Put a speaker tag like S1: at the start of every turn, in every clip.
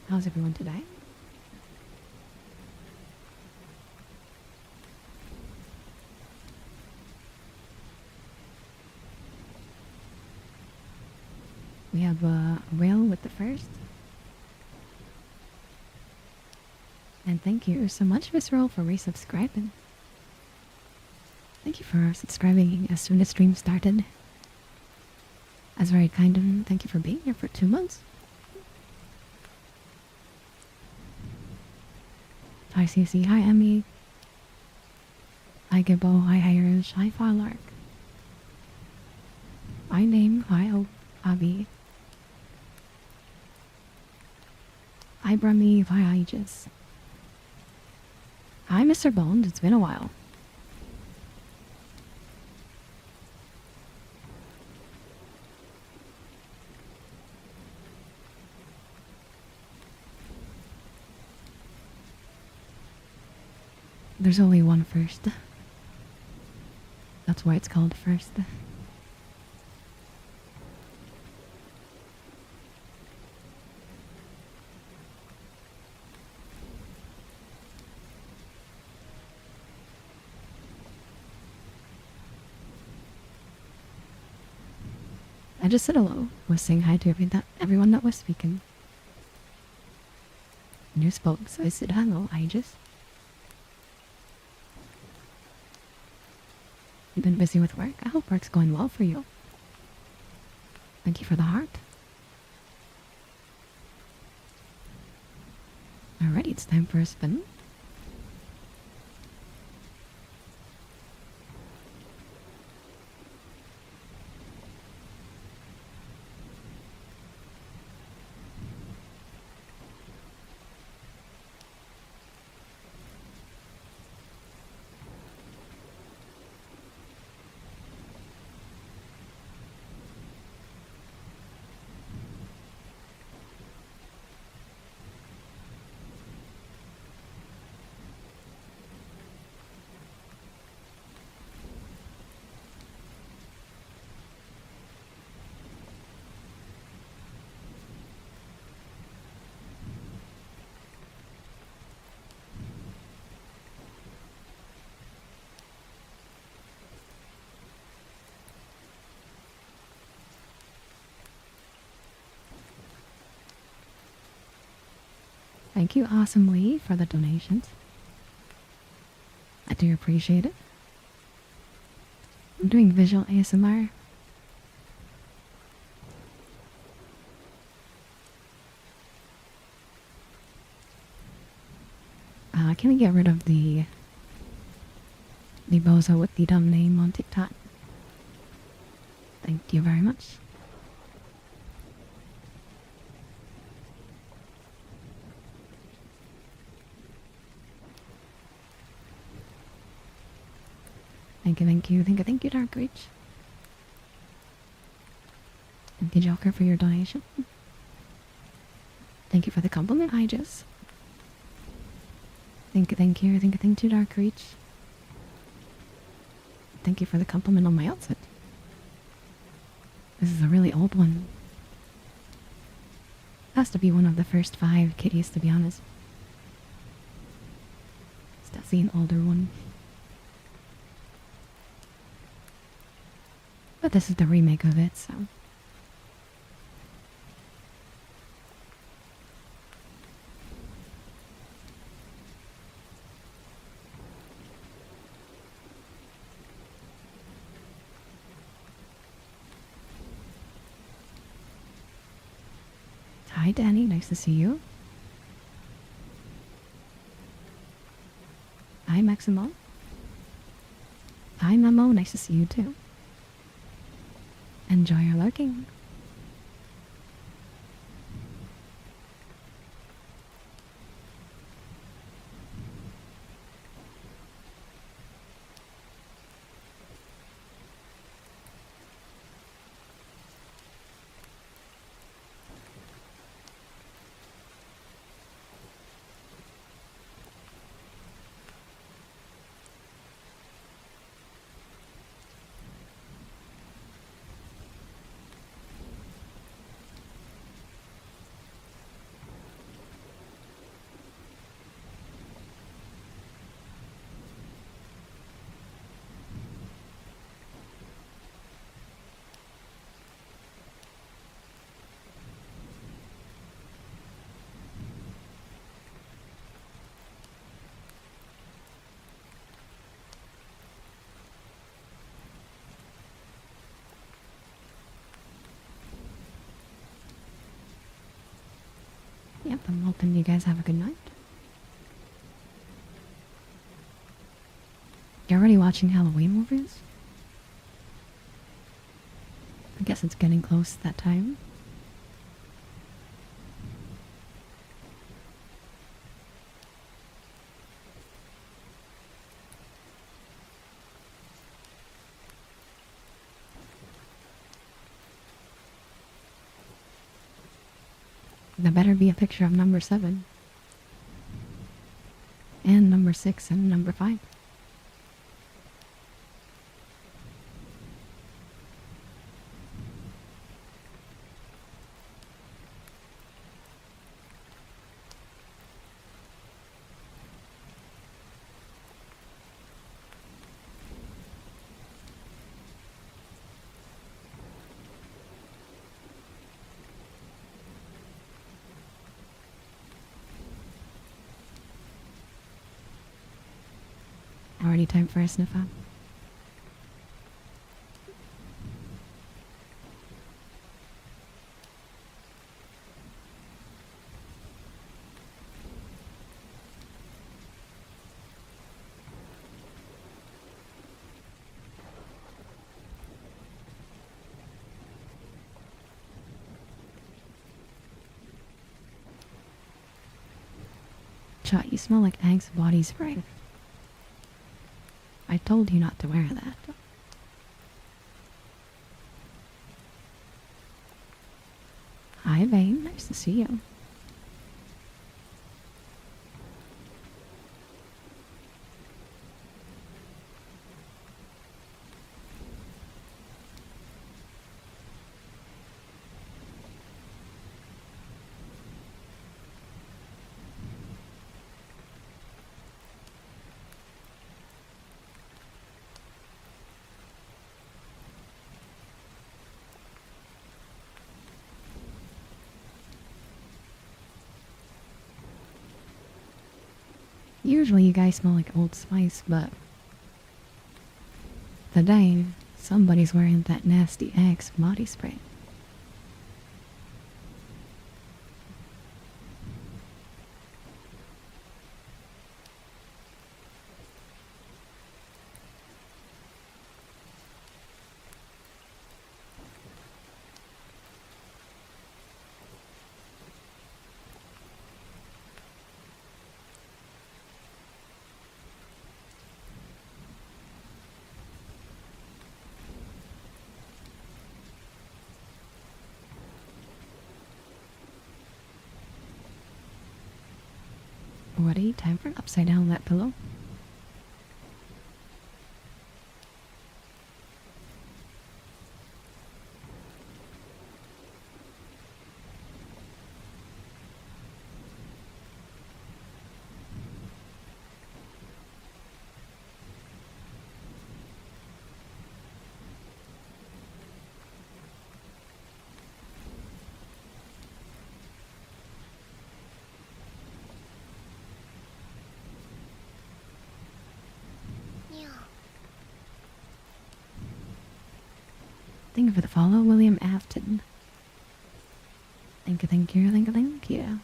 S1: How's everyone today? We have a whale with the first. And thank you so much, Visceral, for resubscribing. Thank you for subscribing as soon as stream started. That's very kind of him. Thank you for being here for 2 months. Hi CC, hi Emmy. Hi Gibbo, hi Irish, hi Farlark. Hi Name, hi Abby. Hi Brummy, hi Aegis. Hi Mr. Bones, it's been a while. There's only one first. That's why it's called first. I just said hello, was saying hi to everyone that was speaking. And you spoke, so I said hello, Aegis. You've been busy with work? I hope work's going well for you. Thank you for the heart. Alrighty, it's time for a spin. Thank you, Awesome Lee, for the donations. I do appreciate it. I'm doing visual ASMR. Can I get rid of the bozo with the dumb name on TikTok? Thank you very much. Thank you, Dark Reach. Thank you, Joker, for your donation. Thank you for the compliment, Aegis. Thank you, Dark Reach. Thank you for the compliment on my outfit. This is a really old one. Has to be one of the first 5 kitties, to be honest. It's definitely an older one. But this is the remake of it, so. Hi Danny, nice to see you. Hi Maximo. Hi Memo, nice to see you too. Enjoy your lurking. Yep, I'm hoping you guys have a good night. You're already watching Halloween movies? I guess it's getting close to that time. There better be a picture of number 7. And number 6 and number 5. Already time for a sniff out. Chat, you smell like Ank's body spray. I told you not to wear that. Hi, Vane. Nice to see you. Usually you guys smell like Old Spice, but today somebody's wearing that nasty Axe body spray. Ready? Time for an upside down lap pillow. Thank you for the follow, William Afton. Thank you, thank you, thank you, thank you.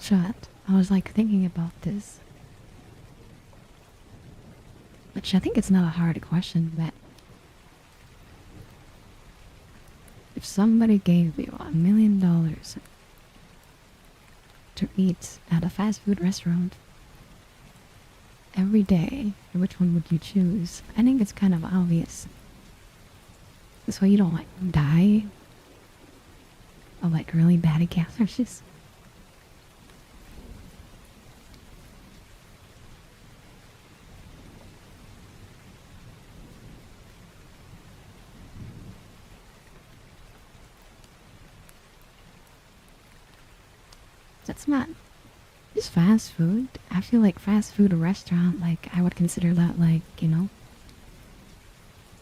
S1: Chat, I was like thinking about this. Which I think it's not a hard question, but if somebody gave you $1 million to eat at a fast food restaurant every day, which one would you choose? I think it's kind of obvious. This way you don't like die of like really bad cancers. That's not just fast food. I feel like fast food restaurant, like I would consider that like,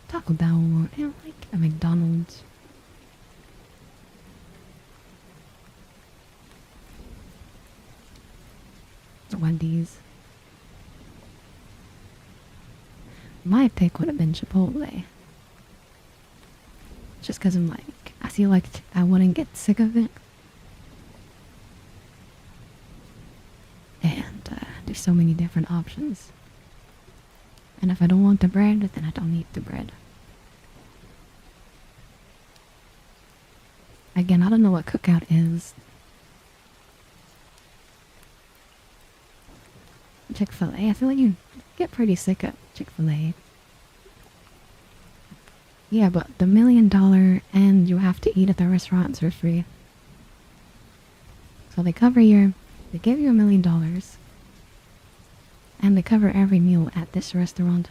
S1: Taco Bell or like a McDonald's. Wendy's. My pick would have been Chipotle. Just because I'm like, I feel like I wouldn't get sick of it. And there's so many different options. And if I don't want the bread, then I don't need the bread. Again, I don't know what cookout is. Chick-fil-A, I feel like you get pretty sick of Chick-fil-A. Yeah, but the $1 million and you have to eat at the restaurants are free. So they give you $1 million. And they cover every meal at this restaurant.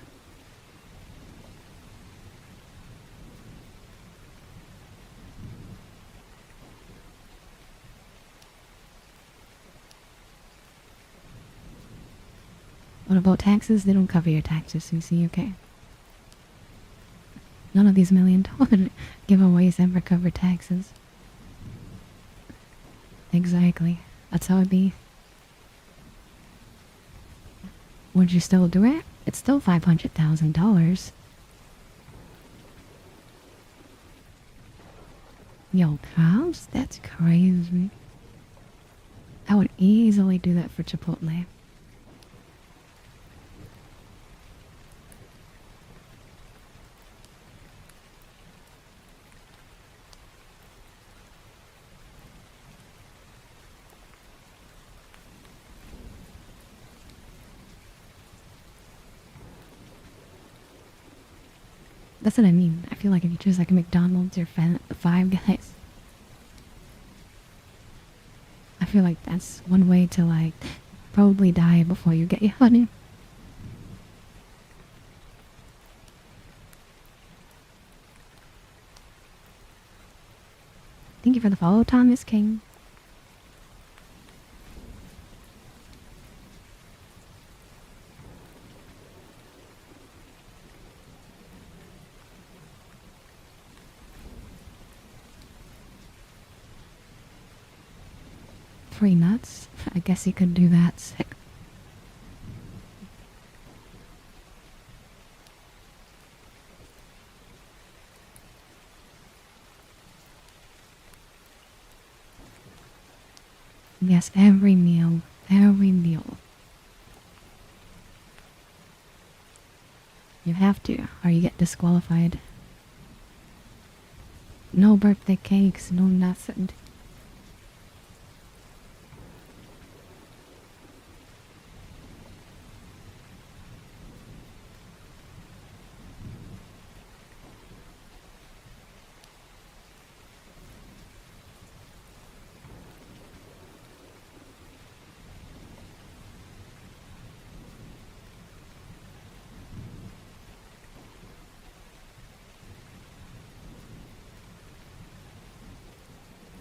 S1: What about taxes? They don't cover your taxes, so you see, okay. None of these $1 million giveaways ever cover taxes. Exactly. That's how it be. Would you still do it? It's still $500,000. Yo, pounds? That's crazy. I would easily do that for Chipotle. That's what I mean. I feel like if you choose like a McDonald's or Five Guys, I feel like that's one way to like probably die before you get your honey. Thank you for the follow, Thomas King. Free nuts? I guess you could do that. Sick. Yes, every meal. Every meal. You have to, or you get disqualified. No birthday cakes, no nothing.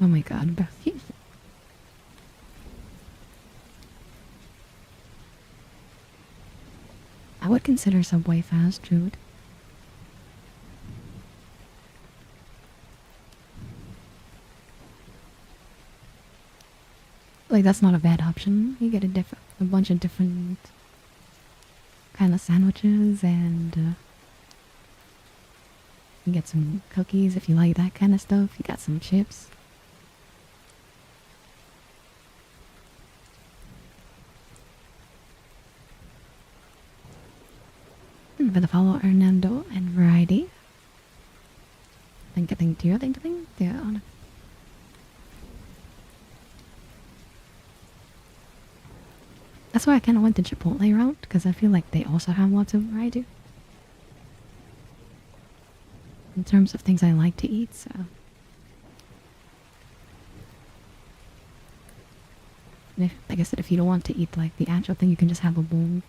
S1: Oh my god, bro. I would consider Subway fast food. Like, that's not a bad option. You get a bunch of different kind of sandwiches, and you get some cookies if you like that kind of stuff. You got some chips. And for the follow, Hernando and Variety. Thank you. That's why I kind of went the Chipotle route, because I feel like they also have lots of variety. In terms of things I like to eat, so. And like I said, if you don't want to eat like the actual thing, you can just have a bowl.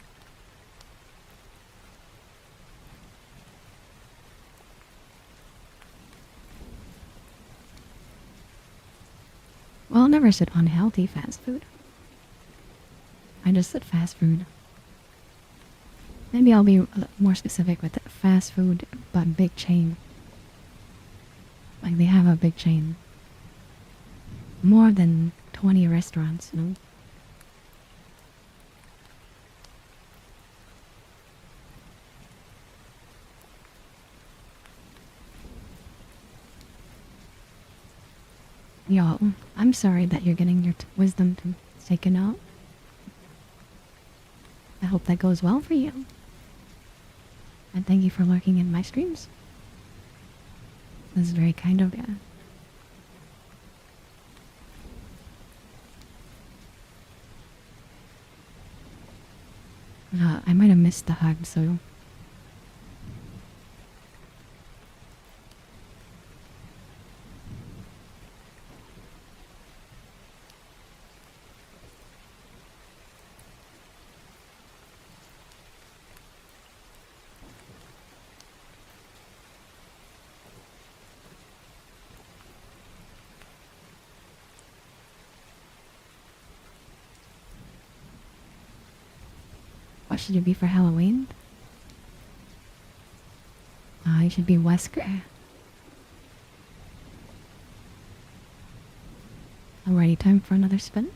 S1: Well, I never said unhealthy fast food. I just said fast food. Maybe I'll be more specific with fast food, but big chain. Like they have a big chain. More than 20 restaurants, you know? Yo, I'm sorry that you're getting your wisdom taken out. I hope that goes well for you. And thank you for lurking in my streams. This is very kind of you. I might have missed the hug, so... What should you be for Halloween? You should be Wesker. Alrighty, time for another spin.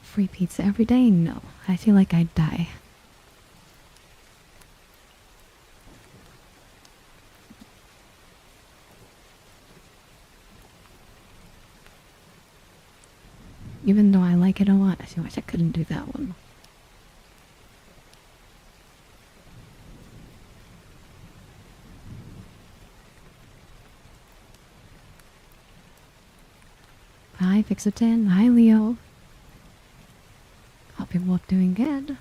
S1: Free pizza every day? No. I feel like I'd die. Even though I like it a lot, I feel like I couldn't do that one. Hi, Fix-a-10. Hi, Leo. Hope you're both doing good.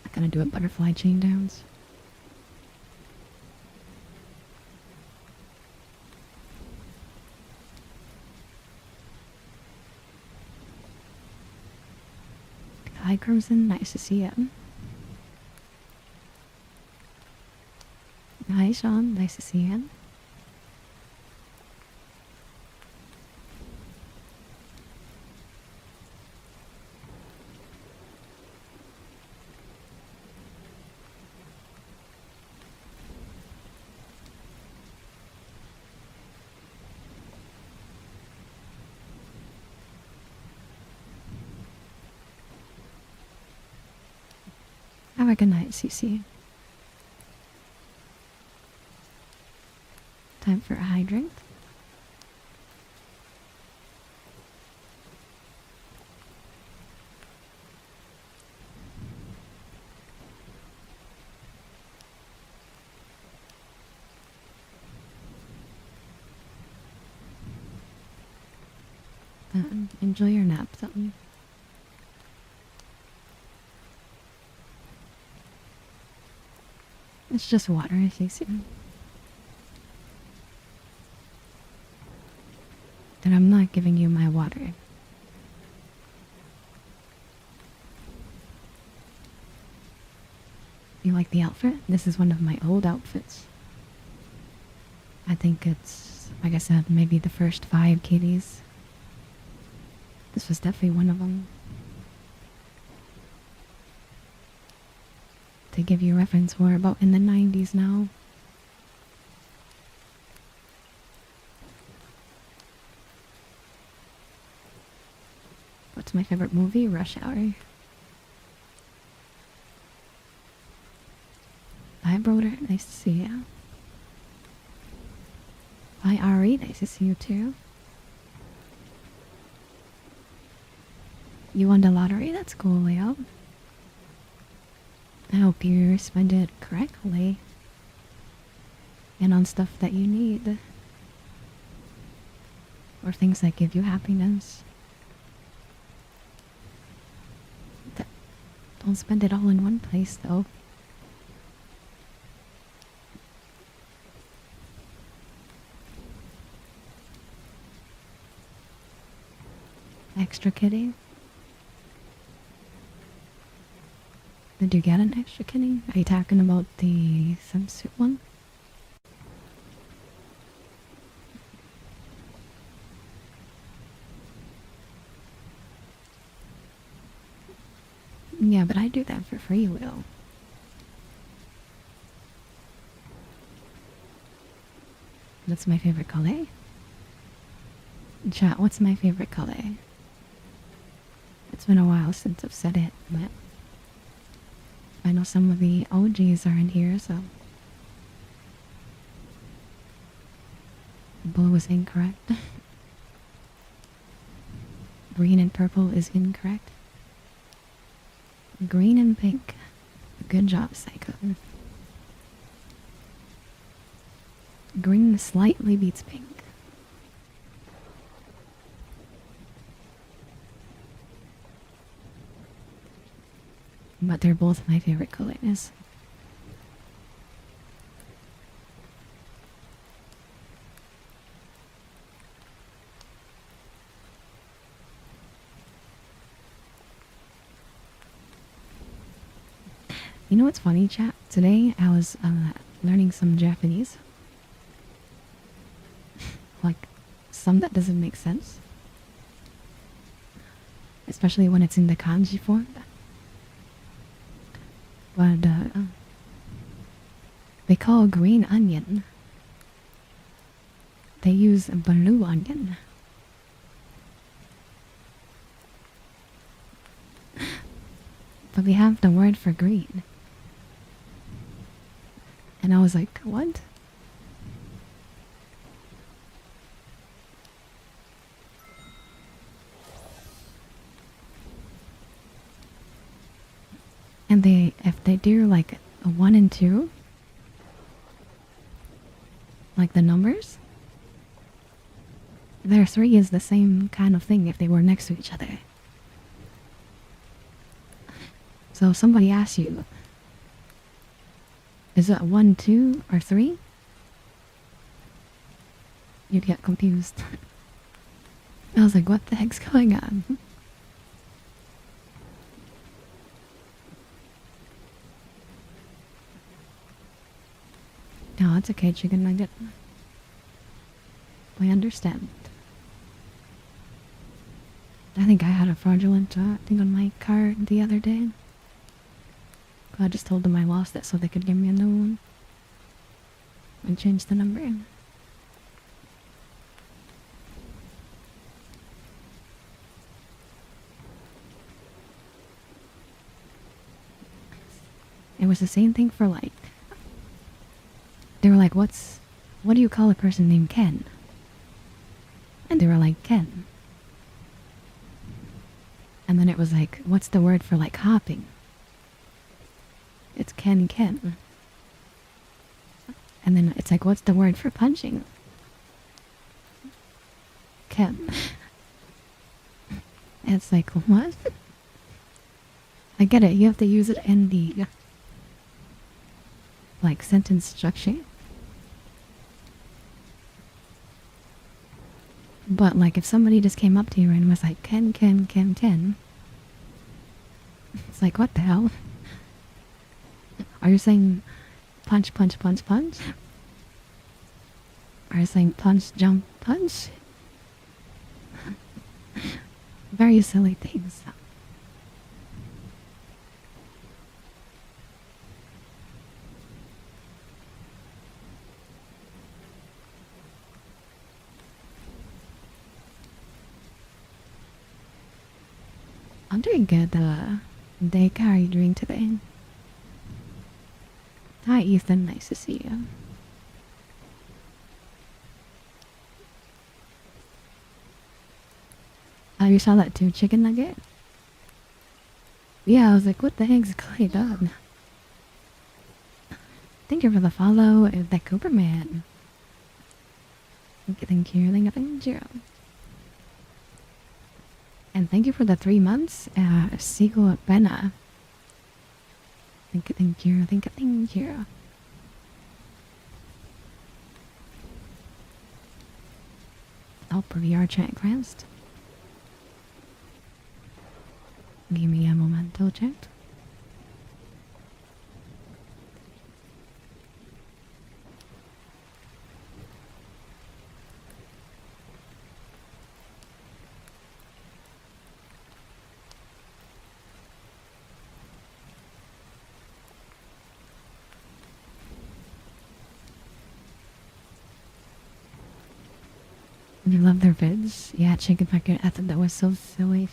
S1: I'm gonna do a butterfly chain downs. Hi, Crimson. Nice to see you. Hi, Sean. Nice to see you. Have a good night, CC. Time for a hydrant. Enjoy your nap, though. It's just water, if you see. Then I'm not giving you my water. You like the outfit? This is one of my old outfits. I think it's, like I said, maybe the first 5 kitties. This was definitely one of them. To give you a reference, we're about in the 90s now. What's my favorite movie? Rush Hour. Hi, Broder. Nice to see you. Hi, Ari. Nice to see you too. You won the lottery? That's cool, Leo. I hope you spend it correctly and on stuff that you need or things that give you happiness. Don't spend it all in one place, though. Extra kitty? Did you get an extra kitty? Are you talking about the swimsuit one? Yeah, but I do that for free, Will. That's my favorite color. Chat, what's my favorite color? It's been a while since I've said it, but I know some of the OGs are in here, so blue is incorrect. Green and purple is incorrect. Green and pink. Good job, Psycho. Green slightly beats pink. But they're both my favorite colors. You know what's funny, chat? Today I was learning some Japanese. Like, some that doesn't make sense. Especially when it's in the kanji form. But they call green onion. They use blue onion. But we have the word for green. And I was like, what? And if they do like a 1 and 2, like the numbers, their 3 is the same kind of thing if they were next to each other. So if somebody asks you, is it 1, 2, or 3? You'd get confused. I was like, what the heck's going on? No, it's okay, chicken nugget. I understand. I think I had a fraudulent thing on my card the other day. I just told them I lost it so they could give me a new one. And change the number in. It was the same thing for like... They were like, what do you call a person named Ken? And they were like, Ken. And then it was like, what's the word for like hopping? It's Ken. And then it's like, what's the word for punching? Ken. And it's like, what? I get it, you have to use it in the like sentence structure. But like if somebody just came up to you and was like, Ken, it's like, what the hell? Are you saying punch? Are you saying punch, jump, punch? Very silly things. I'm doing good. Day, how are you doing today? Hi, Ethan. Nice to see you. You saw that too, chicken nugget? Yeah, I was like, what the heck's Clay done? Thank you for the follow, that Cooper man. Thank you, thank you. And thank you for the 3 months, Sigo Bena. Thank you, thank you. Oh, VR chat crest. Give me a momento, chat. You love their vids? Yeah, chicken bucket. I thought that was so silly.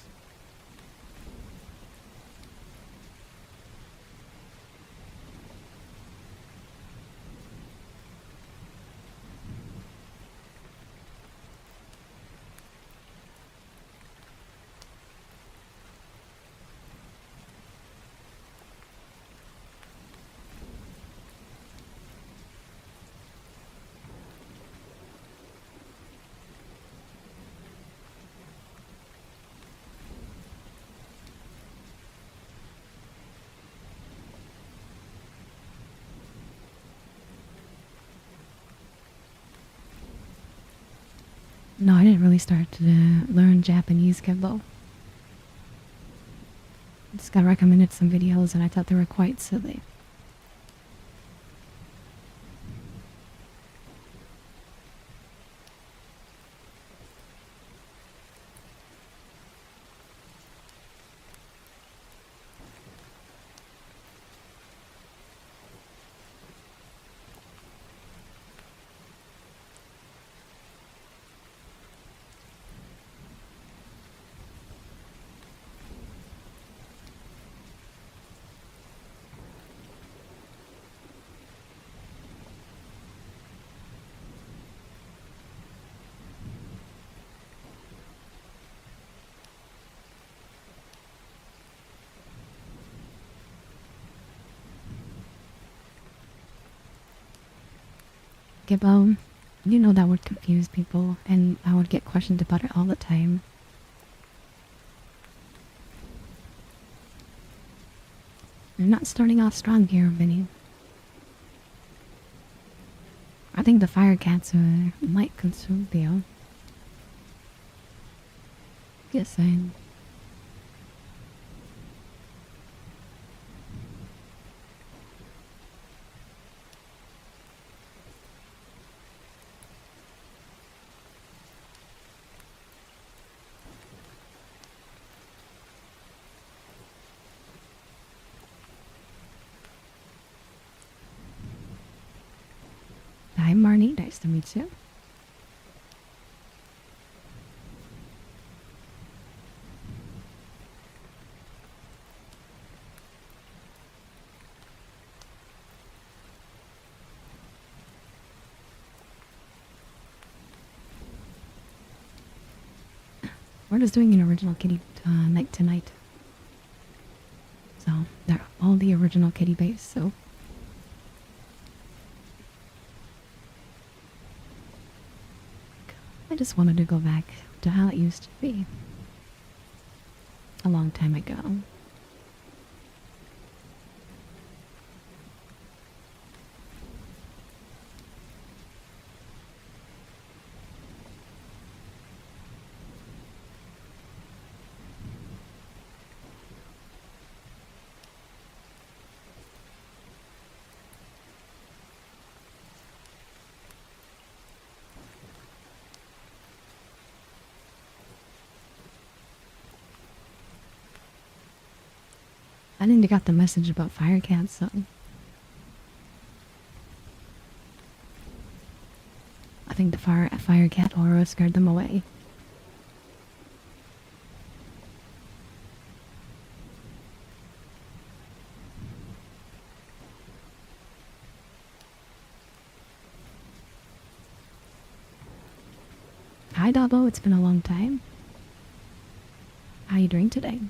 S1: No, I didn't really start to learn Japanese yet though. I just got recommended some videos and I thought they were quite silly. Gibbo, you know that would confuse people and I would get questioned about it all the time. You're not starting off strong here, Vinny. I think the fire cats might consume you. Just saying. Hi, Marnie. Nice to meet you. We're just doing an original kitty night tonight. So, they're all the original kitty base, so. I just wanted to go back to how it used to be. A long time ago. I think they got the message about fire cats, so. I think the fire cat aura scared them away. Hi, Dabo. It's been a long time. How you doing today?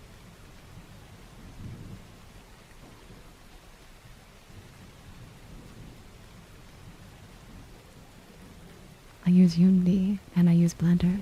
S1: I use Unity and I use Blender.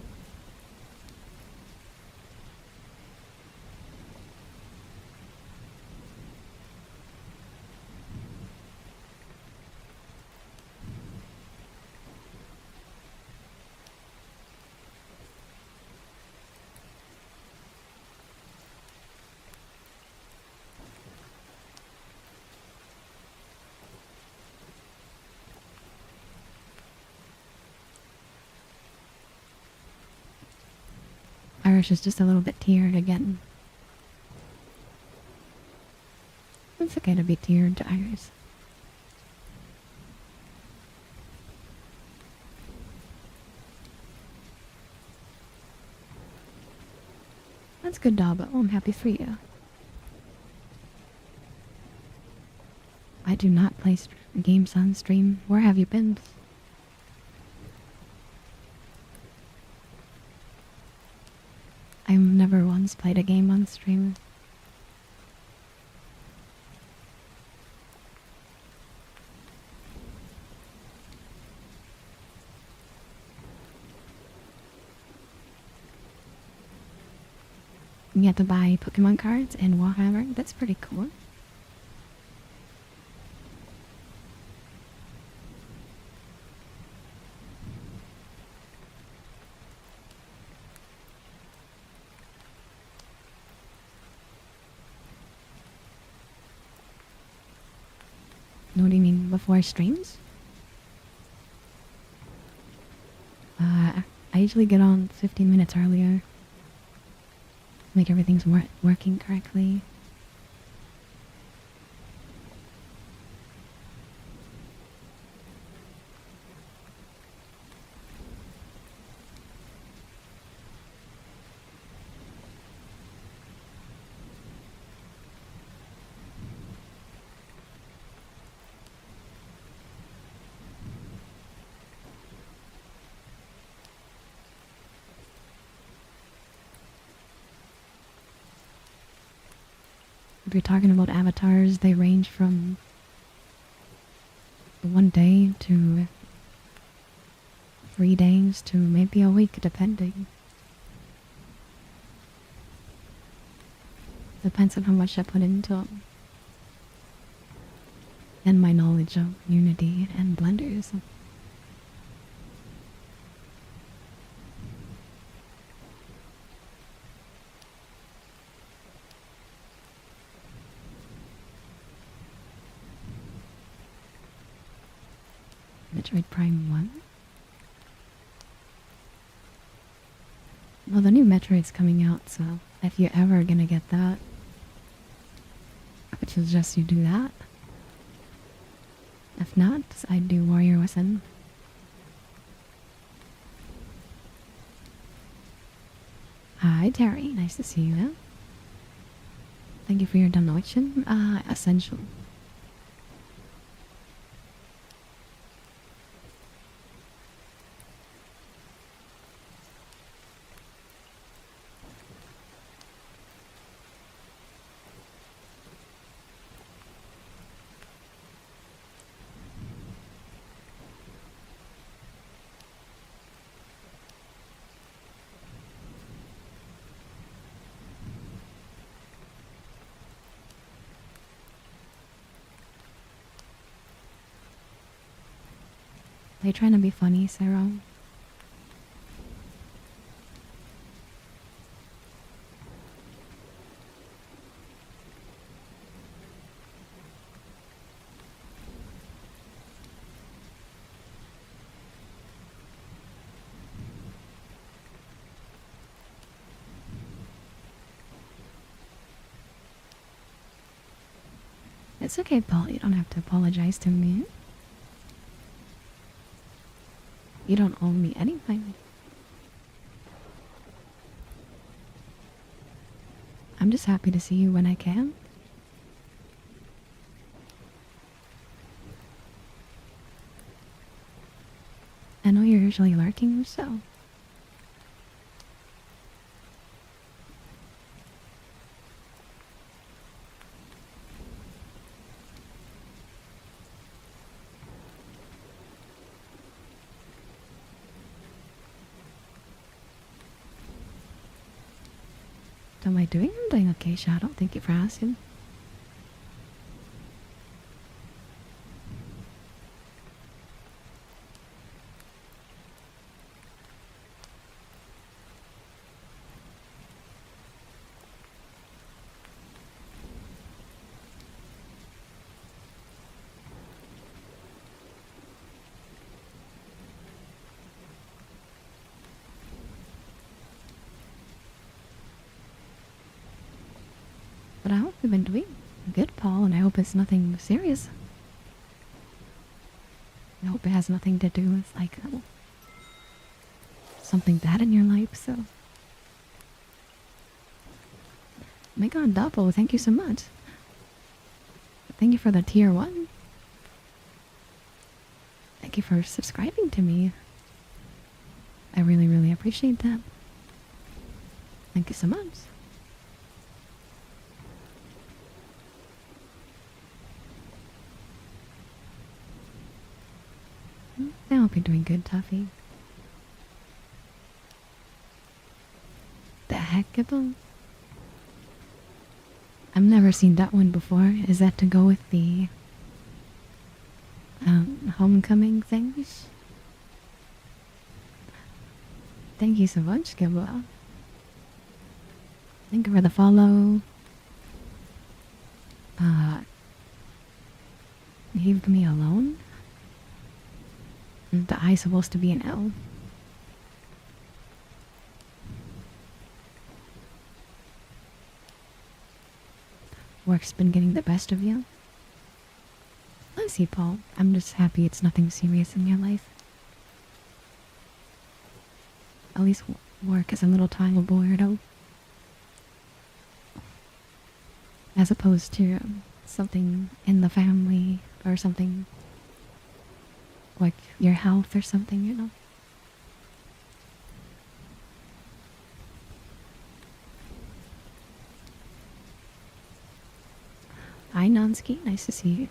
S1: Irish is just a little bit tiered again. It's okay to be tiered to Iris. That's good, Dabo. I'm happy for you. I do not play games on stream. Where have you been? I've never once played a game on stream. You have to buy Pokemon cards and Warhammer. That's pretty cool. What do you mean, before streams? I usually get on 15 minutes earlier. Make everything's working correctly. If you're talking about avatars, they range from 1 day to 3 days to maybe a week, depending. Depends on how much I put into them. And my knowledge of Unity and Blender. So. Metroid Prime 1? Well, the new Metroid's coming out, so if you're ever gonna get that, I would suggest you do that. If not, I'd do Warrior Within. Hi, Terry. Nice to see you. Thank you for your donation. Essential. Are you trying to be funny, Sarah? It's okay, Paul. You don't have to apologize to me. You don't owe me anything. I'm just happy to see you when I can. I know you're usually lurking, so... What am I doing? I'm doing okay, Shadow. Thank you for asking. But I hope you've been doing good, Paul, and I hope it's nothing serious. I hope it has nothing to do with, like, something bad in your life, so. Oh my god, Doppo, thank you so much. Thank you for the tier 1. Thank you for subscribing to me. I really, really appreciate that. Thank you so much. I hope you're doing good, Tuffy. The heck, Gibbo? I've never seen that one before. Is that to go with the homecoming things? Thank you so much, Gibbo. Thank you for the follow. Leave me alone? The I supposed to be an L. Work's been getting the best of you. I see, Paul. I'm just happy it's nothing serious in your life. At least work is a little tolerable, weirdo. As opposed to something in the family or something like your health or something, you know. Hi, Nonsky. Nice to see you.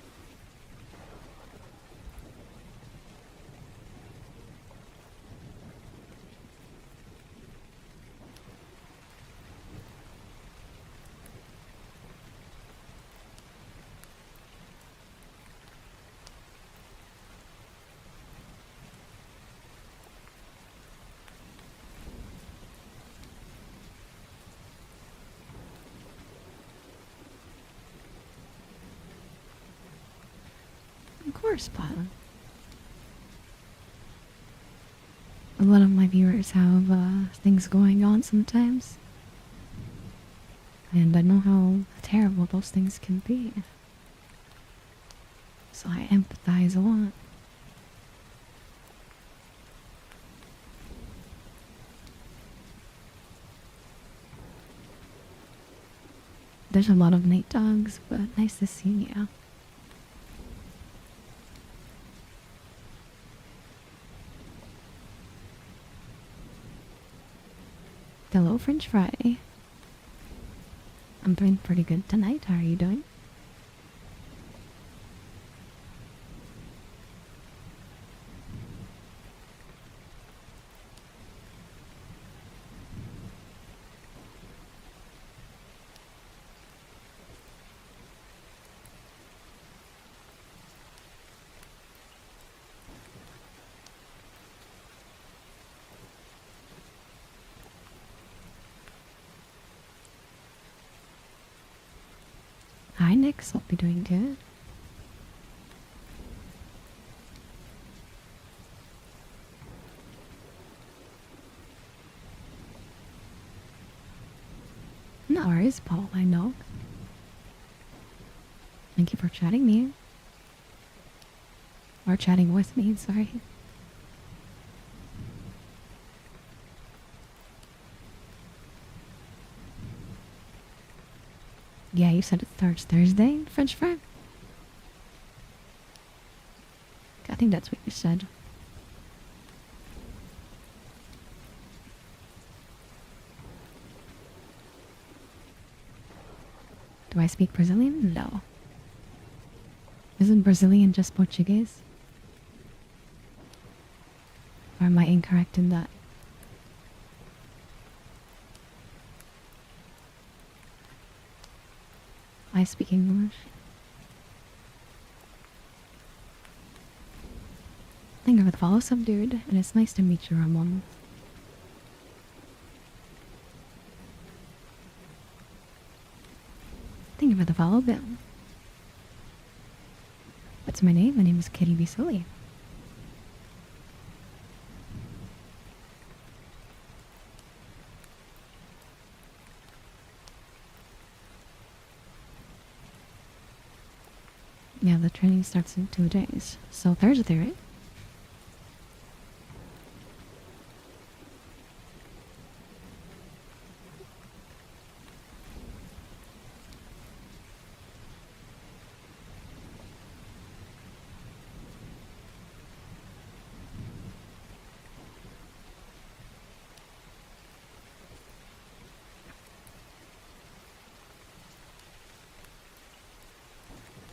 S1: Of course, Paula. A lot of my viewers have things going on sometimes. And I know how terrible those things can be. So I empathize a lot. There's a lot of night dogs, but nice to see you. Hello, French fry. I'm doing pretty good tonight. How are you doing? Hi, Nix. Hope you're doing good. No worries, Paul. I know. Thank you for chatting me. Or chatting with me, sorry. Yeah, you said it starts Thursday, French fry? I think that's what you said. Do I speak Brazilian? No. Isn't Brazilian just Portuguese? Or am I incorrect in that? I speak English. Thank you for the follow, sub dude, and it's nice to meet you, Ramon. Thank you for the follow, Bill. What's my name? My name is KittyBeSilly. Yeah, the training starts in 2 days. So Thursday, right?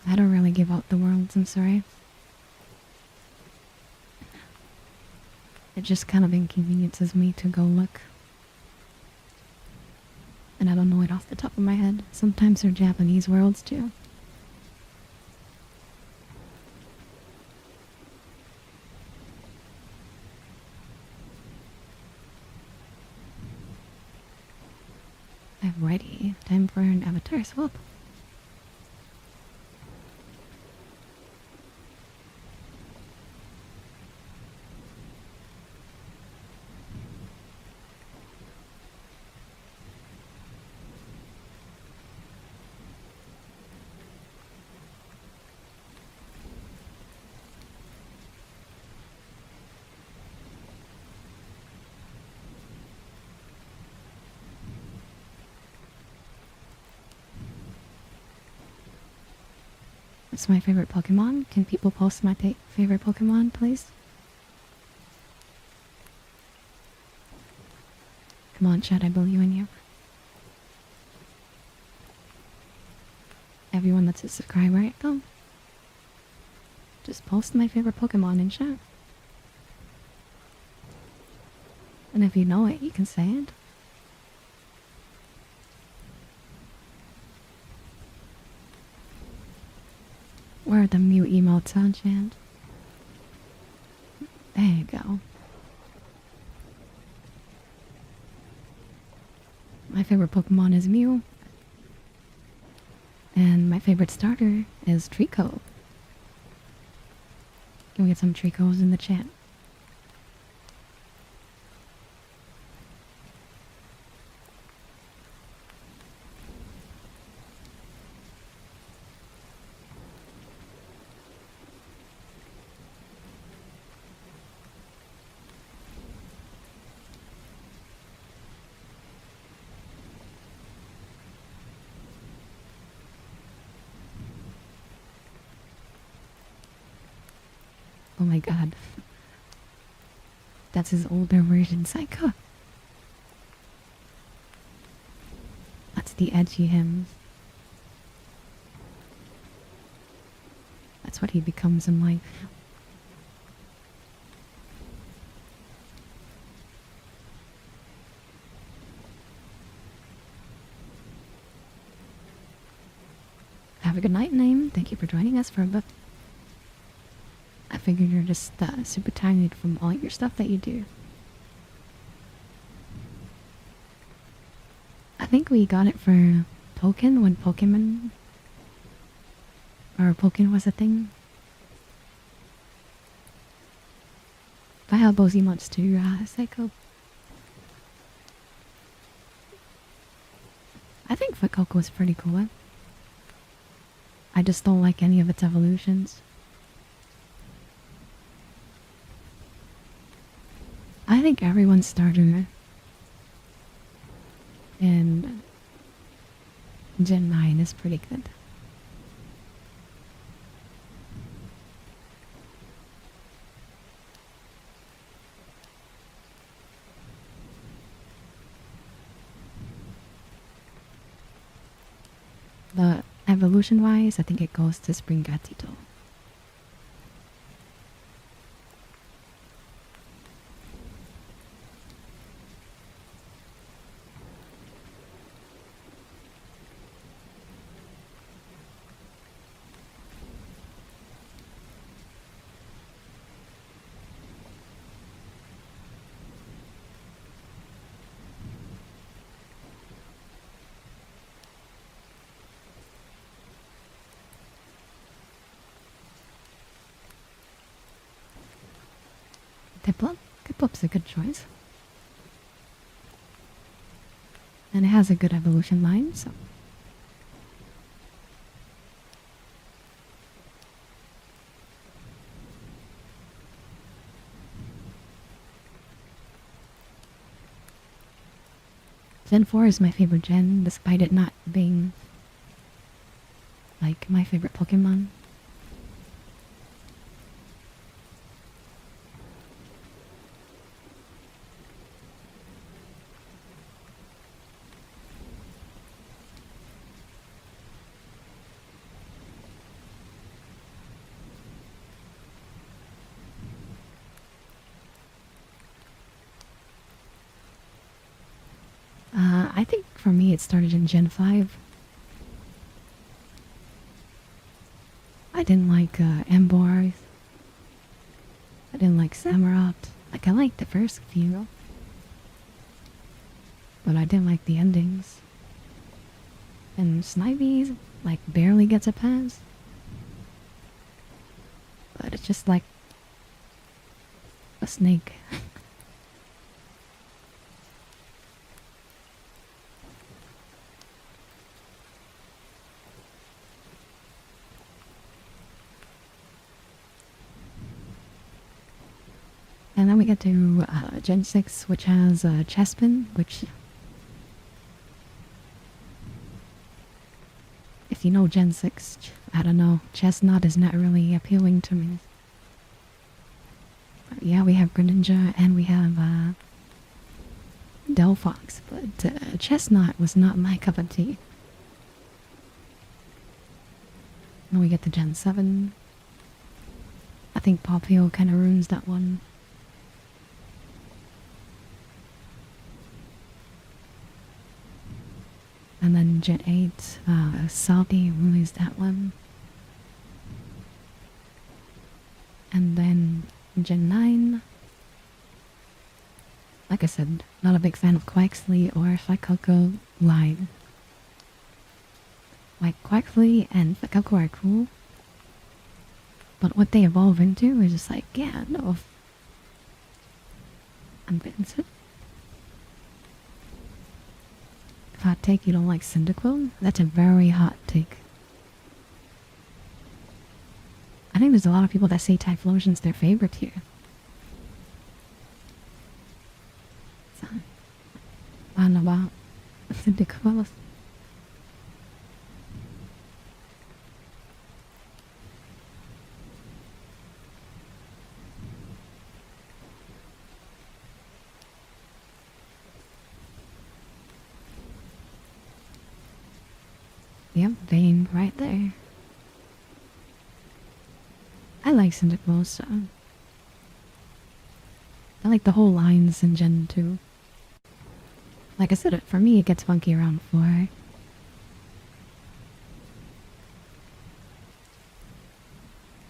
S1: I don't really give out the worlds, I'm sorry. It just kind of inconveniences me to go look. And I don't know it off the top of my head. Sometimes they're Japanese worlds too. I'm ready. Time for an avatar swap. What's my favorite Pokemon? Can people post my favorite Pokemon, please? Come on, chat, I believe in you. Everyone that's a subscriber, though. Just post my favorite Pokemon in chat. And if you know it, you can say it. Where are the mute emotes on, chat? There you go. My favorite Pokemon is Mew. And my favorite starter is Trico. Can we get some Tricos in the chat? Oh my god. That's his older version, Psycho. That's the edgy him. That's what he becomes in life. Have a good night, Name. Thank you for joining us for a bit. I figured you're just super tired from all your stuff that you do. I think we got it for Pokken when Pokemon or Pokken was a thing. If I have those emotes too, Psycho. I think Fuecoco was pretty cool. I just don't like any of its evolutions. I think everyone's starter in Gen 9 is pretty good. The evolution-wise, I think it goes to Spring Gatito. Tiplup? Tiplup's a good choice. And it has a good evolution line, so. Gen 4 is my favorite gen, despite it not being like my favorite Pokemon. I think for me it started in Gen 5. I didn't like Emboar. I didn't like Samurott. Like, I liked the first few, but I didn't like the endings. And Snivy, like, barely gets a pass. But it's just like a snake. And then we get to Gen 6, which has Chespin, which, if you know Gen 6, I don't know, Chestnut is not really appealing to me. But yeah, we have Greninja and we have Delphox, but Chestnut was not my cup of tea. Then we get to Gen 7. I think Popio kind of ruins that one. And then Gen 8, Salty ruins that one. And then Gen 9. Like I said, not a big fan of Quaxley or Fuecoco line. Like, Quaxley and Fuecoco are cool. But what they evolve into is just like, yeah, no. I'm Vincent. Hot take, you don't like Cyndaquil? That's a very hot take. I think there's a lot of people that say Typhlosion's their favorite here. So, I don't know about Cyndaquil. Yep, Vayne right there. I like Cyndaquil, so I like the whole lines in Gen 2. Like I said, for me it gets funky around 4.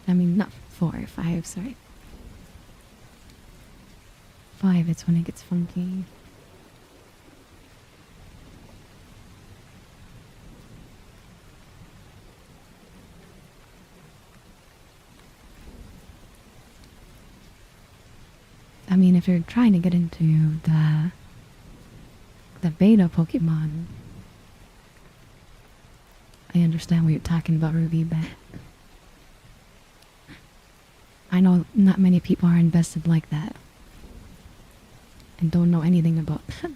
S1: I mean, not 4, 5, sorry. 5, it's when it gets funky. I mean, if you're trying to get into the beta Pokemon, I understand what you're talking about, Ruby, but I know not many people are invested like that and don't know anything about that.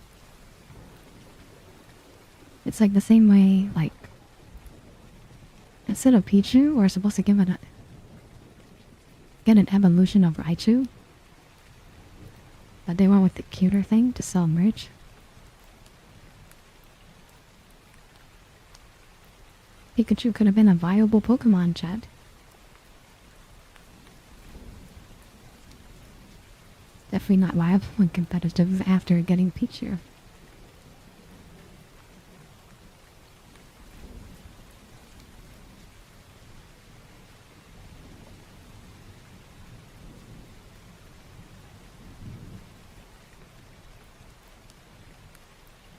S1: It's like the same way, like, instead of Pichu, we're supposed to get an evolution of Raichu. But they went with the cuter thing to sell merch. Pikachu could have been a viable Pokemon, Chad. Definitely not viable and competitive after getting Pichu.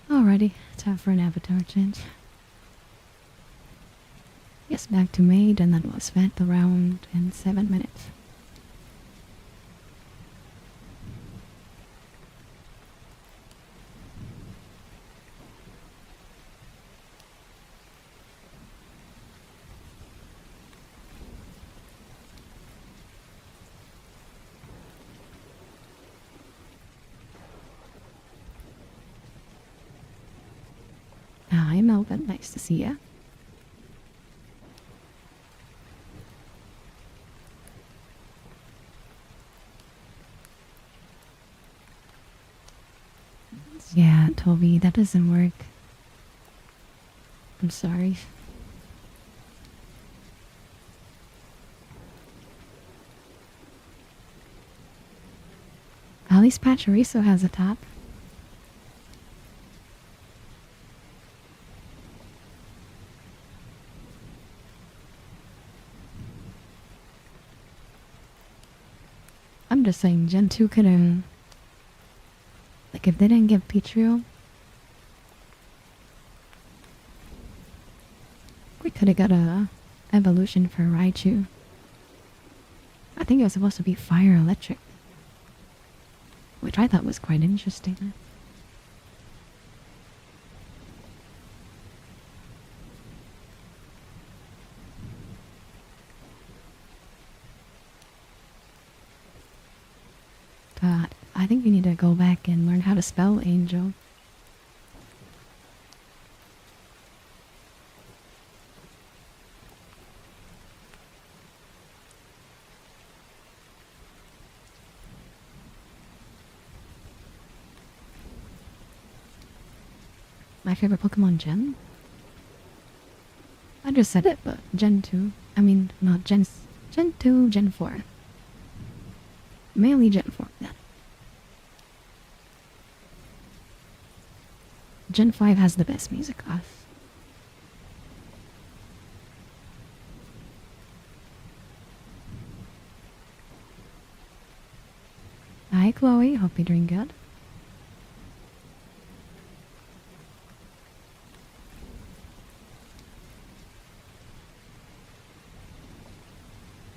S1: Alrighty, time for an avatar change. Yes, back to maid, and then we'll spend the round in 7 minutes. Hi, Melvin. Nice to see ya. Yeah, Toby, that doesn't work. I'm sorry. At least Pachorizo has a top. I'm just saying Gen 2 could've... Like, if they didn't give Pietro, we could've got a evolution for Raichu. I think it was supposed to be fire electric, which I thought was quite interesting. But I think you need to go back and learn how to spell angel. My favorite Pokemon Gen? I just said it, but Gen 2. I mean, not Gen 2, Gen 4. Mainly Gen 4. Yeah. Gen 5 has the best music off. Hi Chloe, hope you're doing good.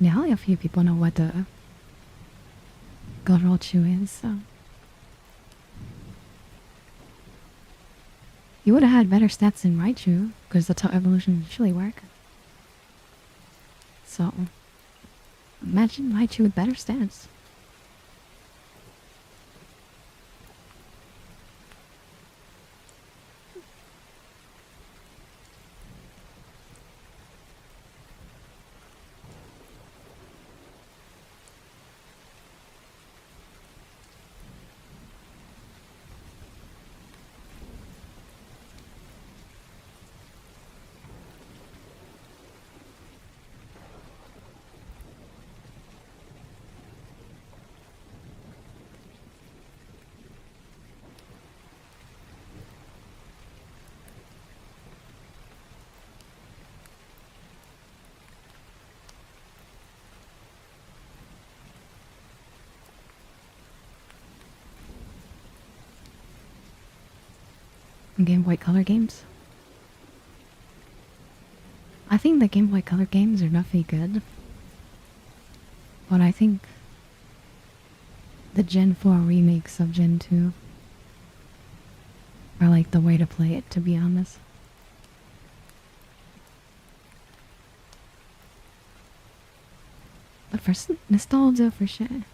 S1: Now a few people know what the Gorochu is, so... You would have had better stats than Raichu, because that's how evolution usually work. So, imagine Raichu with better stats. Game Boy Color games? I think the Game Boy Color games are definitely good. But I think the Gen 4 remakes of Gen 2 are like the way to play it, to be honest. But for nostalgia, for sure.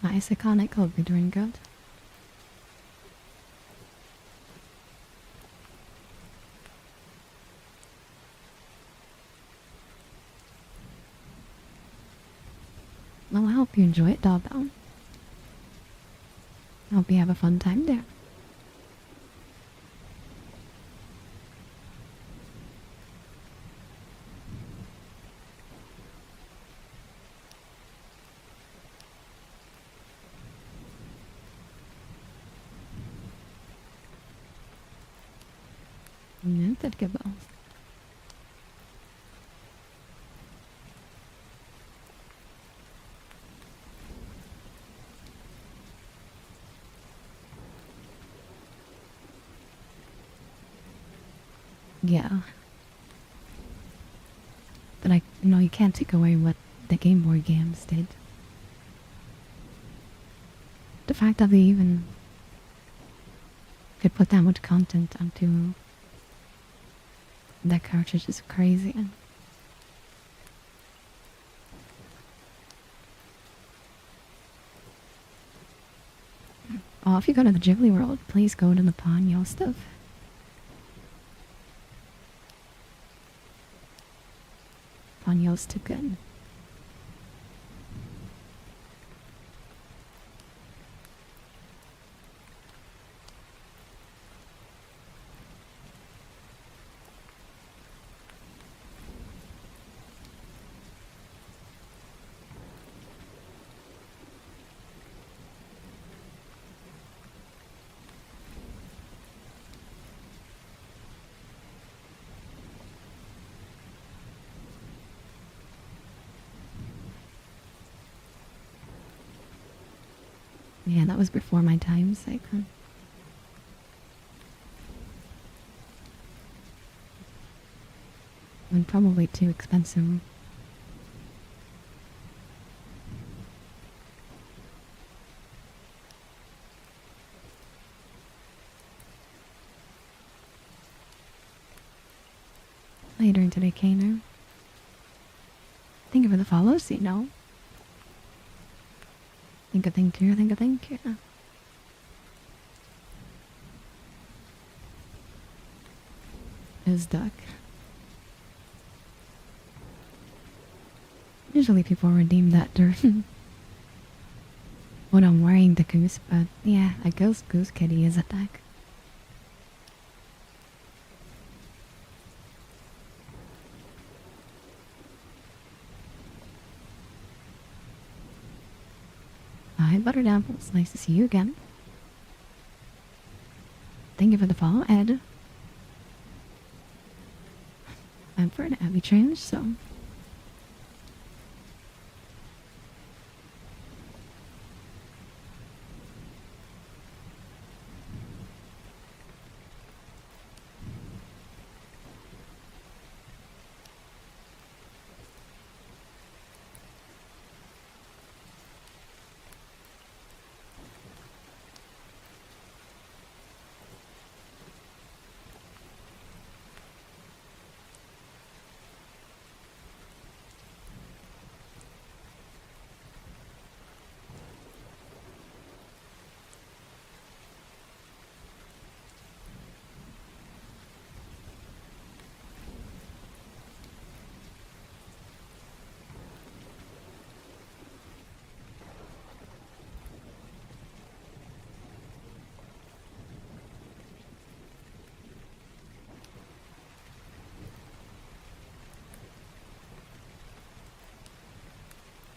S1: Nice, iconic. Hope you're doing good. Well, I hope you enjoy it, Dawbell. I hope you have a fun time there. Inte det bra. Yeah. But you can't take away what the Game Boy games did. The fact that they even could put that much content onto that cartridge is crazy. Oh, if you go to the Ghibli world, please go to the Ponyo stuff. Ponyo's too good. Yeah, that was before my time, so and probably too expensive. Later into the Kano. Thank you for the follows, you know. Thank you, thank you. Is duck. Usually people redeem that during when I'm wearing the goose, but yeah, a ghost goose kitty is a duck. Hi, Buttered Apples. Nice to see you again. Thank you for the follow, Ed. I'm for an Abby change, so.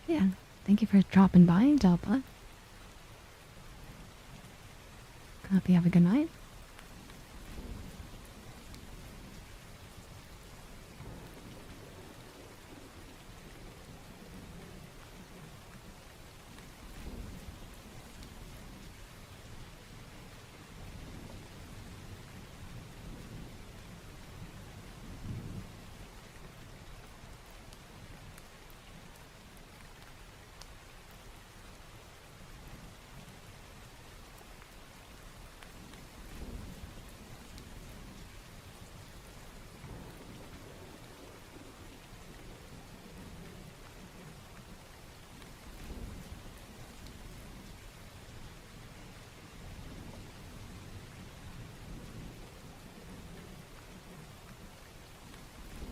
S1: Yeah, thank you for dropping by, Delpa. Hope you have a good night.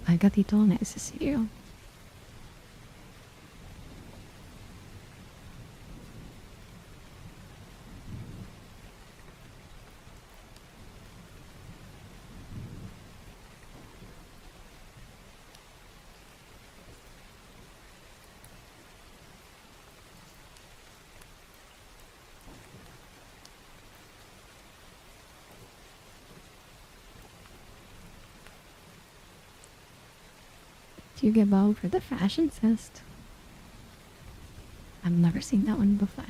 S1: Ay, gatito, nice to see you. Do you get bold for the fashion test? I've never seen that one before.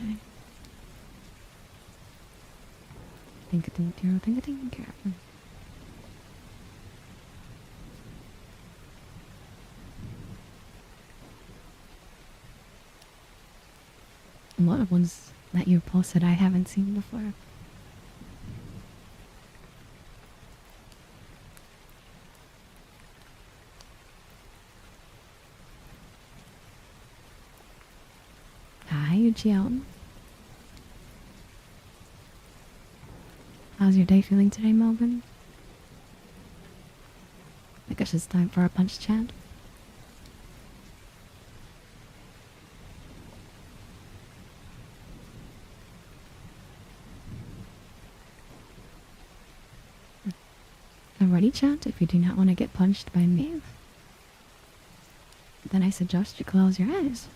S1: Think you. lot of ones that you posted I haven't seen before. Hi, Yujiao. How's your day feeling today, Melvin? I guess it's time for a punch chat. Alrighty, chat, if you do not want to get punched by me, then I suggest you close your eyes.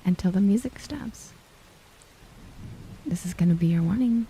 S1: Until the music stops. This is gonna be your warning.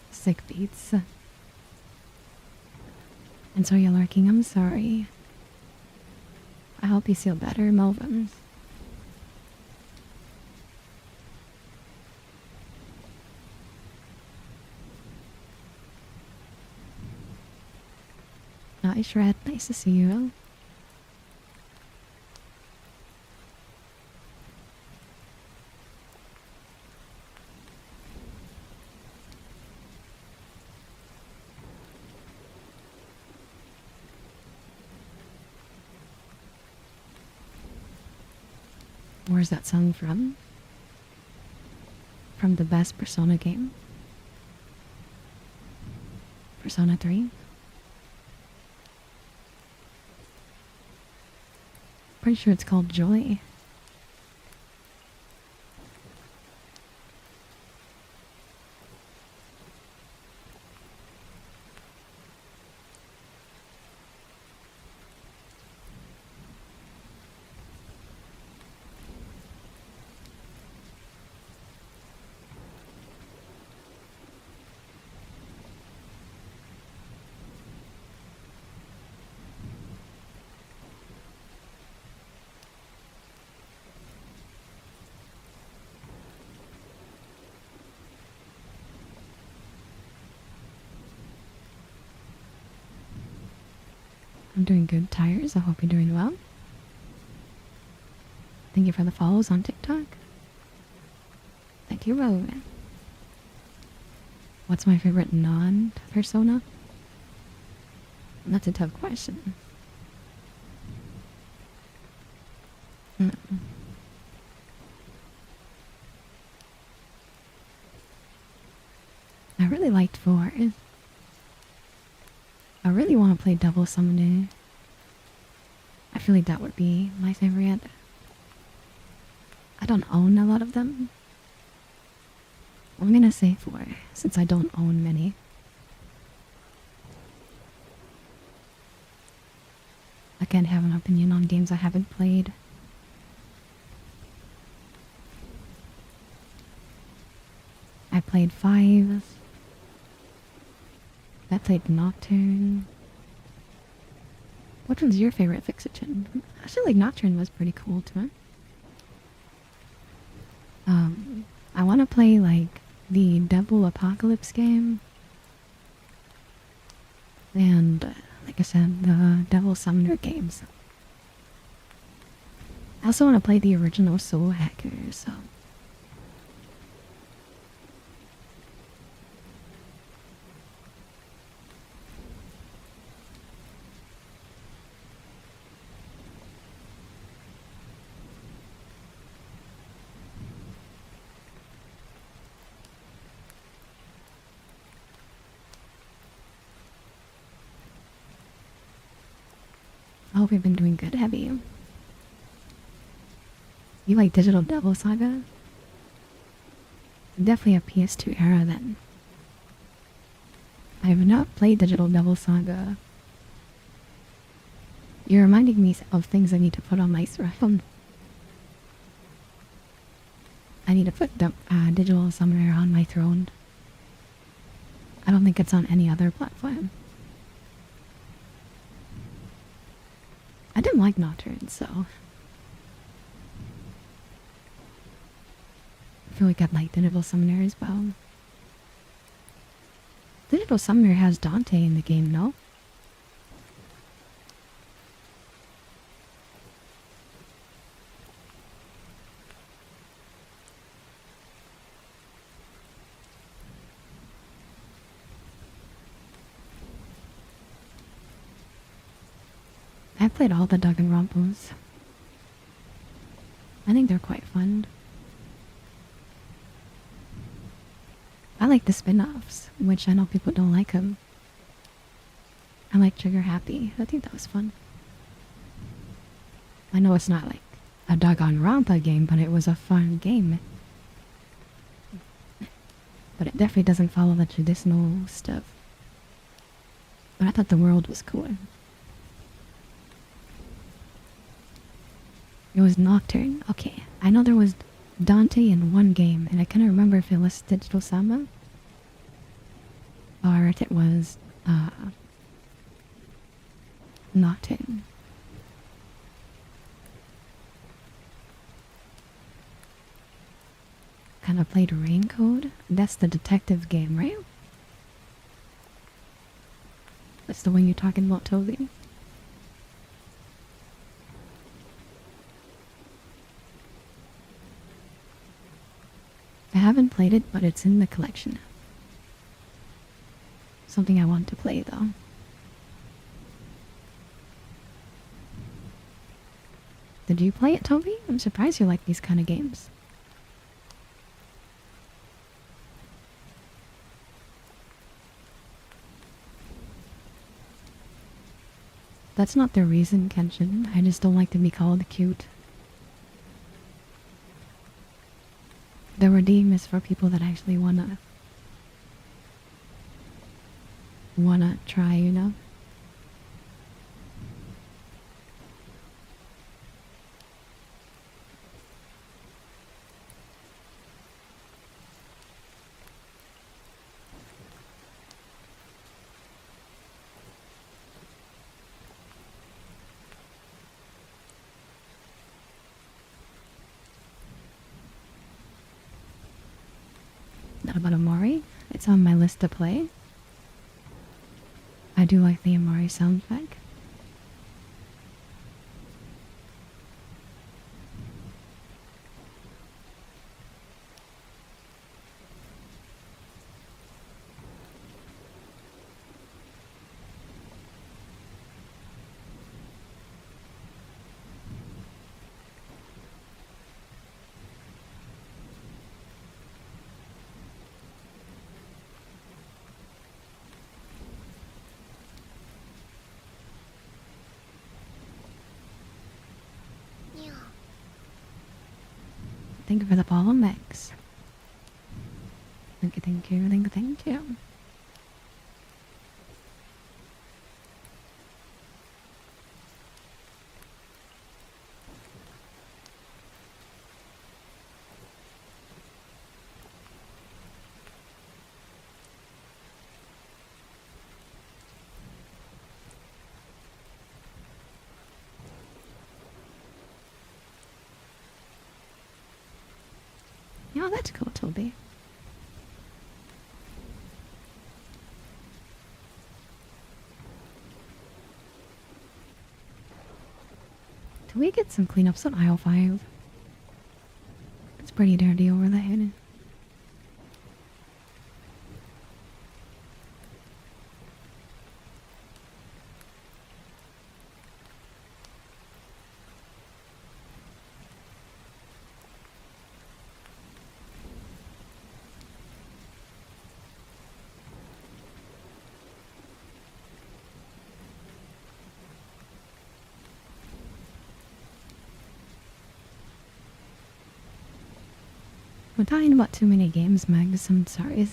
S1: Sick beats. And so you're lurking, I'm sorry. I hope you feel better, Melvin. Hi, Shred. Nice to see you. Where's that song from? From the best Persona game? Persona 3? Pretty sure it's called Joy. I'm doing good, Tires. I hope you're doing well. Thank you for the follows on TikTok. Thank you, Rowan. What's my favorite non-persona? That's a tough question. I really liked 4. I really want to play Double someday. I feel like that would be my favorite. I don't own a lot of them. I'm gonna say 4, since I don't own many. I can't have an opinion on games I haven't played. I played 5. I played Nocturne. Which one's your favorite Fixation? I feel like Nocturne was pretty cool too. I want to play like the Devil Apocalypse game. And like I said, the Devil Summoner games. I also want to play the original Soul Hacker, so I hope you've been doing good, have you? You like Digital Devil Saga? Definitely a PS2 era then. I have not played Digital Devil Saga. You're reminding me of things I need to put on my phone. I need to put the Digital Summoner on my throne. I don't think it's on any other platform. I didn't like Nocturne, so I feel like I'd like Digital Summoner as well. Digital Summoner has Dante in the game, no? I played all the Danganronpas. I think they're quite fun. I like the spin-offs, which I know people don't like them. I like Trigger Happy. I think that was fun. I know it's not like a Danganronpa game, but it was a fun game. But it definitely doesn't follow the traditional stuff. But I thought the world was cool. It was Nocturne. Okay, I know there was Dante in one game, and I couldn't remember if it was Digital Sama or if it was Nocturne. Kind of played Raincode. That's the detective game, right? That's the one you're talking about, Toby. I haven't played it, but it's in the collection. Something I want to play, though. Did you play it, Toby? I'm surprised you like these kind of games. That's not the reason, Kenshin. I just don't like to be called cute. The redeem is for people that actually wanna try, you know? Not about Amori. It's on my list to play. I do like the Amori soundtrack. Thank you for the follow, Max. Thank you, thank you, thank you, thank you. Yeah, that's cool, Toby. Do we get some cleanups on aisle 5? It's pretty dirty over there. We're talking about too many games, Mags. I'm sorry.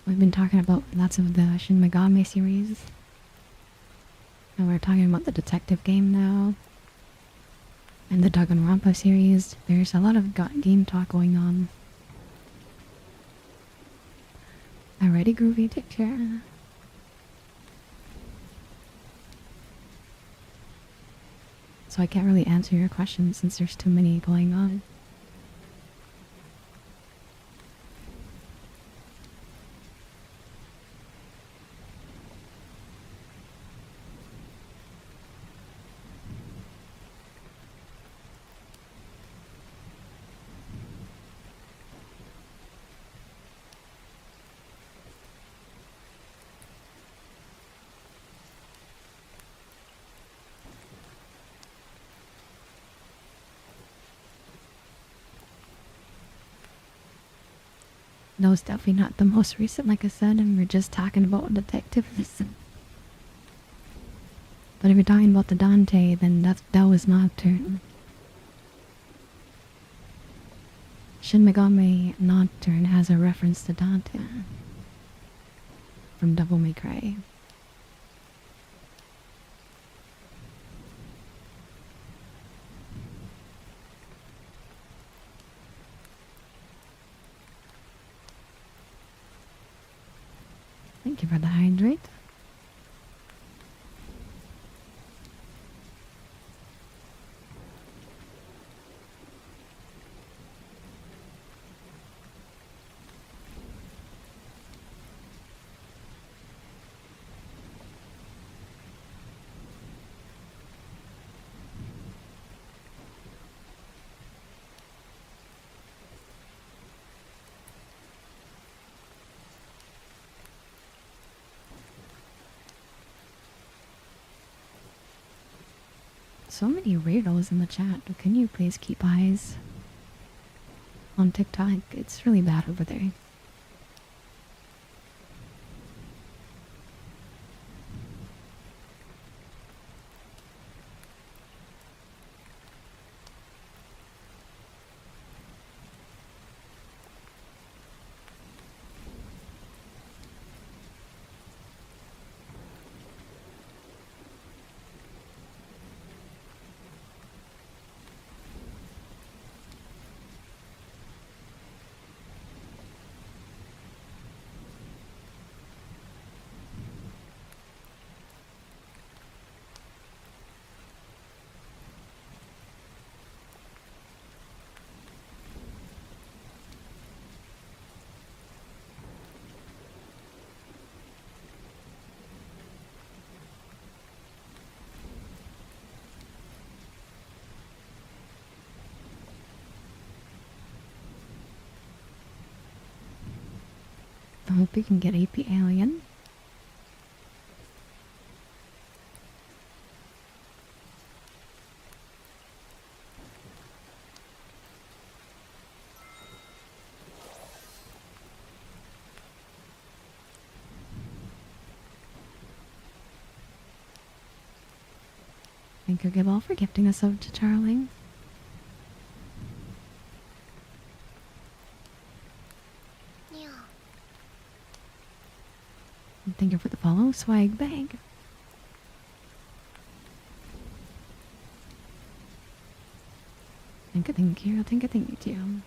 S1: We've been talking about lots of the Shin Megami series. And we're talking about the detective game now. And the Danganronpa series. There's a lot of game talk going on. Alrighty, Groovy, take care. So I can't really answer your question since there's too many going on. No, it's definitely not the most recent, like I said, and we're just talking about detectives. But if you're talking about the Dante, then that was Nocturne. Shin Megami Nocturne has a reference to Dante from Devil May Cry. Thank you for the hydrate. So many weirdos in the chat. Can you please keep eyes on TikTok? It's really bad over there. I hope we can get AP Alien. Thank you, Gibble, for gifting a sub to Charlie. And thank you for the follow, Swag Bag. Thank you, thank you.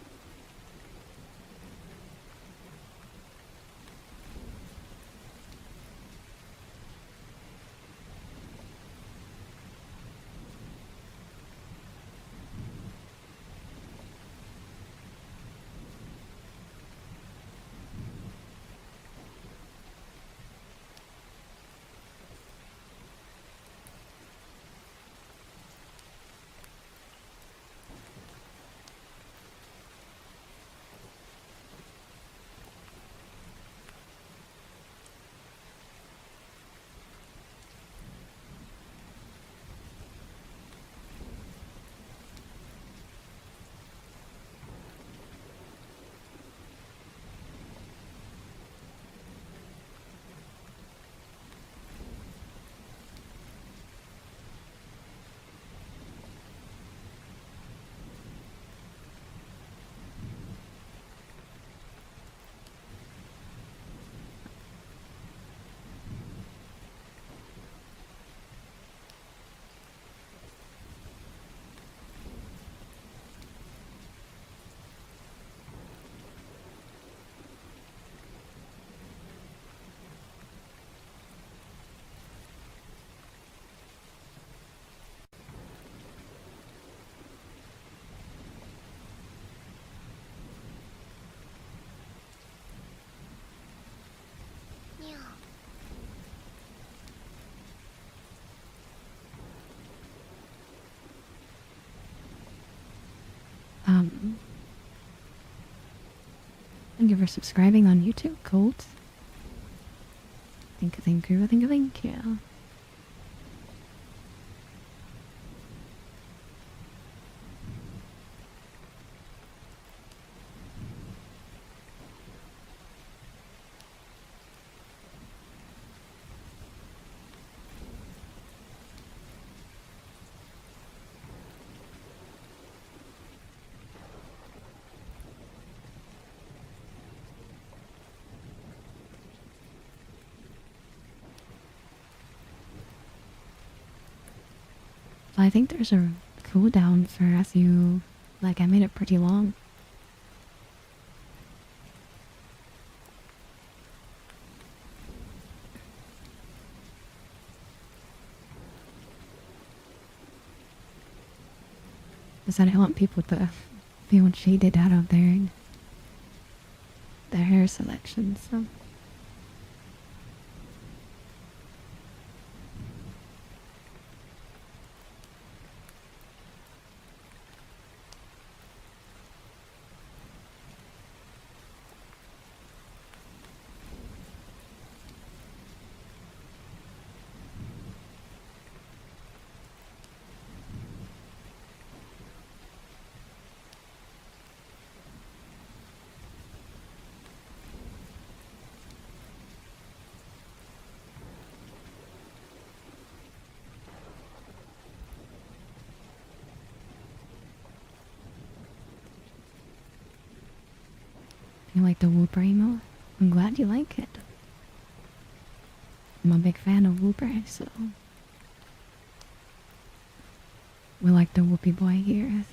S1: Thank you for subscribing on YouTube, Colt. Thank you. I think there's a cooldown for as you, like, I made it pretty long. Because I don't want people to feel cheated out of their hair selection, so. You like the Wooper emo? I'm glad you like it. I'm a big fan of Wooper, so we like the Whoopie boy here.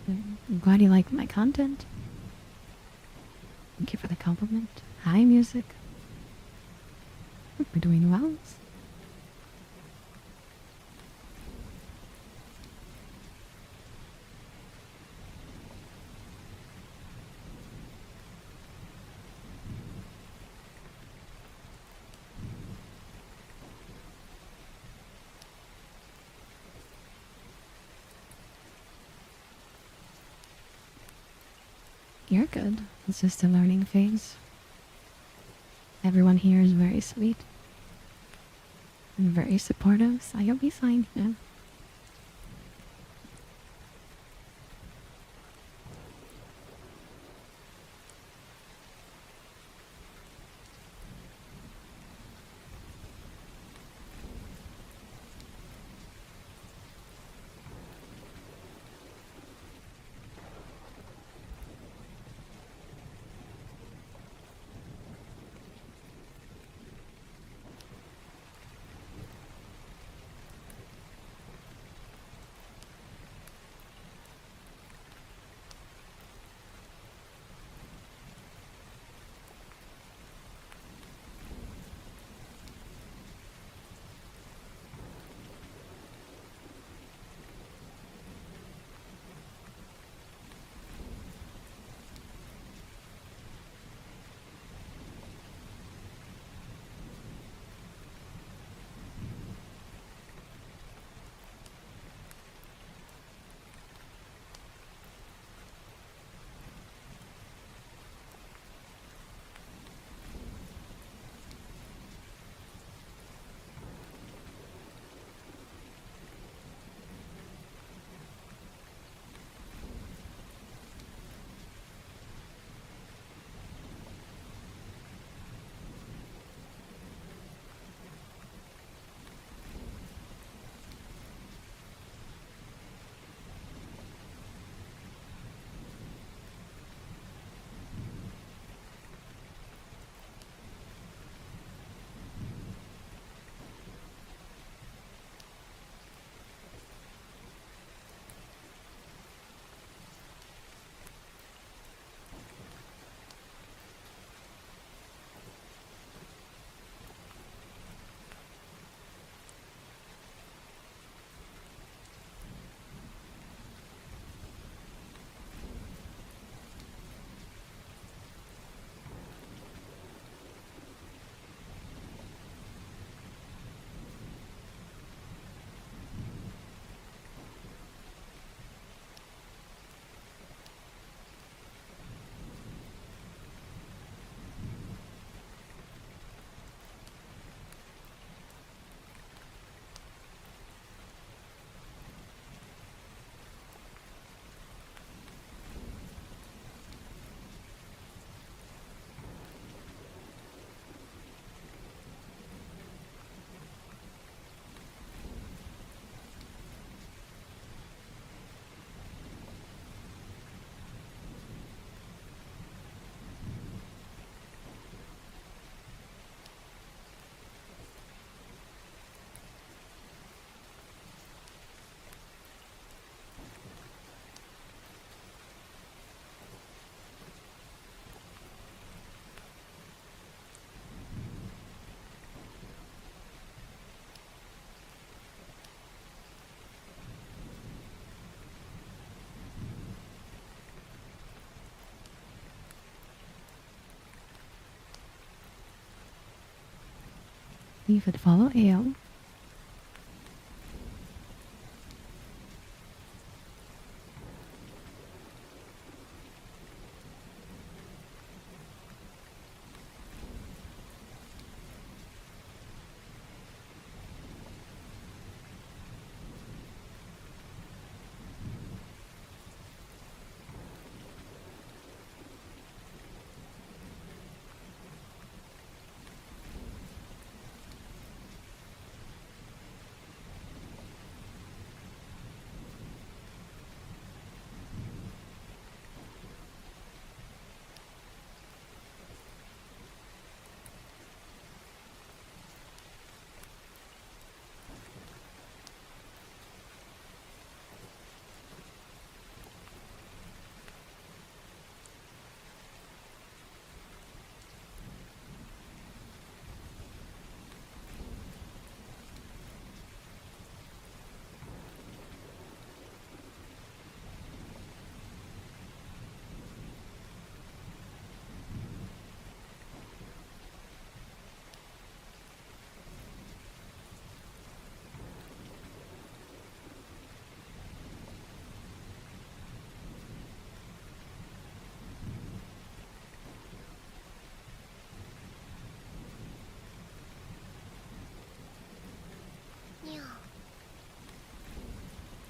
S1: I'm glad you like my content. Thank you for the compliment. Hi, music. Hope we're doing well. You're good. It's just a learning phase. Everyone here is very sweet and very supportive, so you'll be fine. Yeah. You could follow AO.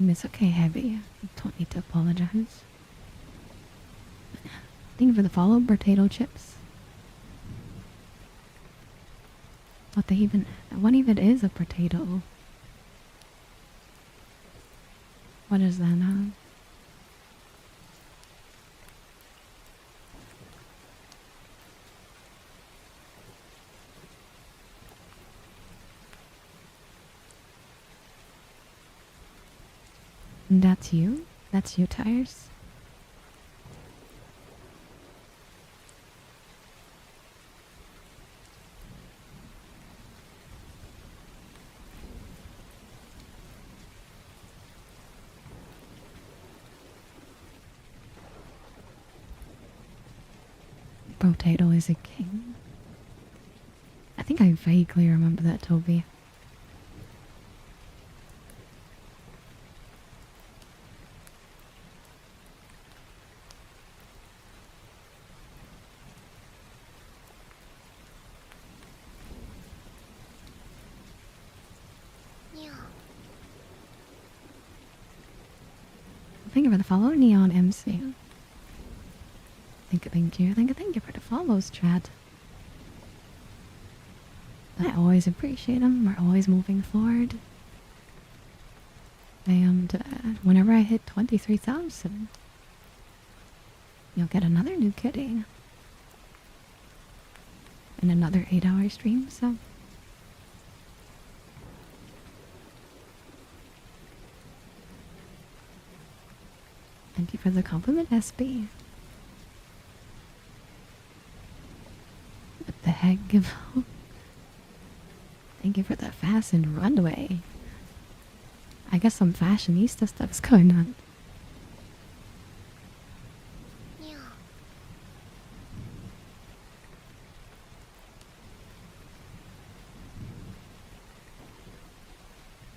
S1: It's okay, Heavy. You don't need to apologize. Thank you for the follow, potato chips. What even is a potato? What is that now? That's you? That's you, Tires? Potato is a king. I think I vaguely remember that, Toby. Thank you for the follow, Neon MC. Thank you for the follows, chat. I always appreciate them. We're always moving forward. And whenever I hit 23,000, you'll get another new kitty. And another 8-hour stream, so... Thank you for the compliment, SB. What the heck? Thank you for the fastened runway. I guess some fashionista stuff's going on.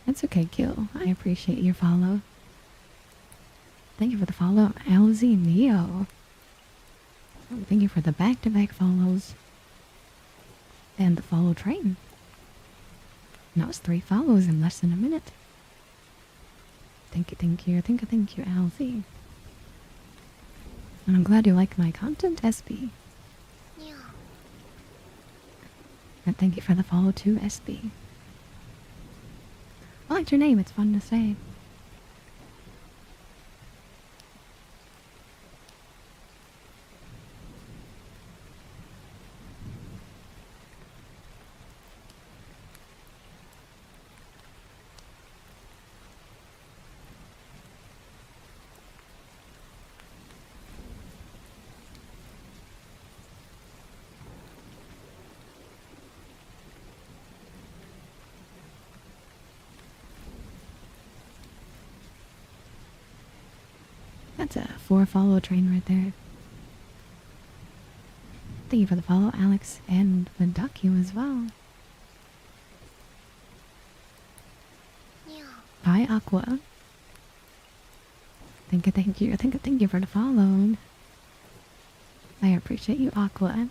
S1: That's okay, Gil. I appreciate your follow. Thank you for the follow, LZ Neo. Thank you for the back-to-back follows. And the follow train. That was 3 follows in less than a minute. Thank you, LZ. And I'm glad you like my content, SB. And thank you for the follow too, SB. I liked your name, it's fun to say. That's a 4 follow train right there. Thank you for the follow, Alex, and the duck you as well. Hi, Aqua. Thank you for the follow. I appreciate you, Aqua.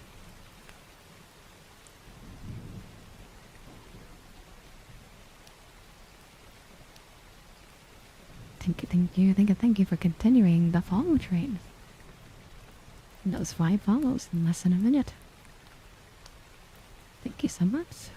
S1: Thank you for continuing the follow train. Those 5 follows in less than a minute. Thank you so much.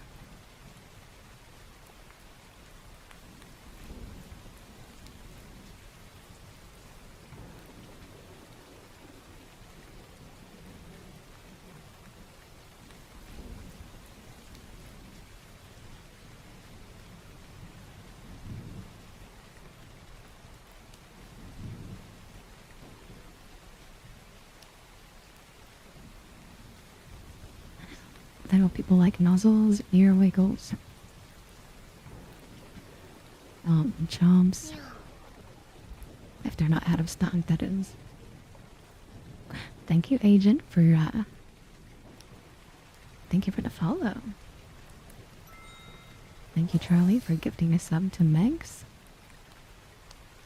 S1: I know people like nozzles, ear wiggles, chomps. If they're not out of stock, that is. Thank you, Agent, for thank you for the follow. Thank you, Charlie, for gifting a sub to Megs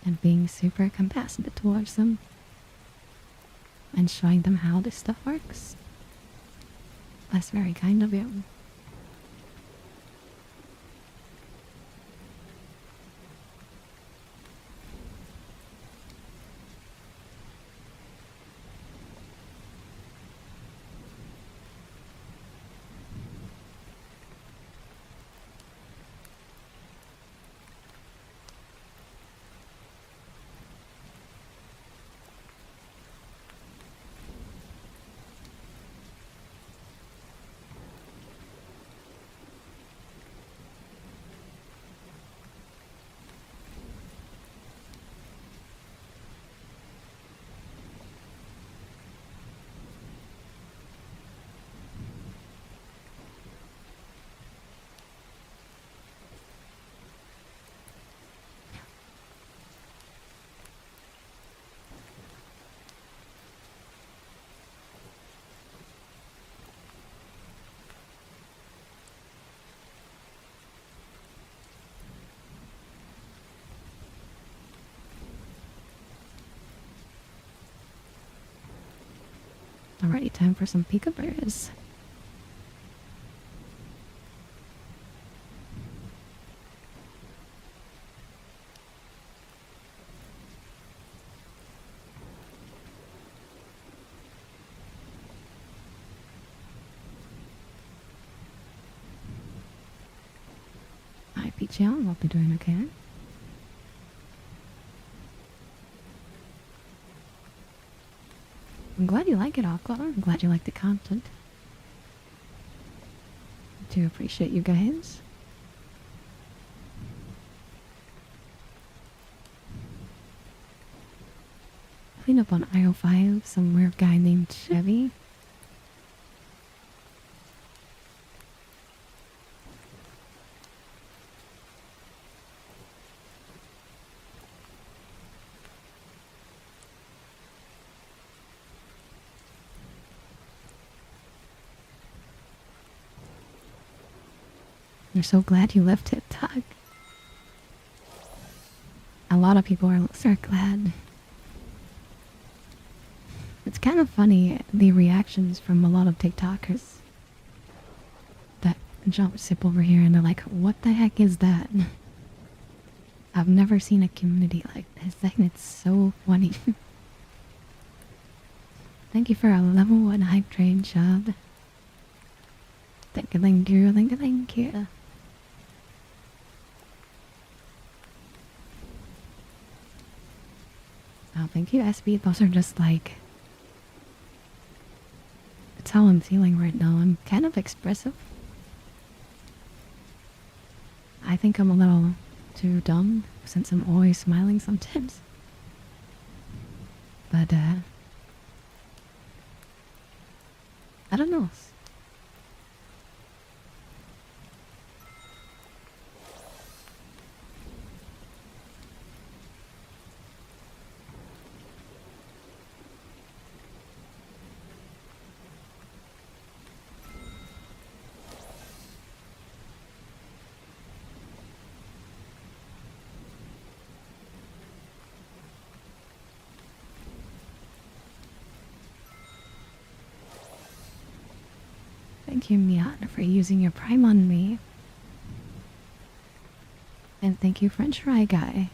S1: and being super compassionate towards them and showing them how this stuff works. That's very kind of you. Alrighty, time for some peekaboo. Hi, Peachy, I'll be doing okay. I'm glad you like it, Aqua. I'm glad you like the content. I do appreciate you guys. Clean up on aisle 5, some weird guy named Chevy. I'm so glad you left TikTok. A lot of people are glad. It's kind of funny, the reactions from a lot of TikTokers that jump sip over here and they're like, what the heck is that? I've never seen a community like this, and it's so funny. Thank you for a level 1 hype train job. Thank you. Oh, thank you, SB. Those are just like... It's how I'm feeling right now. I'm kind of expressive. I think I'm a little too dumb since I'm always smiling sometimes. But, I don't know. Thank you, Mian, for using your Prime on me. And thank you, French Fry Guy,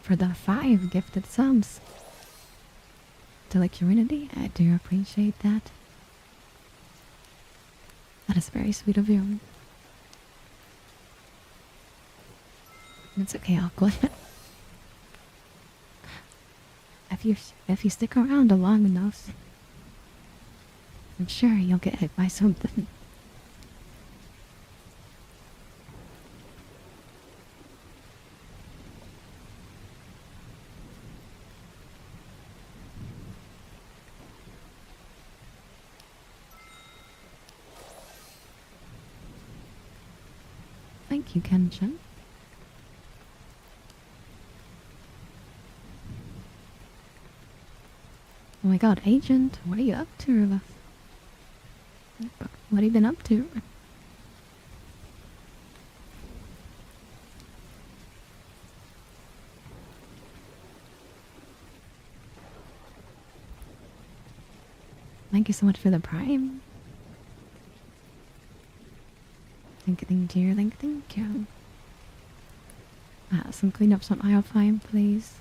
S1: for the 5 gifted subs. To like Unity, I do appreciate that. That is very sweet of you. It's okay, Aqua. if you stick around long enough, I'm sure you'll get hit by something. Thank you, Kenshin. Oh my god, Agent, what are you up to? What have you been up to? Thank you so much for the Prime. Thank you, thank you. Some cleanups on aisle 5, please.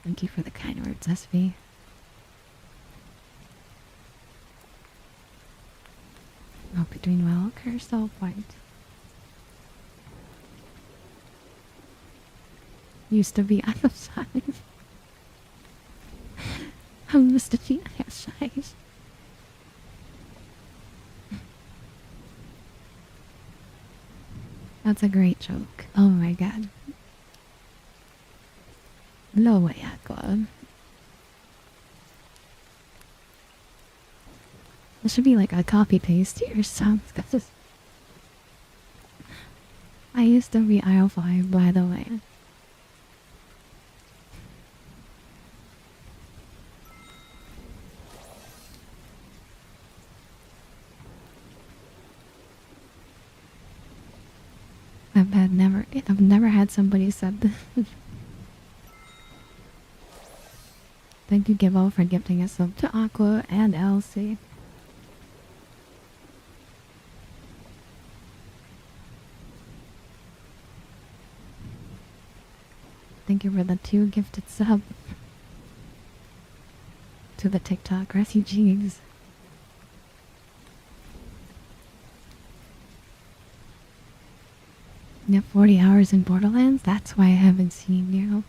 S1: Thank you for the kind words, SV. Hope you're doing well. Curse all white. Used to be outside. I'm Mr. G outside. That's a great joke. Oh my god. No way, Aqua. This should be like a copy paste to your songs. I used to be aisle 5, by the way. I've never had somebody said this. Thank you, Gibbo, for gifting us up to Aqua and Elsie. Thank you for the 2 gifted subs to the TikTok refugees. You have 40 hours in Borderlands? That's why I haven't seen you.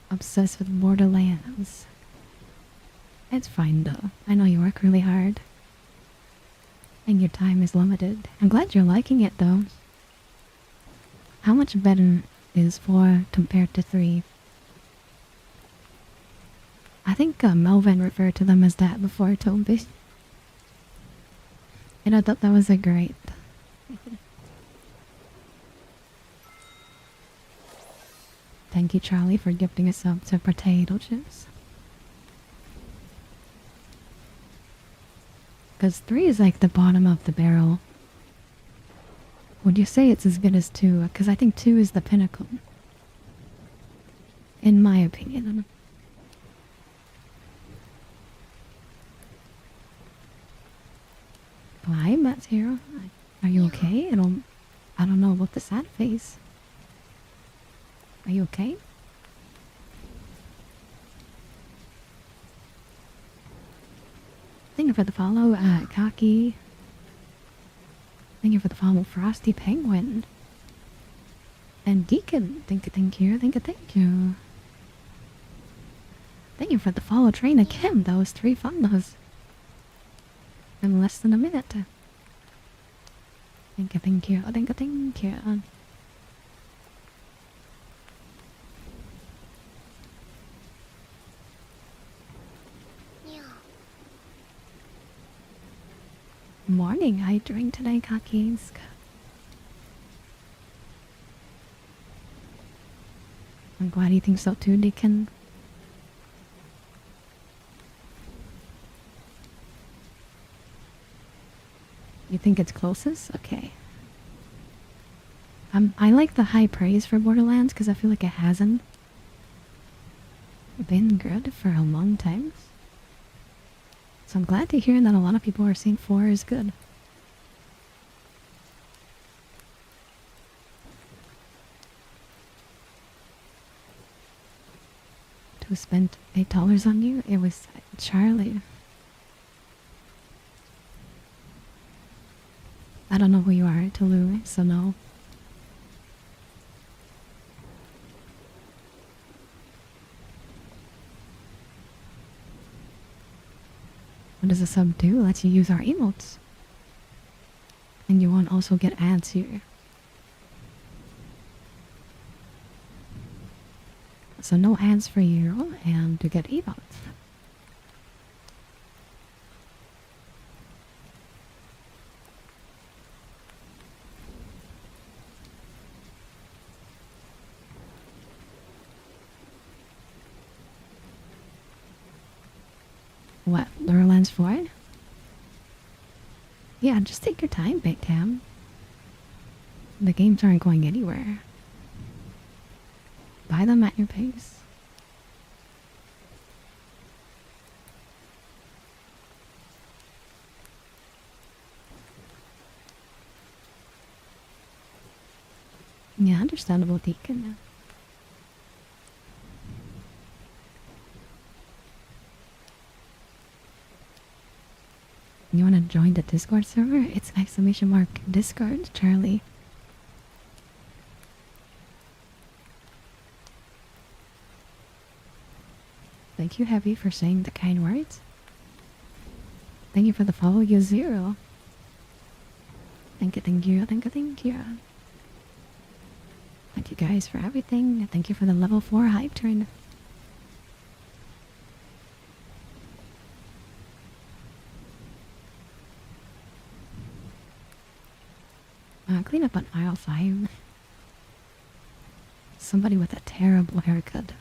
S1: Obsessed with Borderlands. It's fine though. I know you work really hard. And your time is limited. I'm glad you're liking it though. How much better is 4 compared to 3? I think Melvin referred to them as that before, Toby. And I thought that was a great... Thank you, Charlie, for gifting us up to potato chips. Because 3 is like the bottom of the barrel. Would you say it's as good as 2? Because I think 2 is the pinnacle. In my opinion. Hi, Matt's here. Are you okay? I don't know about the sad face. Are you okay? Thank you for the follow, Kaki. Thank you for the follow, Frosty Penguin. And Deacon, thank you. Thank you. Thank you for the follow, Trainer Kim. That was 3 follows in less than a minute. Thank you. Morning, how you doing today, cookies? I'm glad you think so too, Deacon. You think it's closest? Okay. I like the high praise for Borderlands because I feel like it hasn't been good for a long time. So I'm glad to hear that a lot of people are saying 4 is good. Who spent $8 on you? It was Charlie. I don't know who you are, Tulu, so no. What does a sub do? Lets you use our emotes. And you won't also get ads here. So no ads for you, and to get emotes. What, Borderlands 4? Yeah, just take your time, Big Tam. The games aren't going anywhere. Buy them at your pace. Yeah, understandable, Deacon. You wanna join the Discord server? It's exclamation mark Discord, Charlie. Thank you, Heavy, for saying the kind words. Thank you for the follow, you Zero. Thank you, thank you, thank you, thank you. Thank you guys for everything. Thank you for the level 4 hype train. Clean up on aisle 5. Somebody with a terrible haircut.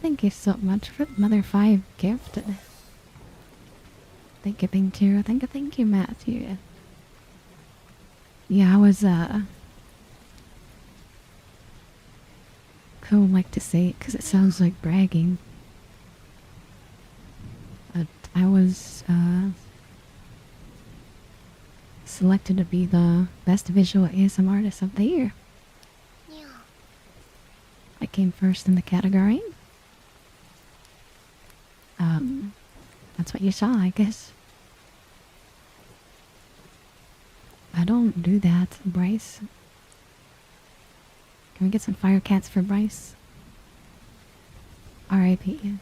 S1: Thank you so much for the Mother 5 gift. Thank you, Tiro. Thank you, Matthew. Yeah, I was, don't like to say it because it sounds like bragging. But I was, selected to be the best visual ASM artist of the year. I came first in the category. That's what you saw, I guess. I don't do that, Bryce. Can we get some fire cats for Bryce? R.I.P.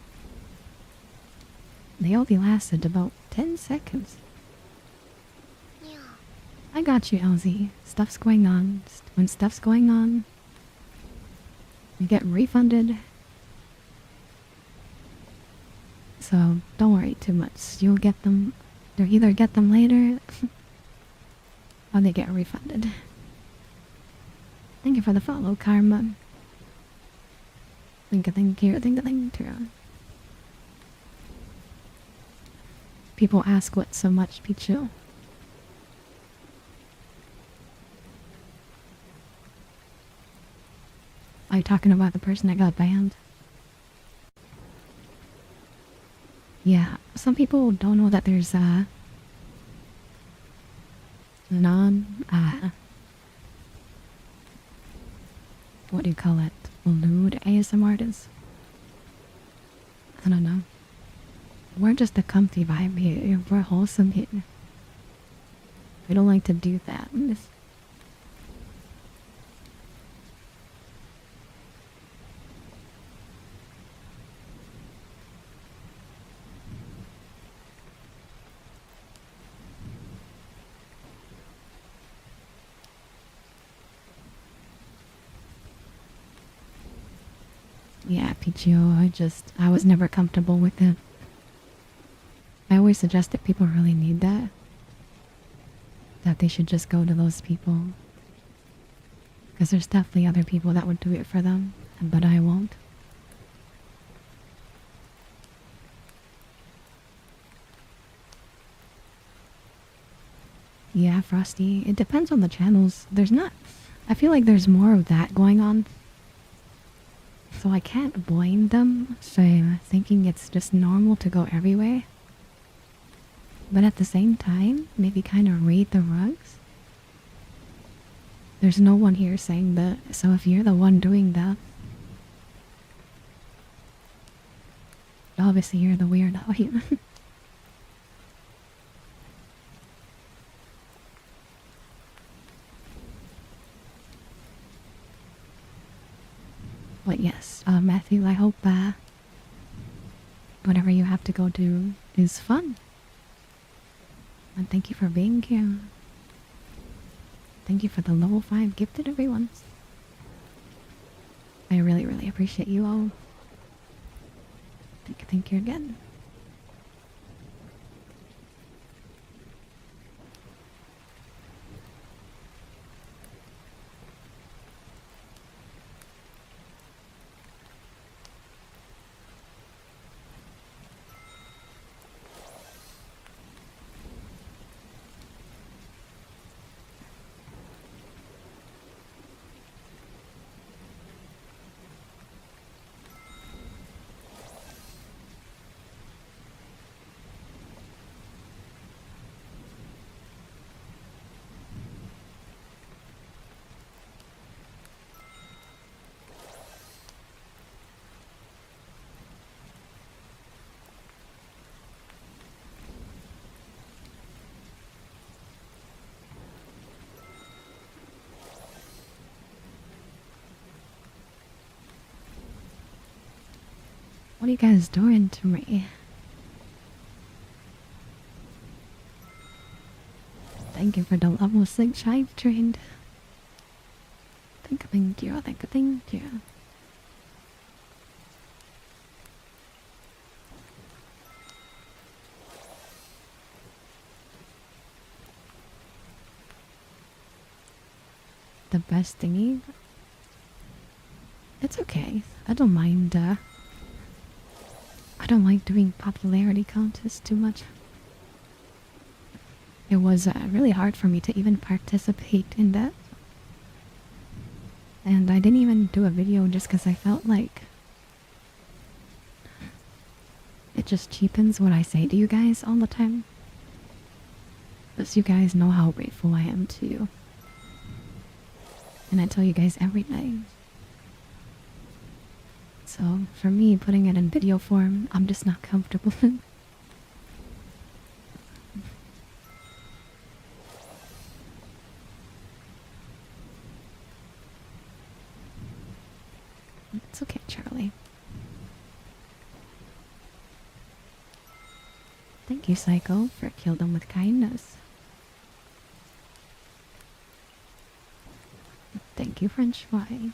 S1: They only lasted about 10 seconds. I got you, LZ. Stuff's going on. When stuff's going on, you get refunded. So don't worry too much. You'll get them. They'll either get them later or they get refunded. Thank you for the follow, Karma. Thank you. People ask what's so much, Pichu. Are you talking about the person that got banned? Yeah, some people don't know that there's non what do you call it? Lewd ASM artists. I don't know. We're just a comfy vibe here. We're wholesome here. We don't like to do that. Yeah, Pichio, I was never comfortable with it. I always suggest that people really need that they should just go to those people. Because there's definitely other people that would do it for them, but I won't. Yeah, Frosty, it depends on the channels. I feel like there's more of that going on. So I can't blame them for thinking it's just normal to go everywhere. But at the same time, maybe kind of read the rugs. There's no one here saying that, so if you're the one doing that, obviously you're the weirdo here. But yes, Matthew, I hope whatever you have to go do is fun. And thank you for being here. Thank you for the level 5 gifted, everyone. I really, really appreciate you all. Thank you again. What are you guys doing to me? Thank you for the level 6 hive trained. Thank you. The best thingy? It's okay. I don't mind, I don't like doing popularity contests too much. It was really hard for me to even participate in that. And I didn't even do a video just because I felt like it just cheapens what I say to you guys all the time. Because you guys know how grateful I am to you. And I tell you guys every night. So for me, putting it in video form, I'm just not comfortable. It's okay, Charlie. Thank you, Psycho, for kill them with kindness. Thank you, French fry.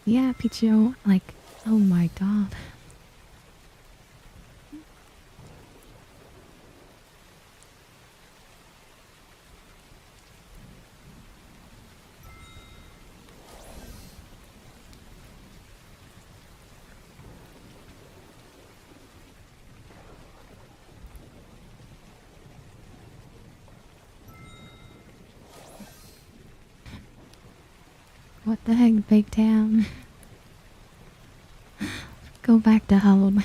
S1: Yeah, Pichio, like, oh my god. What the heck, Big Tam? Go back to home.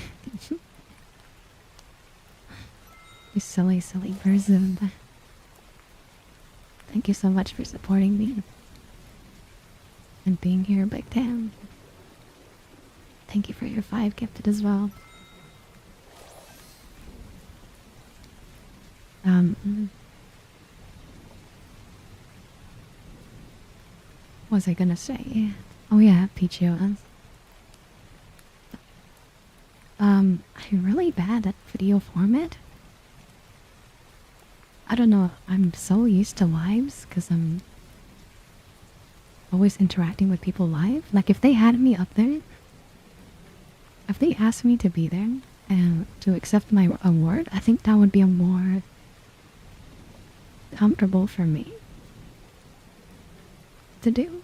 S1: You silly, silly person. Thank you so much for supporting me. And being here, Big Tam. Thank you for your 5 gifted as well. What was I gonna say? Oh yeah, Peachios. I'm really bad at video format. I don't know, I'm so used to lives because I'm always interacting with people live. Like if they had me up there, if they asked me to be there and to accept my award, I think that would be a more comfortable for me to do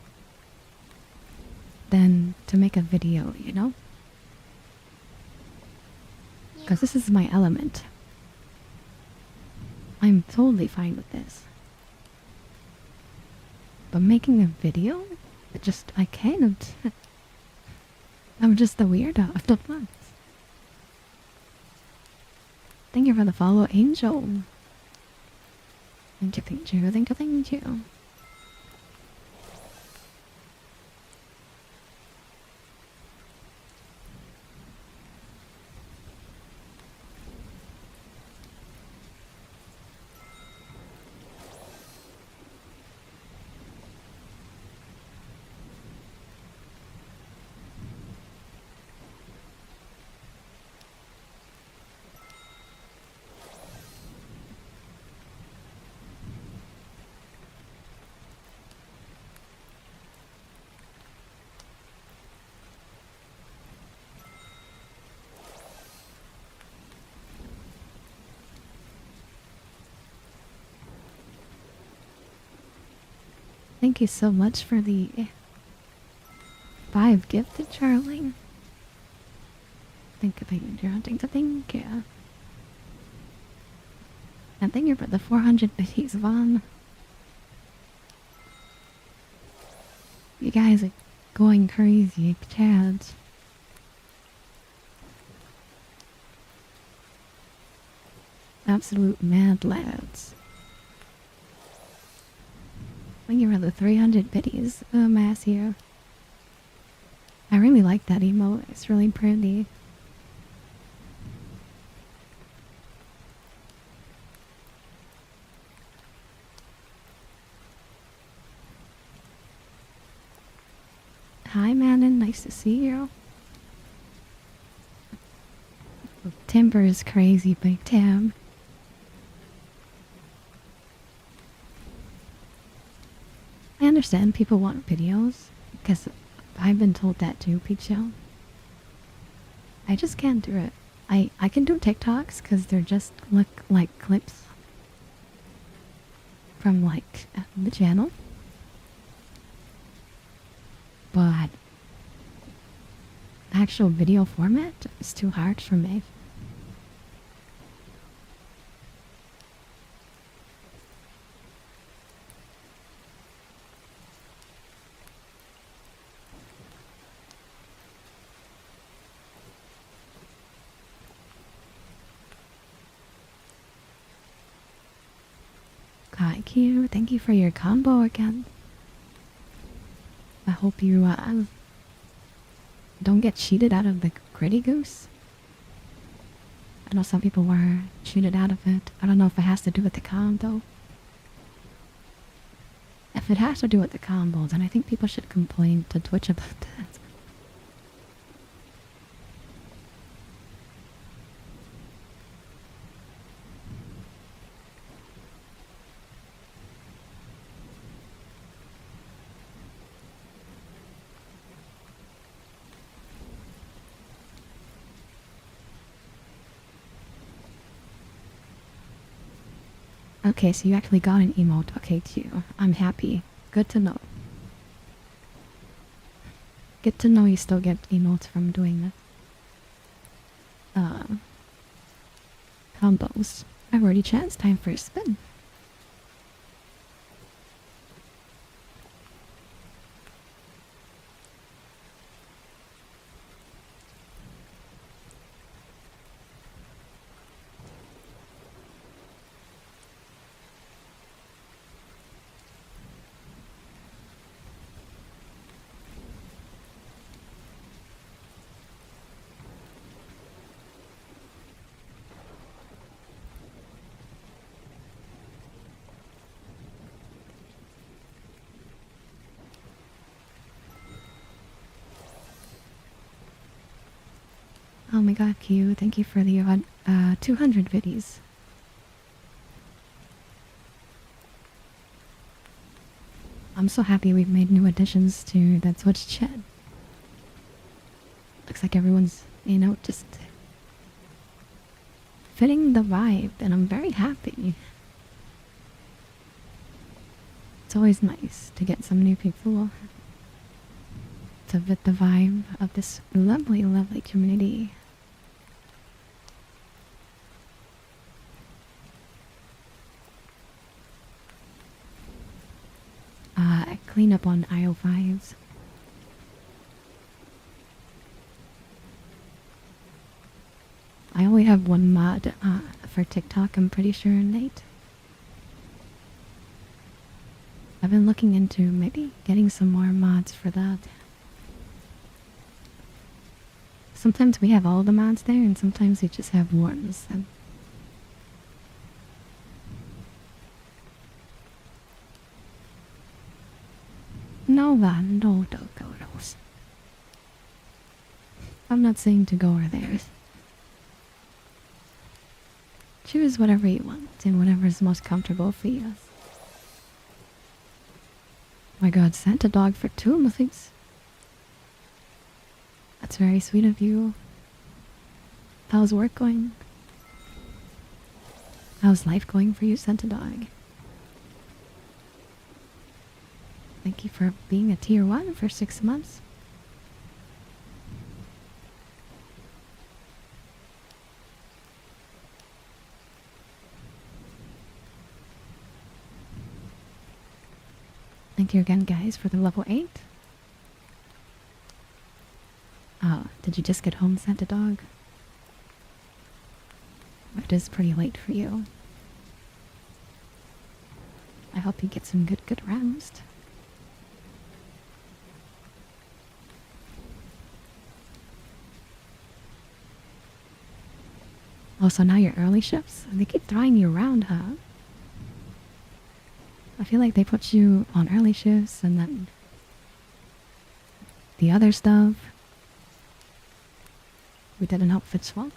S1: than to make a video, you know? Because this is my element. I'm totally fine with this. But making a video, I can't. I'm just the weirdo of the month. Thank you for the follow, Angel. Thank you, thank you, thank you, thank you. Thank you so much for the 5 gifted, Charlie. Thank you. And thank you for the 400 biddies, Vaughn. You guys are going crazy, Chads. Absolute mad lads. Thank you for the 300 biddies, mass here. I really like that emote, it's really pretty. Hi Manon, nice to see you. Timber is crazy, Big Tam. I understand people want videos, because I've been told that too, Picho. I just can't do it. I can do TikToks because they're just like clips from like the channel. But actual video format is too hard for me. Hi Q, thank you for your combo again. I hope you don't get cheated out of the Gritty Goose. I know some people were cheated out of it. I don't know if it has to do with the combo. If it has to do with the combo, then I think people should complain to Twitch about that. Okay, so you actually got an emote. Okay, too. I'm happy. Good to know. Good to know you still get emotes from doing that. Combos. I've already chanced. Time for a spin. Oh my god, Q, thank you for the 200 biddies. I'm so happy we've made new additions to that Twitch chat. Looks like everyone's, you know, just fitting the vibe, and I'm very happy. It's always nice to get some new people to fit the vibe of this lovely, lovely community. Clean up on aisle 5s. I only have one mod for TikTok, I'm pretty sure, Nate. I've been looking into maybe getting some more mods for that. Sometimes we have all the mods there, and sometimes we just have ones. No, Van, no, don't go those. I'm not saying to go or there. Choose whatever you want and whatever is most comfortable for you. My god, Santa dog for 2 months. That's very sweet of you. How's work going? How's life going for you, Santa dog? Thank you for being a tier 1 for 6 months. Thank you again, guys, for the level 8. Oh, did you just get home, Santa dog? It is pretty late for you. I hope you get some good rest. Oh, so now you're early shifts? They keep throwing you around, huh? I feel like they put you on early shifts and then the other stuff. We did an outfit swap.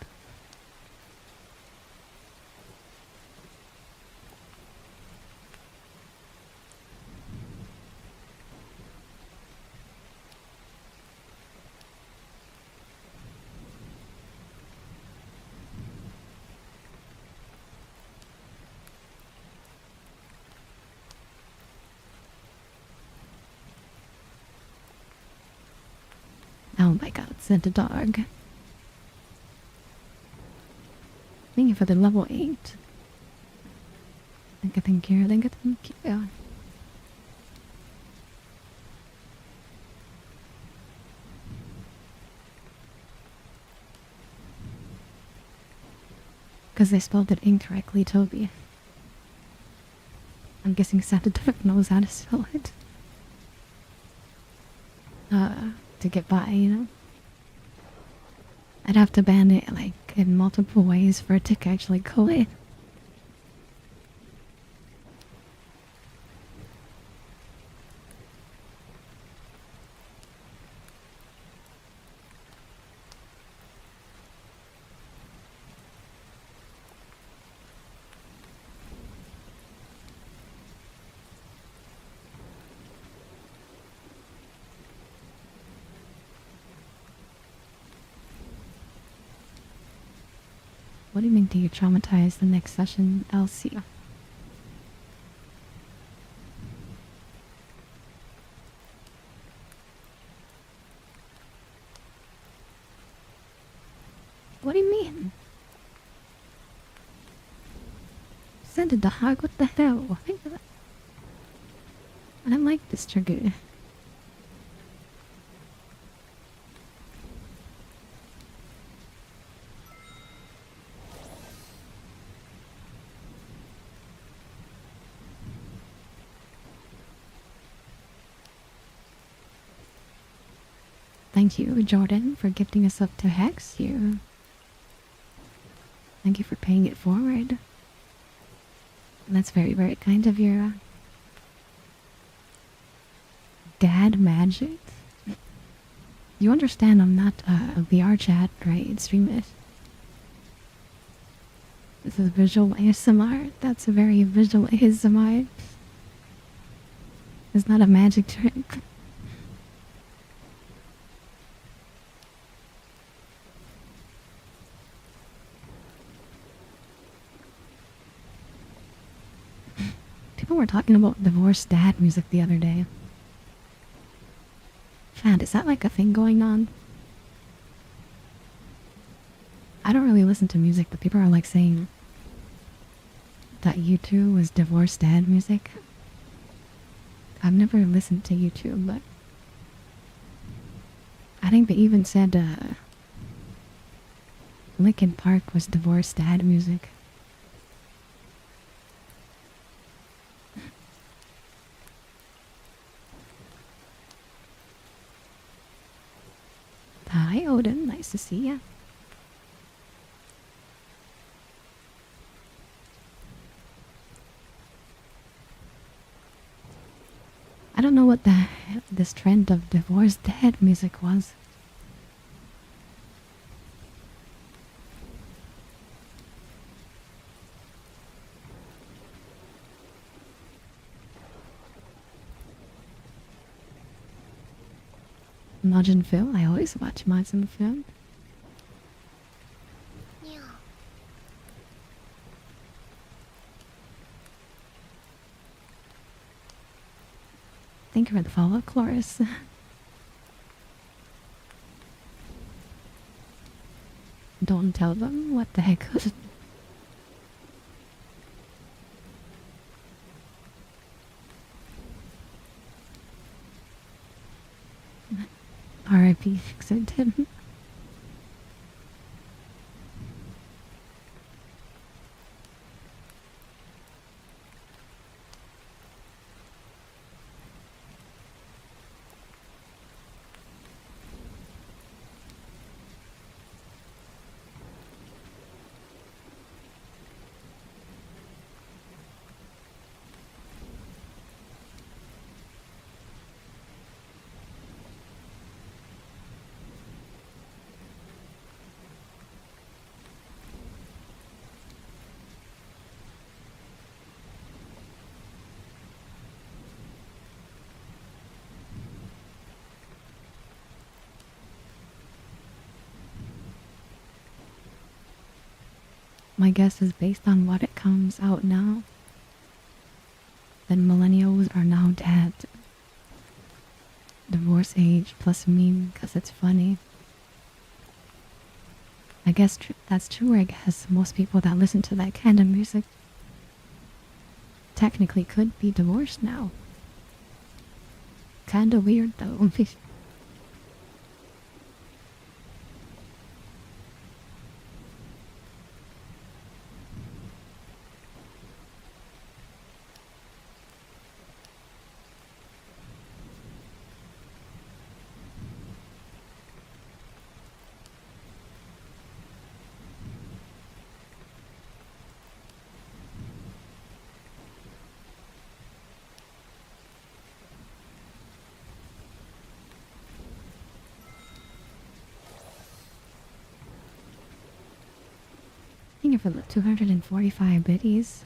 S1: Oh my god, Santa dog. Thank you for the level 8. Thank you, thank you, thank you, thank you. Because they spelled it incorrectly, Toby. I'm guessing Santa dog knows how to spell it. To get by, you know? I'd have to ban it, like, in multiple ways for it to actually code it. What do you mean, do you traumatize the next session, Elsie? What do you mean? Send a dog? What the hell? I don't like this trigger. Thank you, Jordan, for gifting us up to Hex here. Thank you for paying it forward. That's very, very kind of your dad magic. You understand I'm not a VR chat, right? Stream it. This is visual ASMR. That's a very visual ASMR. It's not a magic trick. People were talking about divorced dad music the other day. Fad, is that like a thing going on? I don't really listen to music, but people are like saying that YouTube was divorced dad music. I've never listened to YouTube, but I think they even said Linkin Park was divorced dad music. Hi, Odin. Nice to see ya. I don't know what this trend of divorced dad music was. Imagine Phil. I always watch Imagine Phil. Thank you for the follow, Chloris. Don't tell them what the heck. R.I.P. Fixington. My guess is based on what it comes out now. Then millennials are now dead. Divorce age plus meme because it's funny. I guess that's true. I guess most people that listen to that kind of music technically could be divorced now. Kinda weird though. Thank you for the 245 biddies.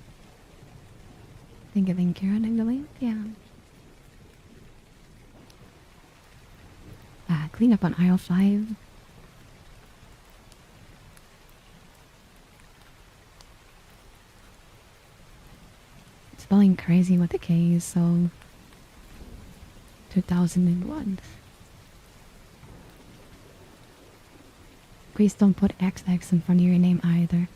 S1: Thank you, Ding-a-ling. Yeah. Clean up on aisle 5. Spelling crazy with the K's, so 2001. Please don't put XX in front of your name either.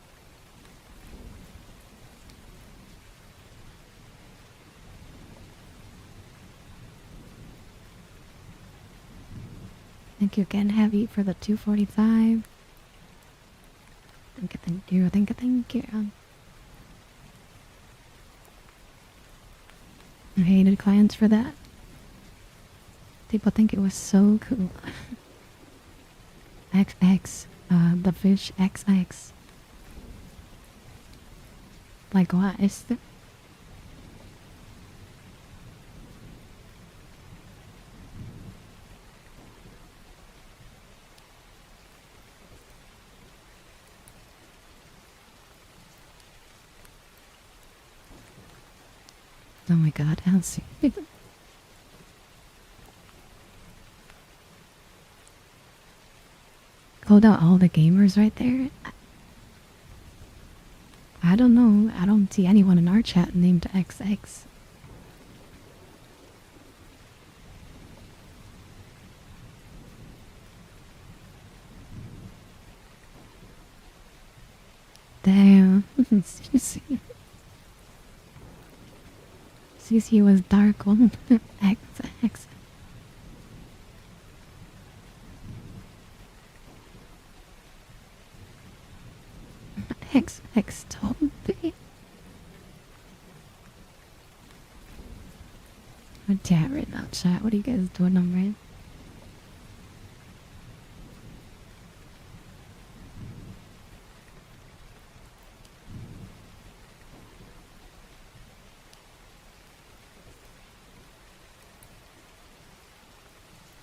S1: Thank you again, Heavy, for the 245. Thank you. I hated clients for that. People think it was so cool. XX, the fish XX. Like what is the... Oh my god, Elsie. Called out all the gamers right there? I don't know. I don't see anyone in our chat named XX. Damn. CC was dark one. XX. XX Toby. What chat right now, chat? What are you guys doing on red?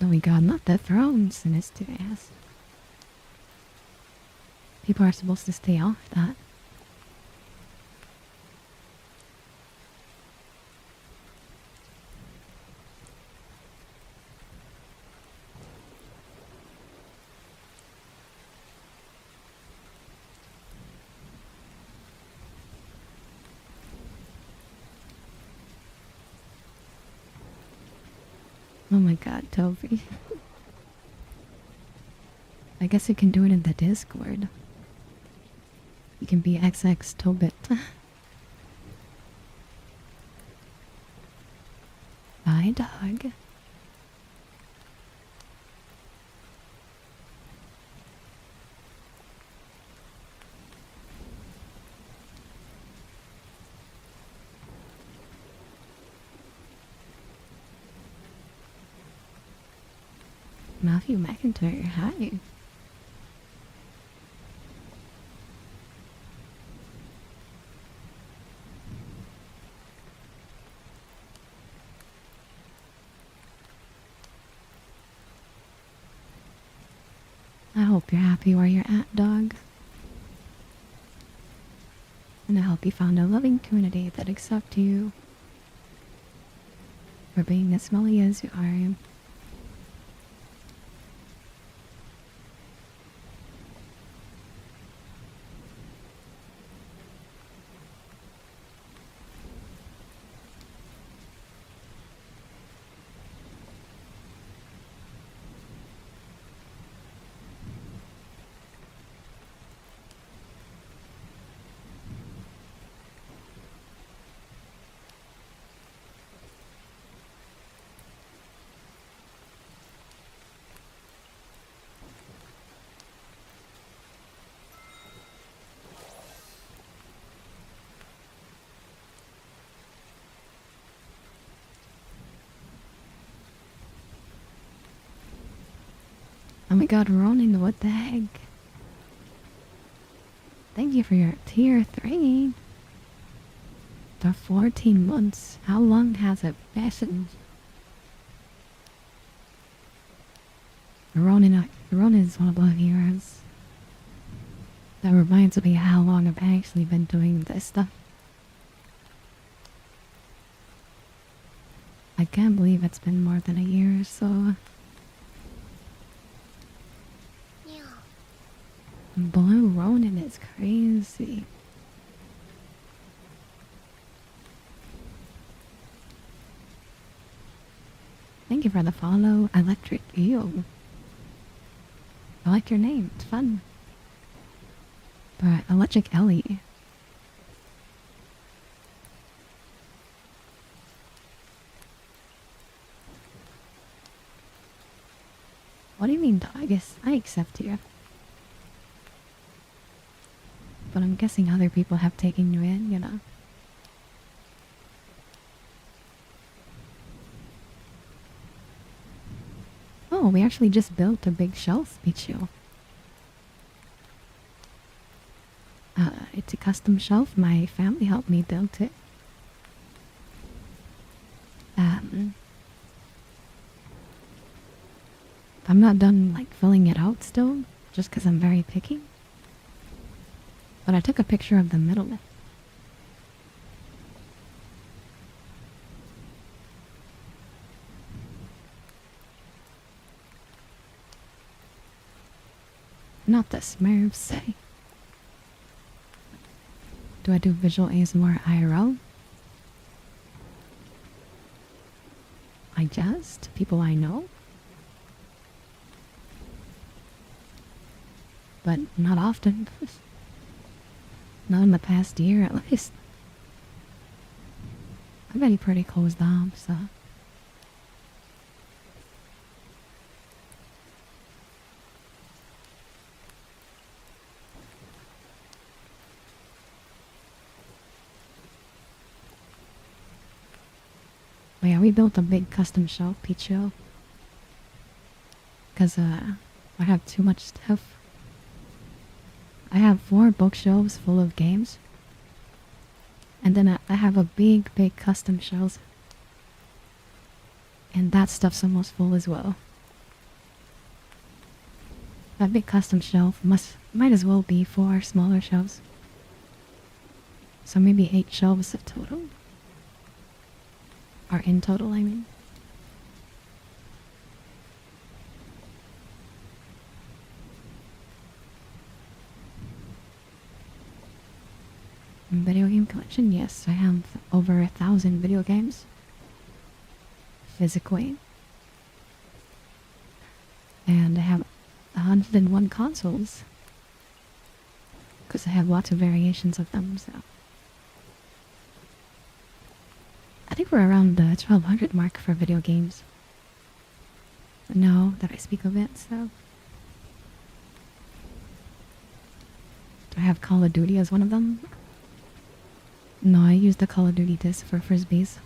S1: Oh my god, not the thrones in his two ass. People are supposed to stay off that. Oh my god, Toby. I guess you can do it in the Discord. You can be XX Tobit. Bye, dog. Matthew McIntyre, hi. I hope you're happy where you're at, dog. And I hope you found a loving community that accepts you for being as smelly as you are. Oh my god, Ronan, what the heck? Thank you for your tier 3. For 14 months. How long has it been? Ronan is one of the heroes. That reminds me how long I've actually been doing this stuff. I can't believe it's been more than a year or so. Blue Ronin is crazy. Thank you for the follow, Electric Eel. I like your name, it's fun. But Electric Ellie. What do you mean, dog? I accept you. But I'm guessing other people have taken you in, you know. Oh, we actually just built a big shelf, Pichu. It's a custom shelf. My family helped me build it. I'm not done, like, filling it out still, just because I'm very picky. But I took a picture of the middle. not the Smurfs. Do I do visual ASMR IRL? I just people I know, but not often. Not in the past year, at least. I'm already pretty closed off, so. But yeah, we built a big custom shelf, Peach shelf. Because, I have too much stuff. I have 4 bookshelves full of games. And then I have a big custom shelves. And that stuff's almost full as well. That big custom shelf might as well be 4 smaller shelves. So maybe 8 shelves of total. Or in total, I mean. Video game collection? Yes, I have over 1,000 video games. Physically. And I have 101 consoles. Because I have lots of variations of them, so. I think we're around the 1,200 mark for video games. Now that I speak of it, so. Do I have Call of Duty as one of them? No, I use the Call of Duty disc for frisbees.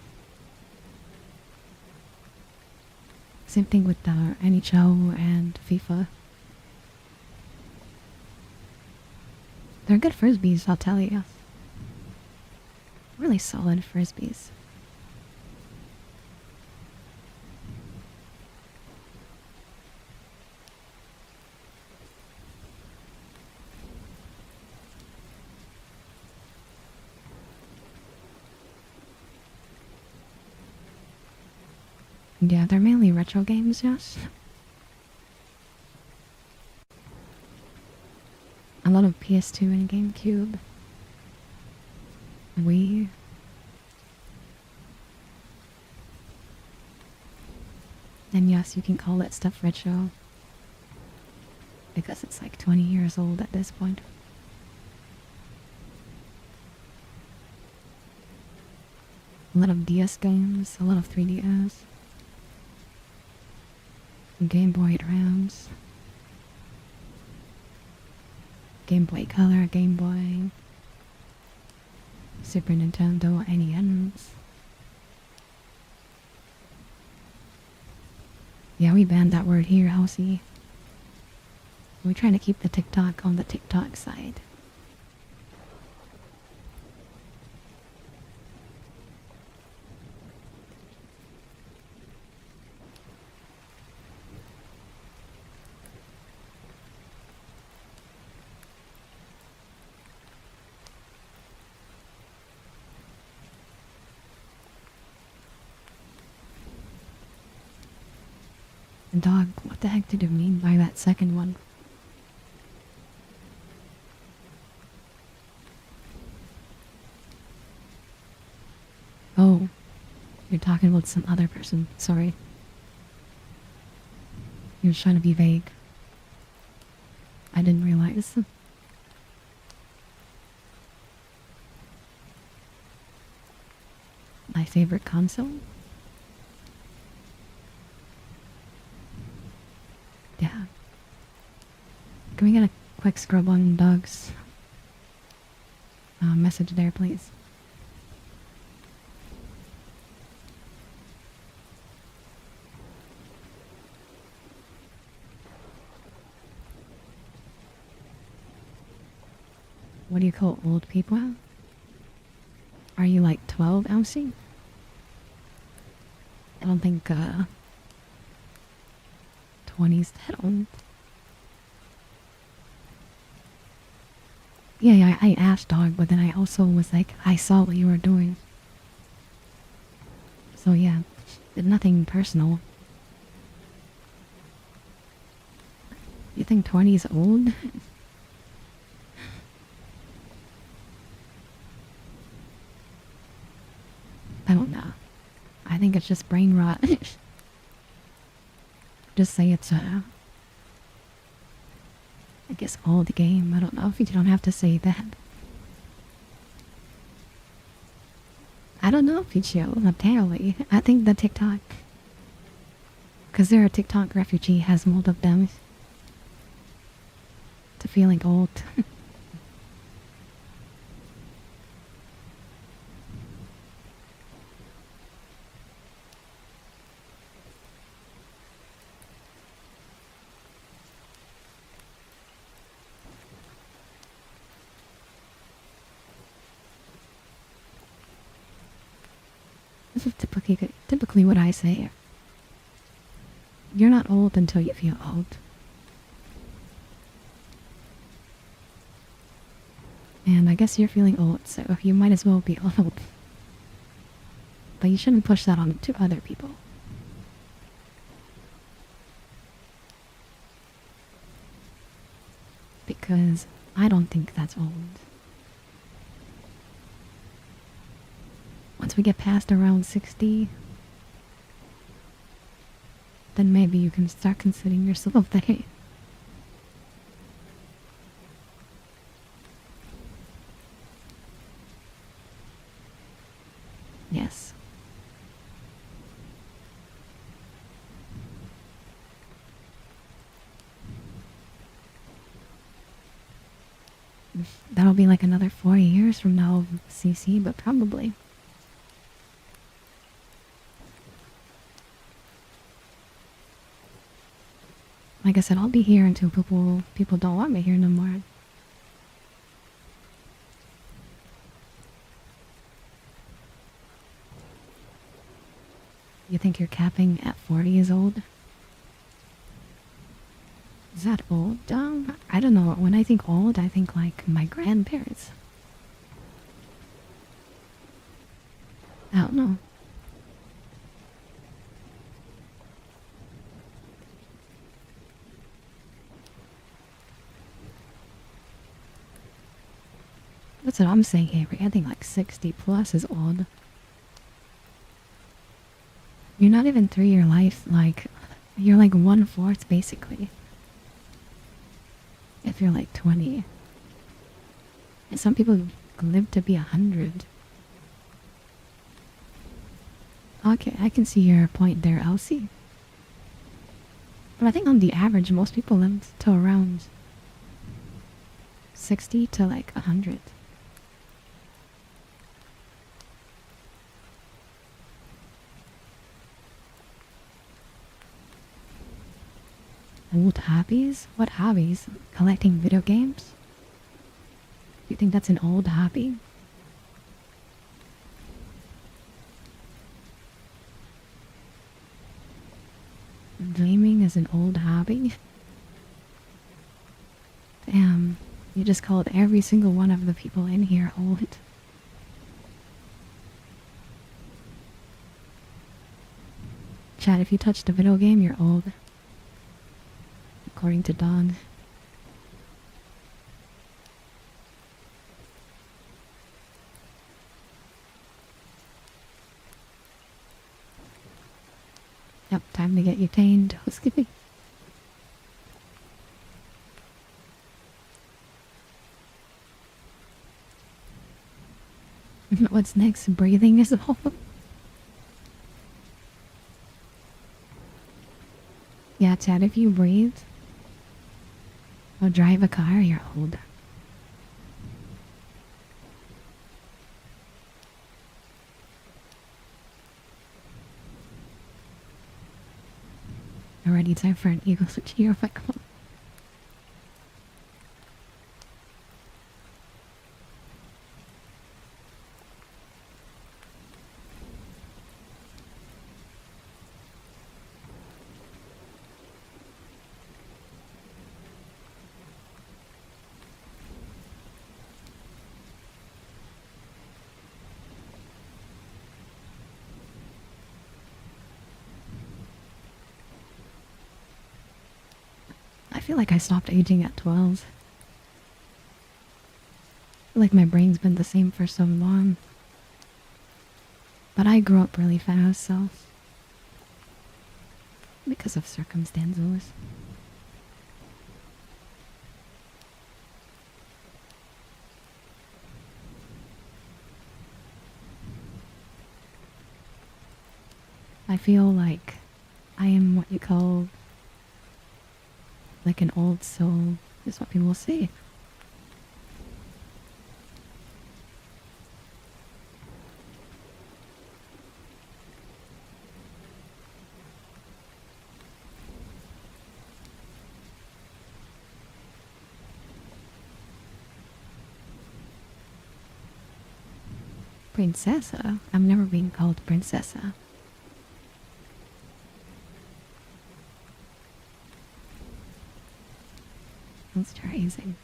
S1: Same thing with the NHL and FIFA. They're good frisbees, I'll tell you. Really solid frisbees. Yeah, they're mainly retro games, yes. A lot of PS2 and GameCube. Wii. And yes, you can call that stuff retro. Because it's like 20 years old at this point. A lot of DS games, a lot of 3DS. Game Boy Advance, Game Boy Color, Game Boy, Super Nintendo, NES. Yeah, we banned that word here, Housey. We're trying to keep the TikTok on the TikTok side. Dog, what the heck did you mean by that second one? Oh, you're talking about some other person. Sorry. You were trying to be vague. I didn't realize. My favorite console? Yeah. Can we get a quick scrub on dogs? Message there, please. What do you call old people? Are you like 12, Elsie? I don't think, 20's that old. Yeah, I asked dog, but then I also was like, I saw what you were doing. So yeah, nothing personal. You think 20 is old? I don't know. I think it's just brain rot. Just say it's a, I guess, old game. I don't know if you don't have to say that. I don't know if you chill, apparently. I think the TikTok, because they're a TikTok refugee, has mold of them to feeling old. This is typically what I say. You're not old until you feel old. And I guess you're feeling old, so you might as well be old. But you shouldn't push that on to other people. Because I don't think that's old. Once we get past around 60, then maybe you can start considering yourself that. Yes. That'll be like another 4 years from now, CC, but probably. Like I said, I'll be here until people don't want me here no more. You think you're capping at 40 years old? Is that old? I don't know. When I think old, I think like my grandparents. I don't know. That's what I'm saying, Avery. I think like 60 plus is old. You're not even through your life, like, you're like 1/4 basically. If you're like 20. And some people live to be 100. Okay, I can see your point there, Elsie. But I think on the average, most people live to around 60 to like 100. Old hobbies? What hobbies? Collecting video games? Do you think that's an old hobby? Gaming is an old hobby? Damn, you just called every single one of the people in here old. Chad, if you touched a video game, you're old. According to Dawn. Yep, time to get you tamed. Skippy. What's next? Breathing is all. Yeah, Chad, if you breathe or drive a car, you're old. Already time for an Eagle Suchiro fight. feel like I stopped aging at 12. I feel like my brain's been the same for so long. But I grew up really fast, so... because of circumstances. I feel like I am what you call like an old soul, is what people say. Princessa? I've never been called Princessa. That's crazy.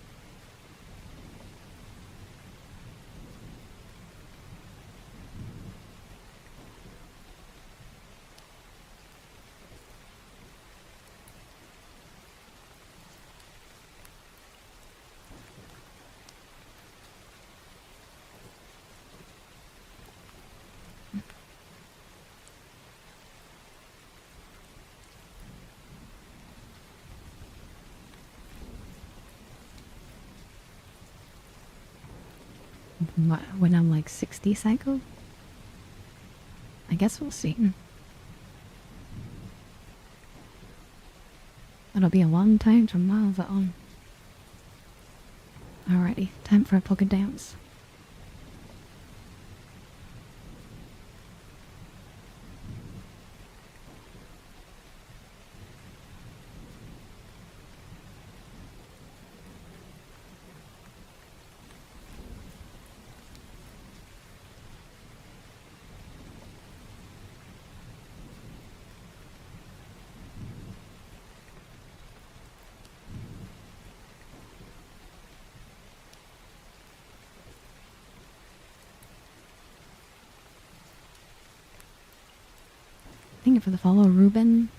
S1: When I'm like 60 cycle? I guess we'll see. It'll be a long time from now though. Alrighty, time for a polka dance. Thank you for the follow, Ruben.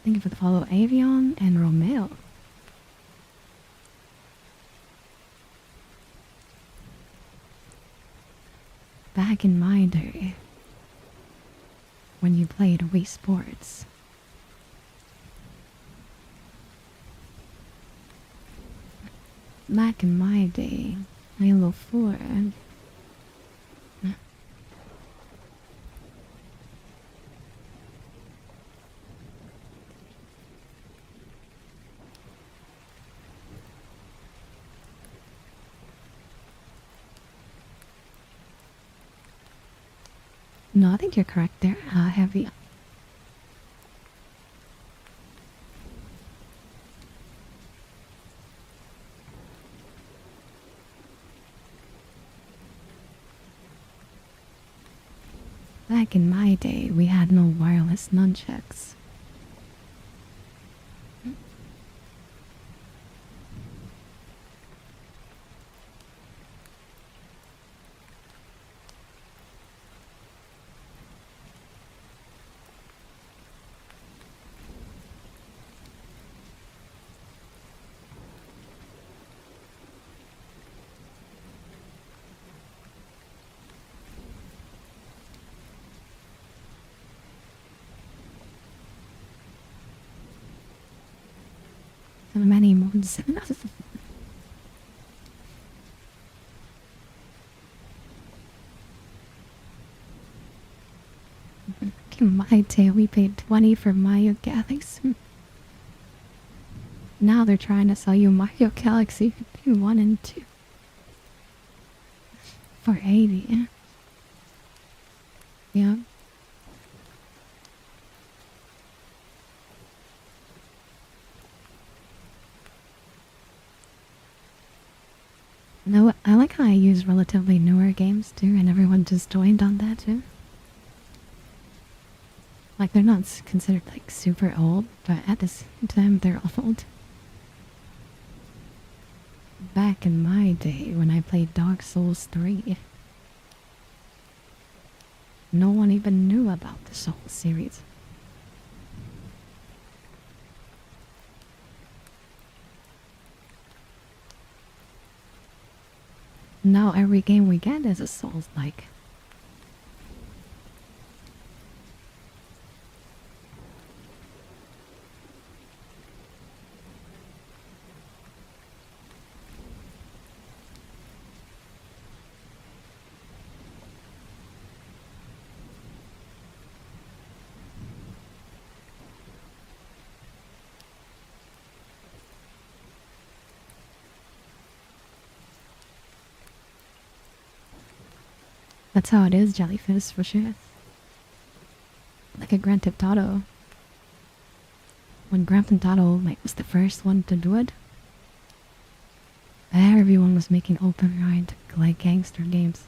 S1: Thank you for the follow, Avion and Romeo. Back in my day, when you played Wii Sports, back in my day, Halo 4. No, I think you're correct there, Heavy. Back in my day, we had no wireless nunchucks. So many modes. In my day, we paid 20 for Mario Galaxy. Now they're trying to sell you Mario Galaxy 1 and 2 for 80. Yeah. No, I like how I use relatively newer games too, and everyone just joined on that too. Like, they're not considered like super old, but at the same time, they're old. Back in my day, when I played Dark Souls 3, no one even knew about the Souls series. Now every game we get is a Souls-like. That's how it is, Jellyfish, for sure. Like a Grand Theft Auto. When Grand Theft Auto was the first one to do it, everyone was making open world, like gangster games.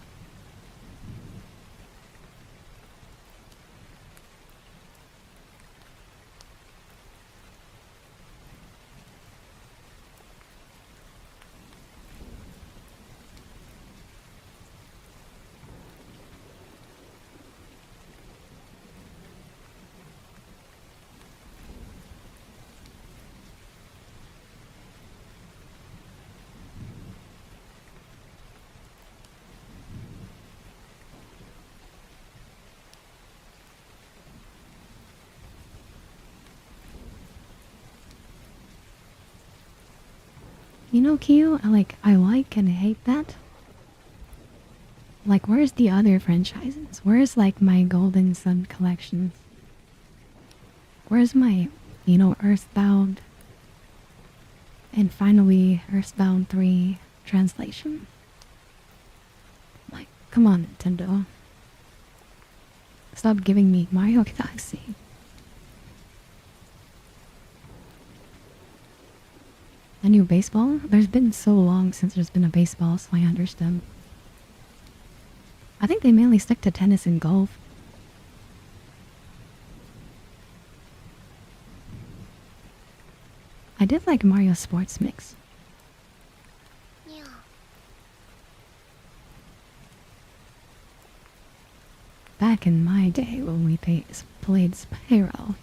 S1: You know, Q, I like and hate that. Like, where's the other franchises? Where's like my Golden Sun collections? Where's my, Earthbound and finally Earthbound 3 translation? Like, come on, Nintendo. Stop giving me Mario Galaxy. A new baseball? There's been so long since there's been a baseball, so I understand. I think they mainly stick to tennis and golf. I did like Mario Sports Mix.
S2: Yeah.
S1: Back in my day when we played Spyro.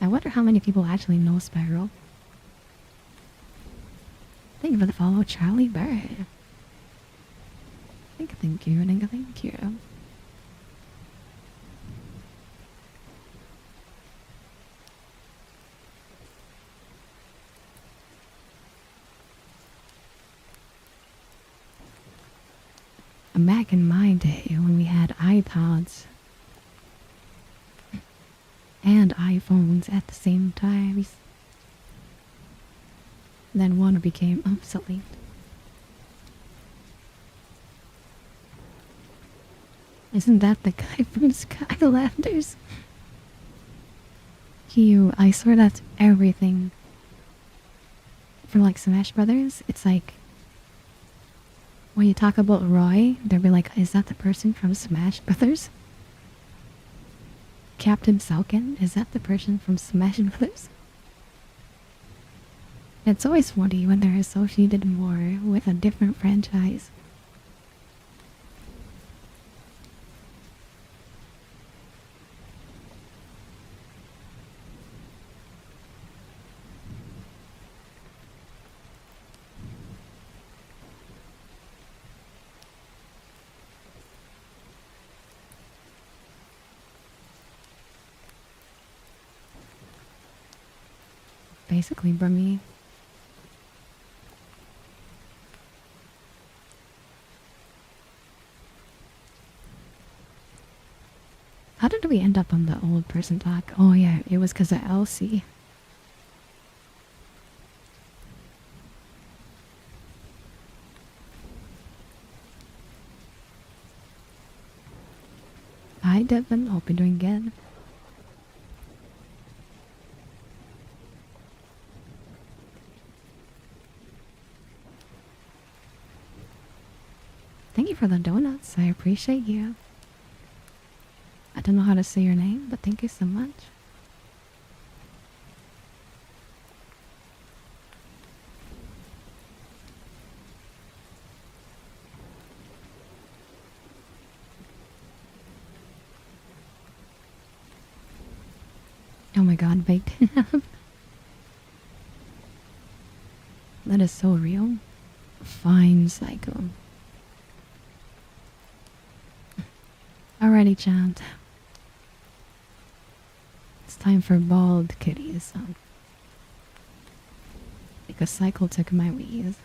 S1: I wonder how many people actually know Spyro. Thank you for the follow, Charlie Bird. Thank you. Back in my day when we had iPods and iPhones at the same time, then one became obsolete. Isn't that the guy from Skylanders? I swear that's everything. For like Smash Brothers, it's like when you talk about Roy, they'll be like, is that the person from Smash Brothers? Captain Falcon, is that the person from Smash Brothers? It's always funny when they're associated more with a different franchise. Basically, Brummy. How did we end up on the old person talk? Oh yeah, it was because of Elsie. Hi Devin, hope you're doing good. Thank you for the donuts, I appreciate you. I don't know how to say your name, but thank you so much. Oh my god, baked. That is so real. Fine, psycho. Alrighty, chant. It's time for bald kitties. Because Cycle took my wheeze.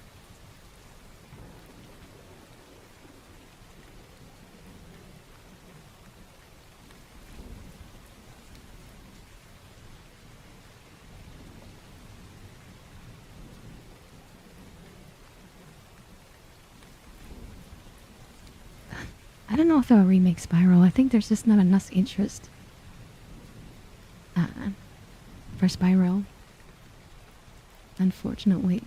S1: I don't know if they'll remake Spiral. I think there's just not enough interest for Spiral. Unfortunately.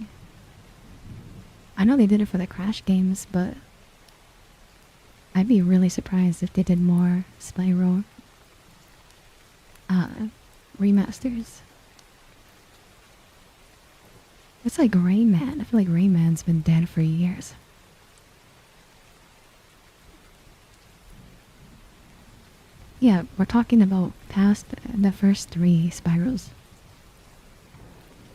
S1: I know they did it for the Crash games, but I'd be really surprised if they did more Spiral remasters. It's like Rayman. I feel like Rayman's been dead for years. Yeah, we're talking about past the first 3 Spirals.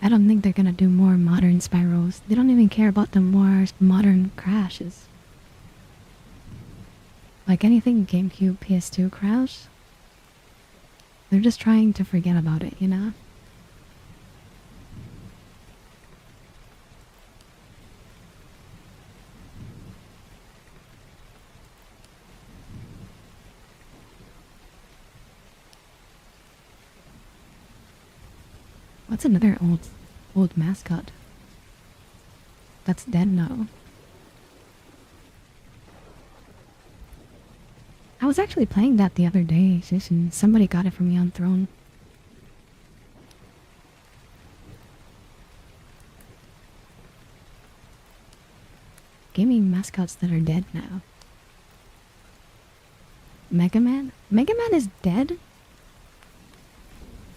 S1: I don't think they're gonna do more modern Spirals. They don't even care about the more modern Crashes. Like anything GameCube, PS2 Crash, they're just trying to forget about it, you know? What's another old mascot that's dead now? I was actually playing that the other day, and somebody got it for me on Throne. Gaming mascots that are dead now. Mega Man? Mega Man is dead?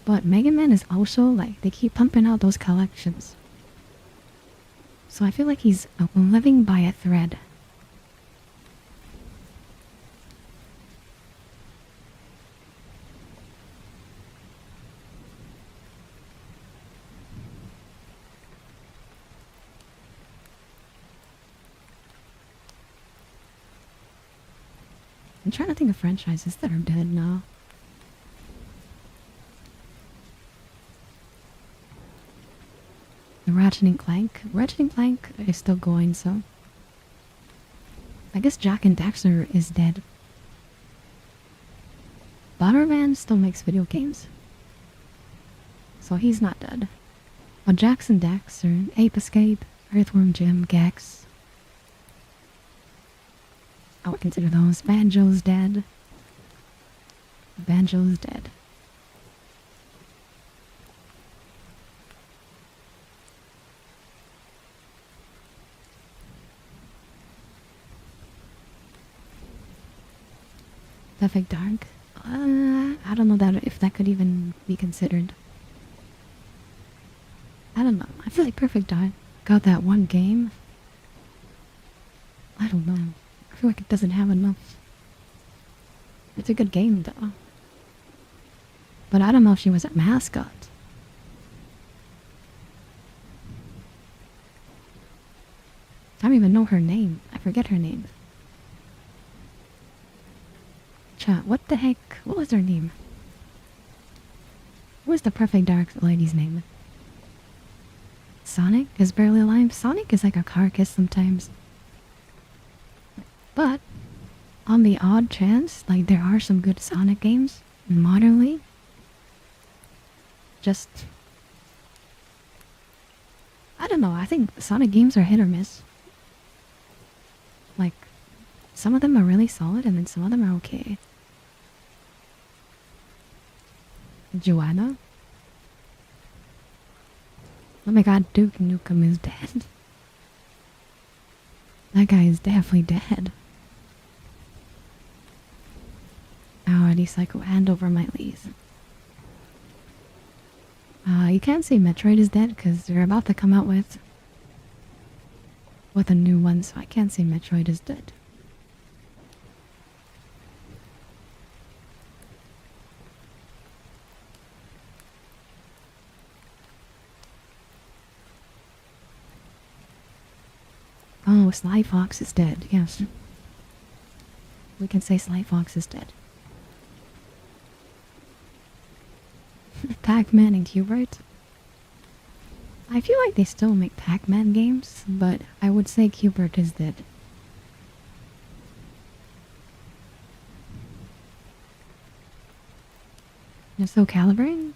S1: But Mega Man is also like, they keep pumping out those collections. So I feel like he's living by a thread. I'm trying to think of franchises that are dead now. The Ratchet and Clank. Ratchet and Clank is still going, so I guess Jack and Daxter is dead. Bomberman still makes video games, so he's not dead. But Jax and Daxter, Ape Escape, Earthworm Jim, Gex, I would consider those. Banjo's dead. Banjo's dead. Perfect Dark? I don't know that if that could even be considered. I don't know. I feel like Perfect Dark got that one game. I don't know. I feel like it doesn't have enough. It's a good game though. But I don't know if she was a mascot. I don't even know her name. I forget her name. Chat, what the heck? What was her name? What was the Perfect Dark lady's name? Sonic is barely alive. Sonic is like a carcass sometimes. But on the odd chance, like there are some good Sonic games modernly. Just I don't know, I think Sonic games are hit or miss. Like some of them are really solid and then some of them are okay. Joanna? Oh my god, Duke Nukem is dead. That guy is definitely dead. Alrighty, Psycho, hand over my leaves. You can't say Metroid is dead because they're about to come out with a new one, so I can't say Metroid is dead. Oh, Sly Fox is dead, yes. We can say Sly Fox is dead. Pac-Man and Qbert? I feel like they still make Pac-Man games, but I would say Qbert is dead. And Soul Calibur?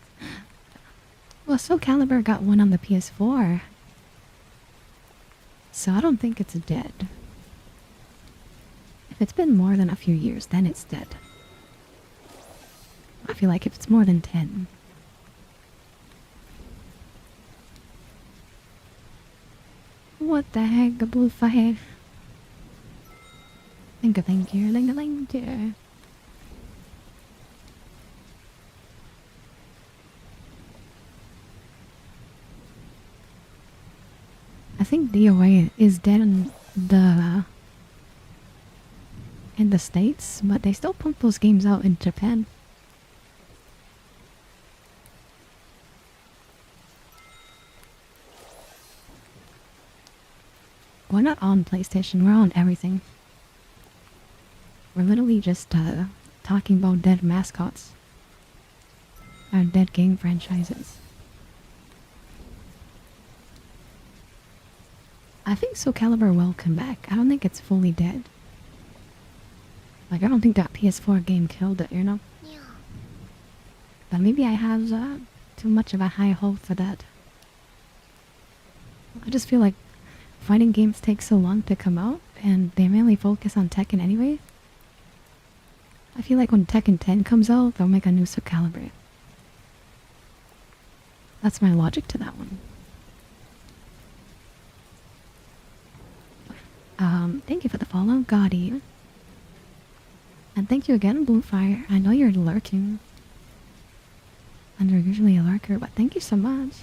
S1: Well, Soul Calibur got one on the PS4. So I don't think it's dead. If it's been more than a few years, then it's dead. I feel like if it's more than 10. What the heck, a blue fire? Thank you, thank you, thank you. I think DOA is dead in the States, but they still pump those games out in Japan. We're not on PlayStation, we're on everything. We're literally just talking about dead mascots. Or dead game franchises. I think Soul Calibur will come back. I don't think it's fully dead. Like, I don't think that PS4 game killed it, you know?
S2: Yeah.
S1: But maybe I have too much of a high hope for that. I just feel like fighting games take so long to come out, and they mainly focus on Tekken anyway. I feel like when Tekken 10 comes out, they'll make a new Soul Calibur. That's my logic to that one. Thank you for the follow, Gotti. And thank you again, Bluefire. I know you're lurking. And you're usually a lurker, but thank you so much.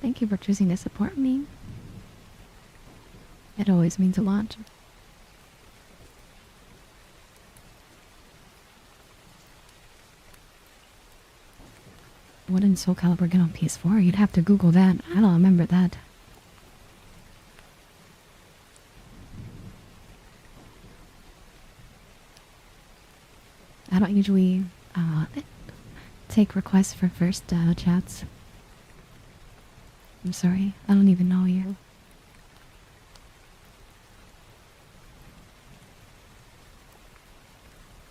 S1: Thank you for choosing to support me. It always means a lot. What did Soul Calibur get on PS4? You'd have to Google that. I don't remember that. I don't usually take requests for first chats. I'm sorry, I don't even know you.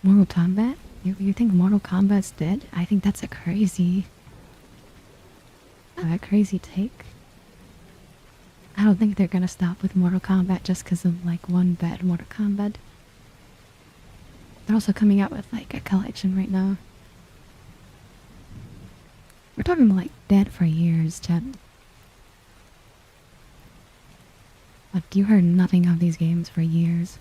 S1: Mortal Kombat? You think Mortal Kombat's dead? I think that's a crazy take. I don't think they're gonna stop with Mortal Kombat just because of like one bad Mortal Kombat. They're also coming out with like a collection right now. We're talking about like dead for years, Chad. Like you heard nothing of these games for years.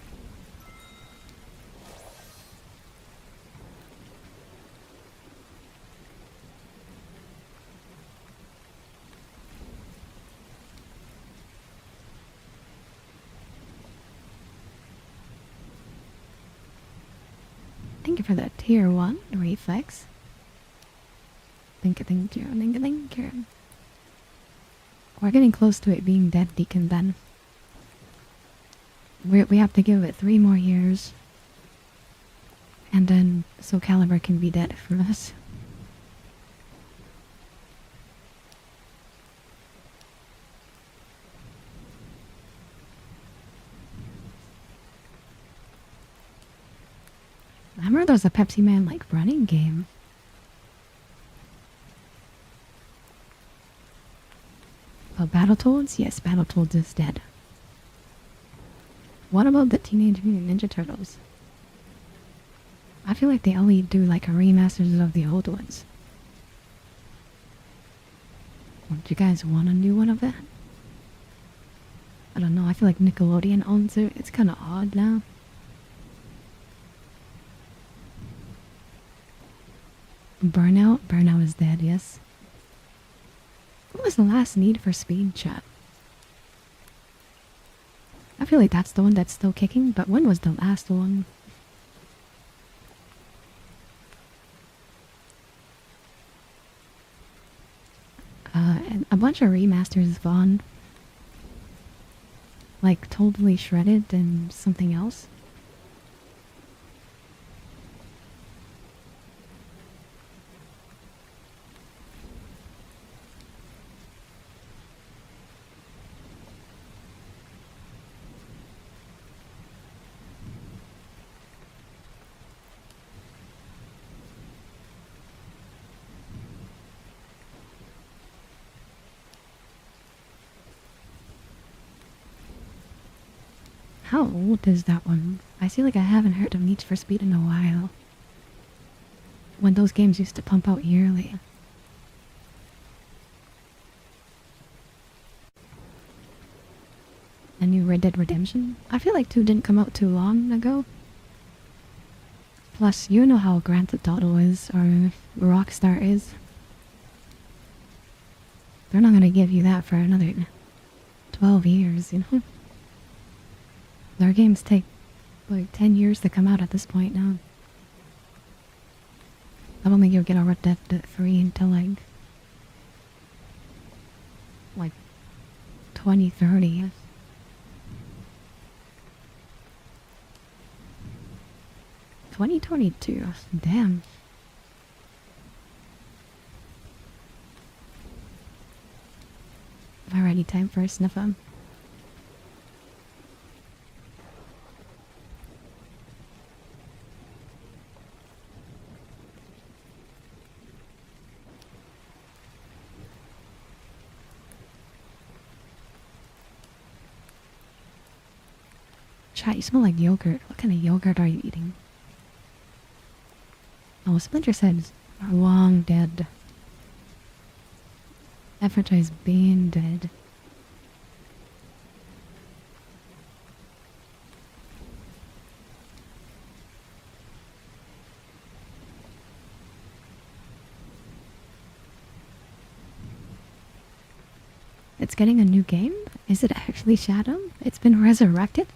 S1: Thank you for the tier 1 reflex. Thank you. We're getting close to it being dead, Deacon Ben. We have to give it 3 more years. And then Soul Calibur can be dead for us. I remember there was a Pepsi Man like running game. Oh, Battletoads? Yes, Battletoads is dead. What about the Teenage Mutant Ninja Turtles? I feel like they only do like a remasters of the old ones. Would you guys want a new one of that? I don't know, I feel like Nickelodeon owns it. It's kind of odd now. Burnout? Burnout is dead, yes. What was the last Need for Speed, chat? I feel like that's the one that's still kicking, but when was the last one? And a bunch of remasters, Vaughn. Like totally shredded and something else. How old is that one? I feel like I haven't heard of Need for Speed in a while. When those games used to pump out yearly. A new Red Dead Redemption? I feel like 2 didn't come out too long ago. Plus, you know how Grand Theft Auto is, or Rockstar is. They're not gonna give you that for another 12 years, you know? Their games take like 10 years to come out at this point now. I don't think you'll get a Red Dead 3 until like 2030. 2022. Damn. Alrighty, time for a sniffer. Chat, you smell like yogurt. What kind of yogurt are you eating? Oh, Splinter said are long dead. Advertise being dead. It's getting a new game? Is it actually Shadow? It's been resurrected?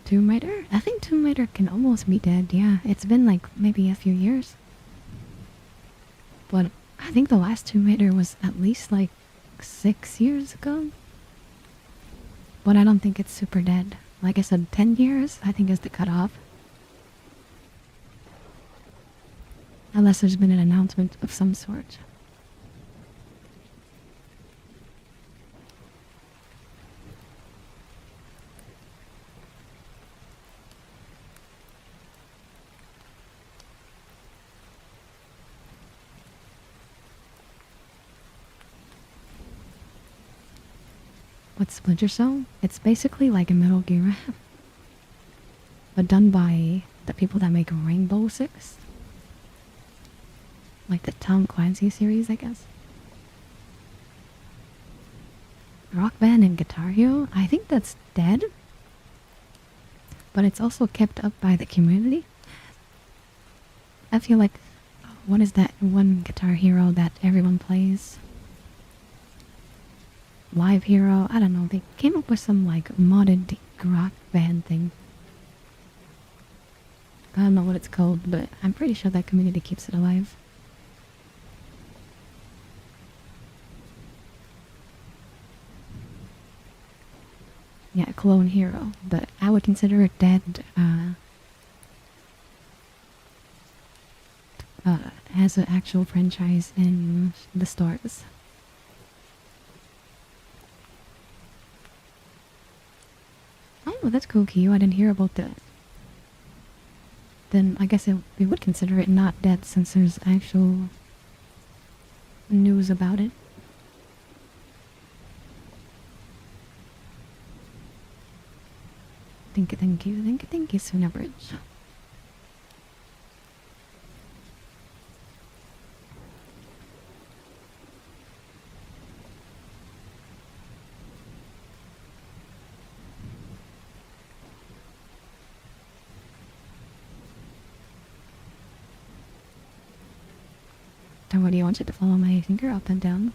S1: Tomb Raider? I think Tomb Raider can almost be dead, yeah. It's been like maybe a few years. But I think the last Tomb Raider was at least like 6 years ago. But I don't think it's super dead. Like I said, 10 years I think is the cutoff. Unless there's been an announcement of some sort. What's Splinter Cell? It's basically like a Metal Gear. But done by the people that make Rainbow Six. Like the Tom Clancy series, I guess. Rock Band and Guitar Hero? I think that's dead. But it's also kept up by the community. I feel like, what is that one Guitar Hero that everyone plays? Live Hero? I don't know. They came up with some like modded rock band thing. I don't know what it's called, but I'm pretty sure that community keeps it alive. Yeah, Clone Hero, but I would consider it dead as an actual franchise in the stores. Oh, that's cool, Kyo. I didn't hear about that. Then I guess we would consider it not dead since there's actual news about it. Thank you, Suna Bridge. Then what do you want it to follow my finger up and down?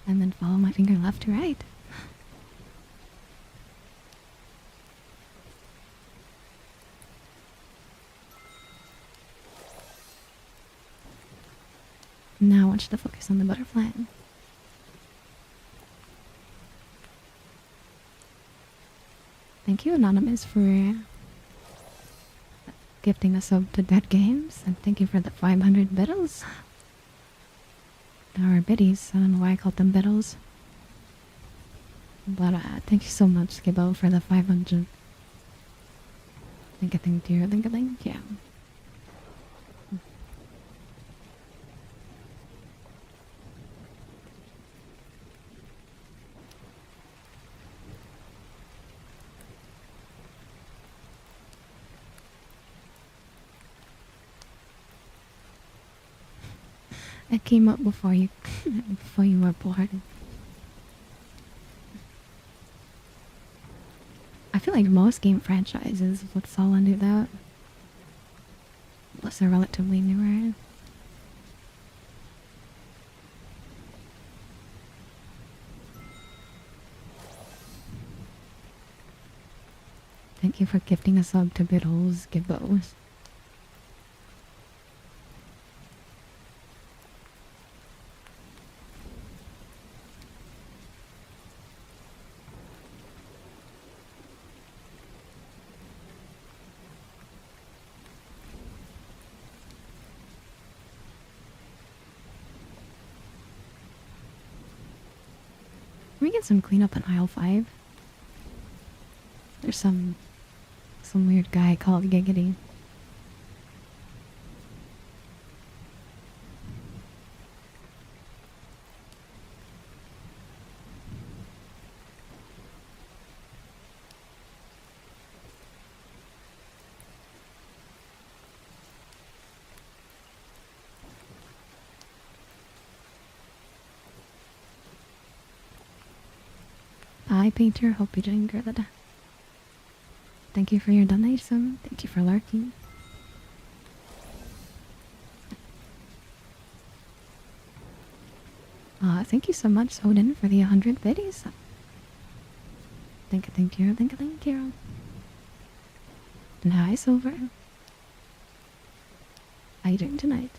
S1: And then follow my finger left to right. Now I want you to focus on the butterfly. Thank you, Anonymous, for gifting us up to Dead Games, and thank you for the 500 biddles. Or biddies, I don't know why I called them biddles. But thank you so much, Skibbo, for the 500. Thank you. I came up before you, before you were born. I feel like most game franchises would fall under that. Unless they're relatively newer. Thank you for gifting us up to Biddles, Gibbos. Can we get some cleanup in aisle 5? There's some weird guy called Giggity. Hi, Painter. Hope you're doing good. Thank you for your donation. Thank you for lurking. Thank you so much, Odin, for the 100 biddies. Thank you. And hi, Silver. How you doing tonight?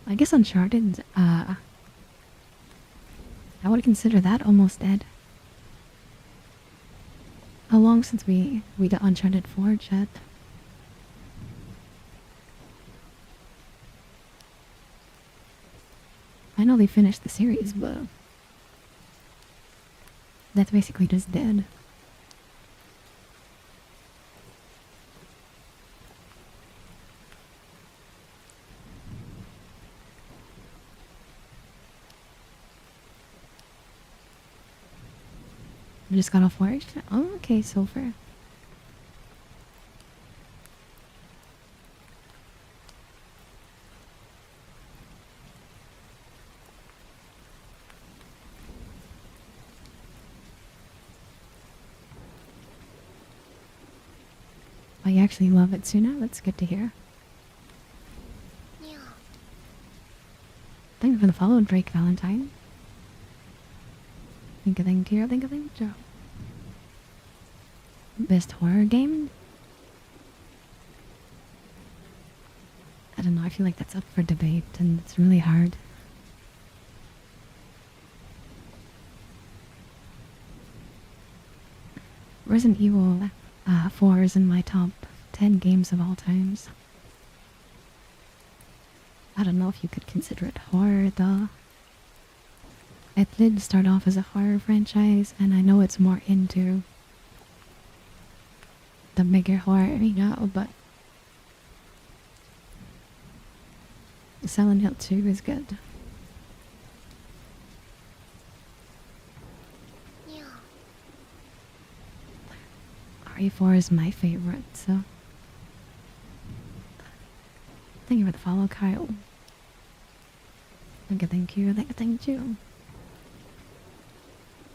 S1: I guess Uncharted, I would consider that almost dead. How long since we got Uncharted 4, chat? I know they finished the series, but that's basically just dead. I just got off work. Oh, okay, Sulfur. Oh, you actually love it, Suna? That's good to hear.
S2: Meow.
S1: Thank you for the follow, Drake Valentine. Thank you. Best horror game? I don't know, I feel like that's up for debate and it's really hard. Resident Evil 4 is in my top 10 games of all times. I don't know if you could consider it horror though. It did start off as a horror franchise, and I know it's more into the bigger horror, but Silent Hill 2 is good.
S2: Meow.
S1: RE4 is my favorite, so thank you for the follow, Kyle. Thank you.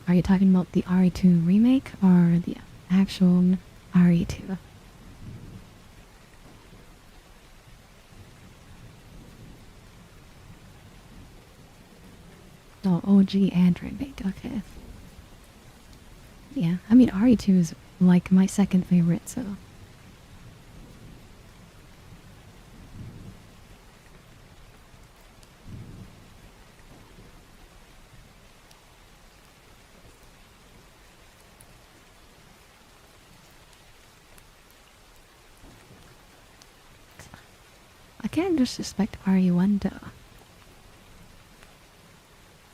S1: Are you talking about the RE2 remake or the actual RE2? Oh, OG Android make, okay. Yeah, I mean, RE2 is like my second favorite, so. I can't disrespect RE1 though.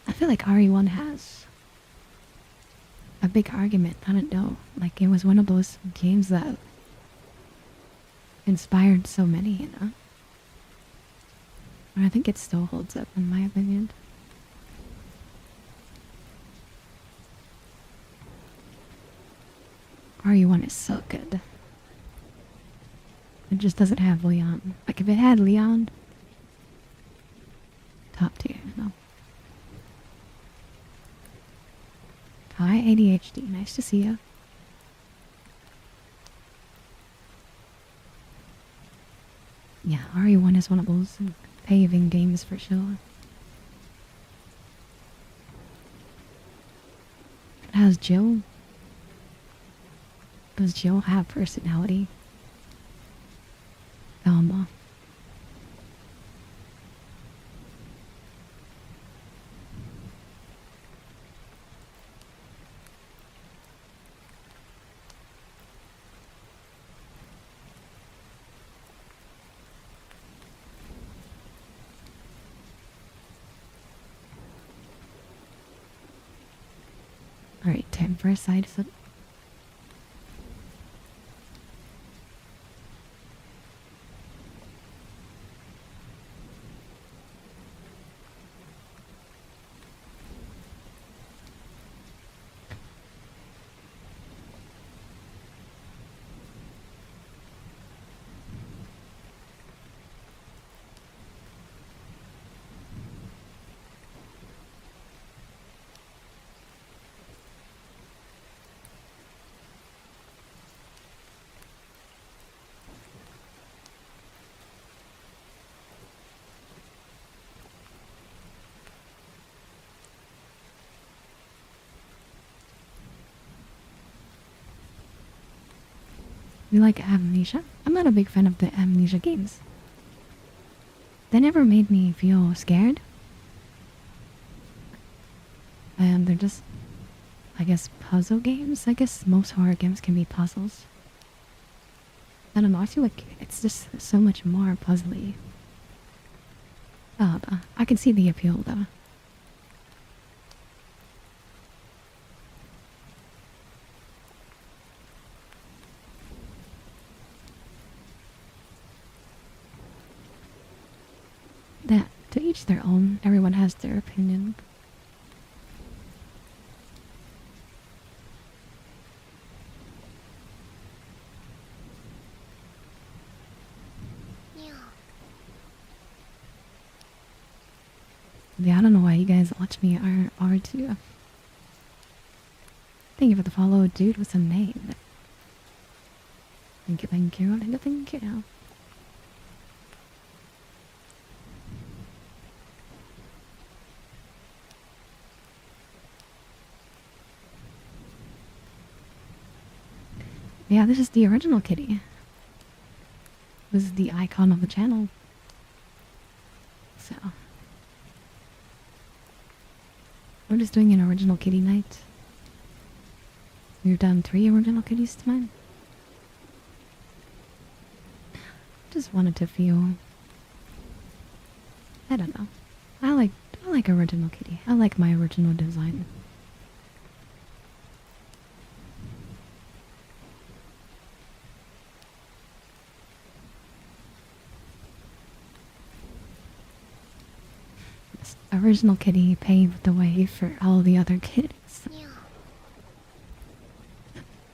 S1: I feel like RE1 has a big argument. I don't know. Like, it was one of those games that inspired so many, you know? And I think it still holds up, in my opinion. RE1 is so good. It just doesn't have Leon. Like, if it had Leon, top tier, you know? Hi, ADHD. Nice to see you. Yeah, RE1 is one of those paving games for sure. It has Jill. Does Jill have personality? Velma. Alright, time for a side flip. You like Amnesia? I'm not a big fan of the Amnesia games. They never made me feel scared. And they're just, I guess, puzzle games. I guess most horror games can be puzzles. I don't know, I feel like it's just so much more puzzly. Oh, I can see the appeal though. That, to each their own, everyone has their opinion.
S2: Meow.
S1: Yeah, I don't know why you guys watch me R2. Thank you for the follow, dude with a name. Thank you, thank you, thank you, thank you. Yeah, this is the original kitty. This is the icon of the channel. So, we're just doing an original kitty night. We've done 3 original kitties tonight. Just wanted to feel, I don't know. I like original kitty. I like my original design. This original kitty paved the way for all the other kitties.
S2: Meow.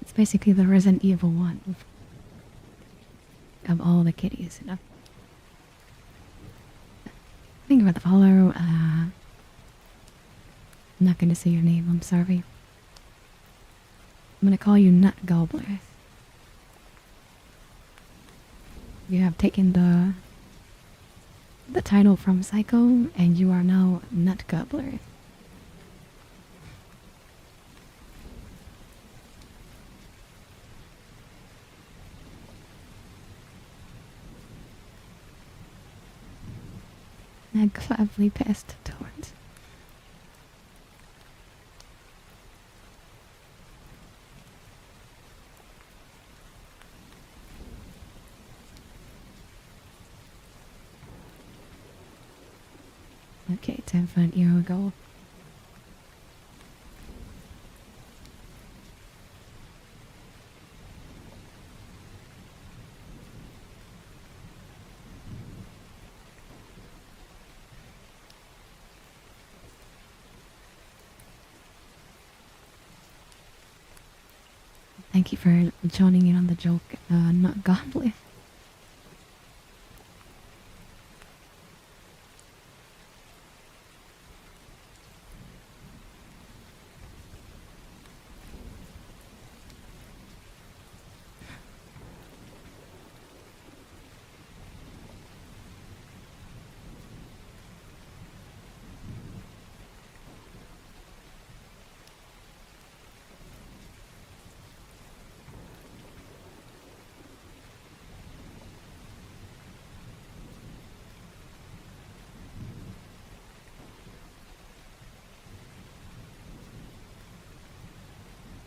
S1: It's basically the Resident Evil 1 of all the kitties, you know. Thank you for the follow. I'm not going to say your name, I'm sorry. I'm going to call you Nut Gobbler. You have taken the title from Psycho, and you are now Nut Gobbler. gladly passed towards. Okay, time for an hero goal. Thank you for joining in on the joke, not goblin.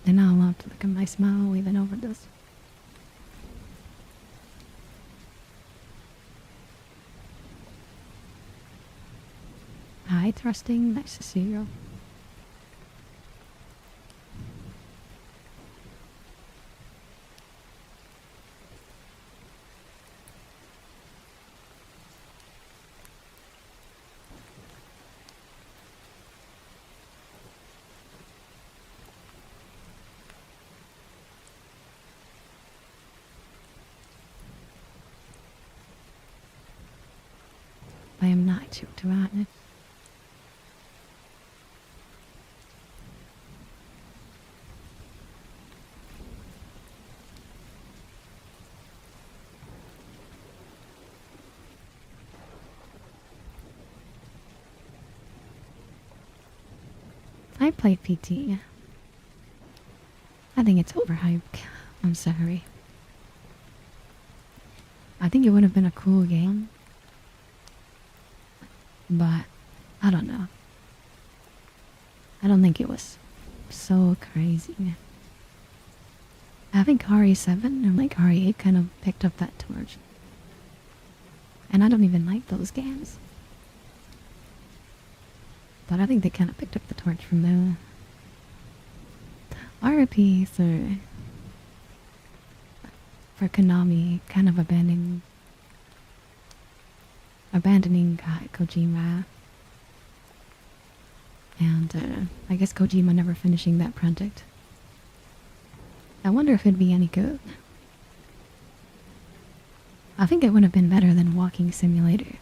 S1: They're not allowed to look at my smile even over this. Hi, Trusting. Nice to see you. I am not too honest. I played PT. I think it's overhyped. I'm sorry. I think it would have been a cool game. But, I don't know. I don't think it was so crazy. I think RE7 and like RE8 kind of picked up that torch. And I don't even like those games. But I think they kind of picked up the torch from the RP for Konami kind of abandoning Kojima. And I guess Kojima never finishing that project. I wonder if it'd be any good. I think it would have been better than Walking Simulator.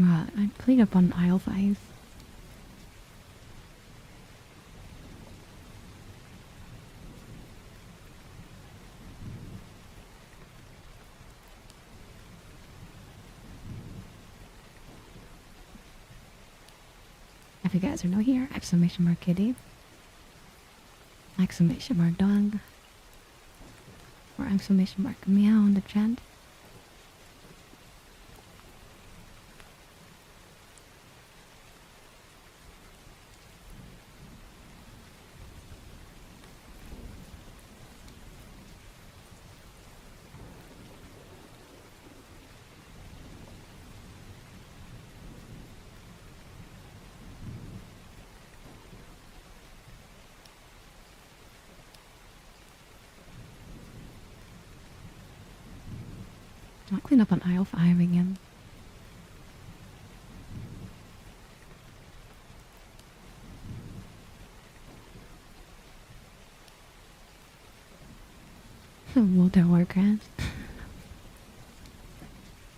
S1: I played up on aisle 5. If you guys are new here, exclamation mark kitty, exclamation mark dog, or exclamation mark meow in the chat. I'll clean up on aisle 5 again. World of Warcraft.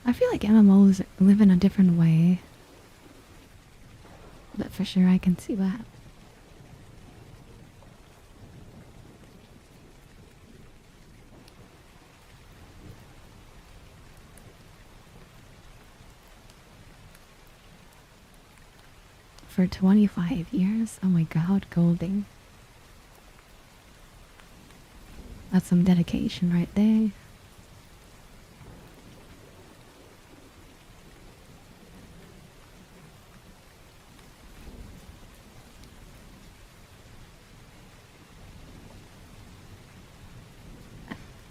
S1: I feel like MMOs live in a different way. But for sure I can see that. For 25 years? Oh my god, Golding. That's some dedication right there.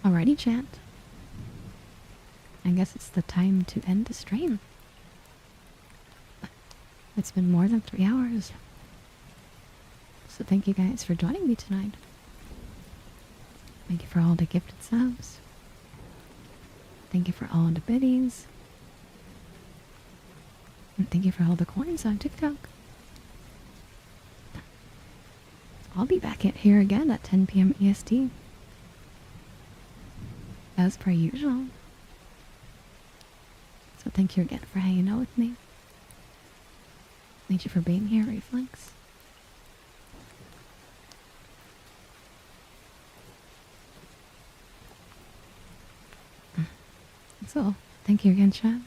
S1: Alrighty, chat. I guess it's the time to end the stream. It's been more than 3 hours. So thank you guys for joining me tonight. Thank you for all the gifted subs. Thank you for all the biddies. And thank you for all the coins on TikTok. I'll be back here again at 10 p.m. EST. As per usual. So thank you again for hanging out with me. Thank you for being here, Reflex. So, thank you again, chat. And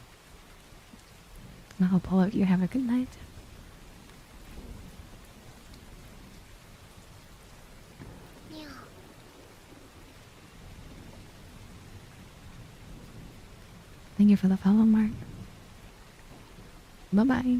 S1: I hope all of you have a good night.
S2: Meow.
S1: Thank you for the follow, Mark. Bye-bye.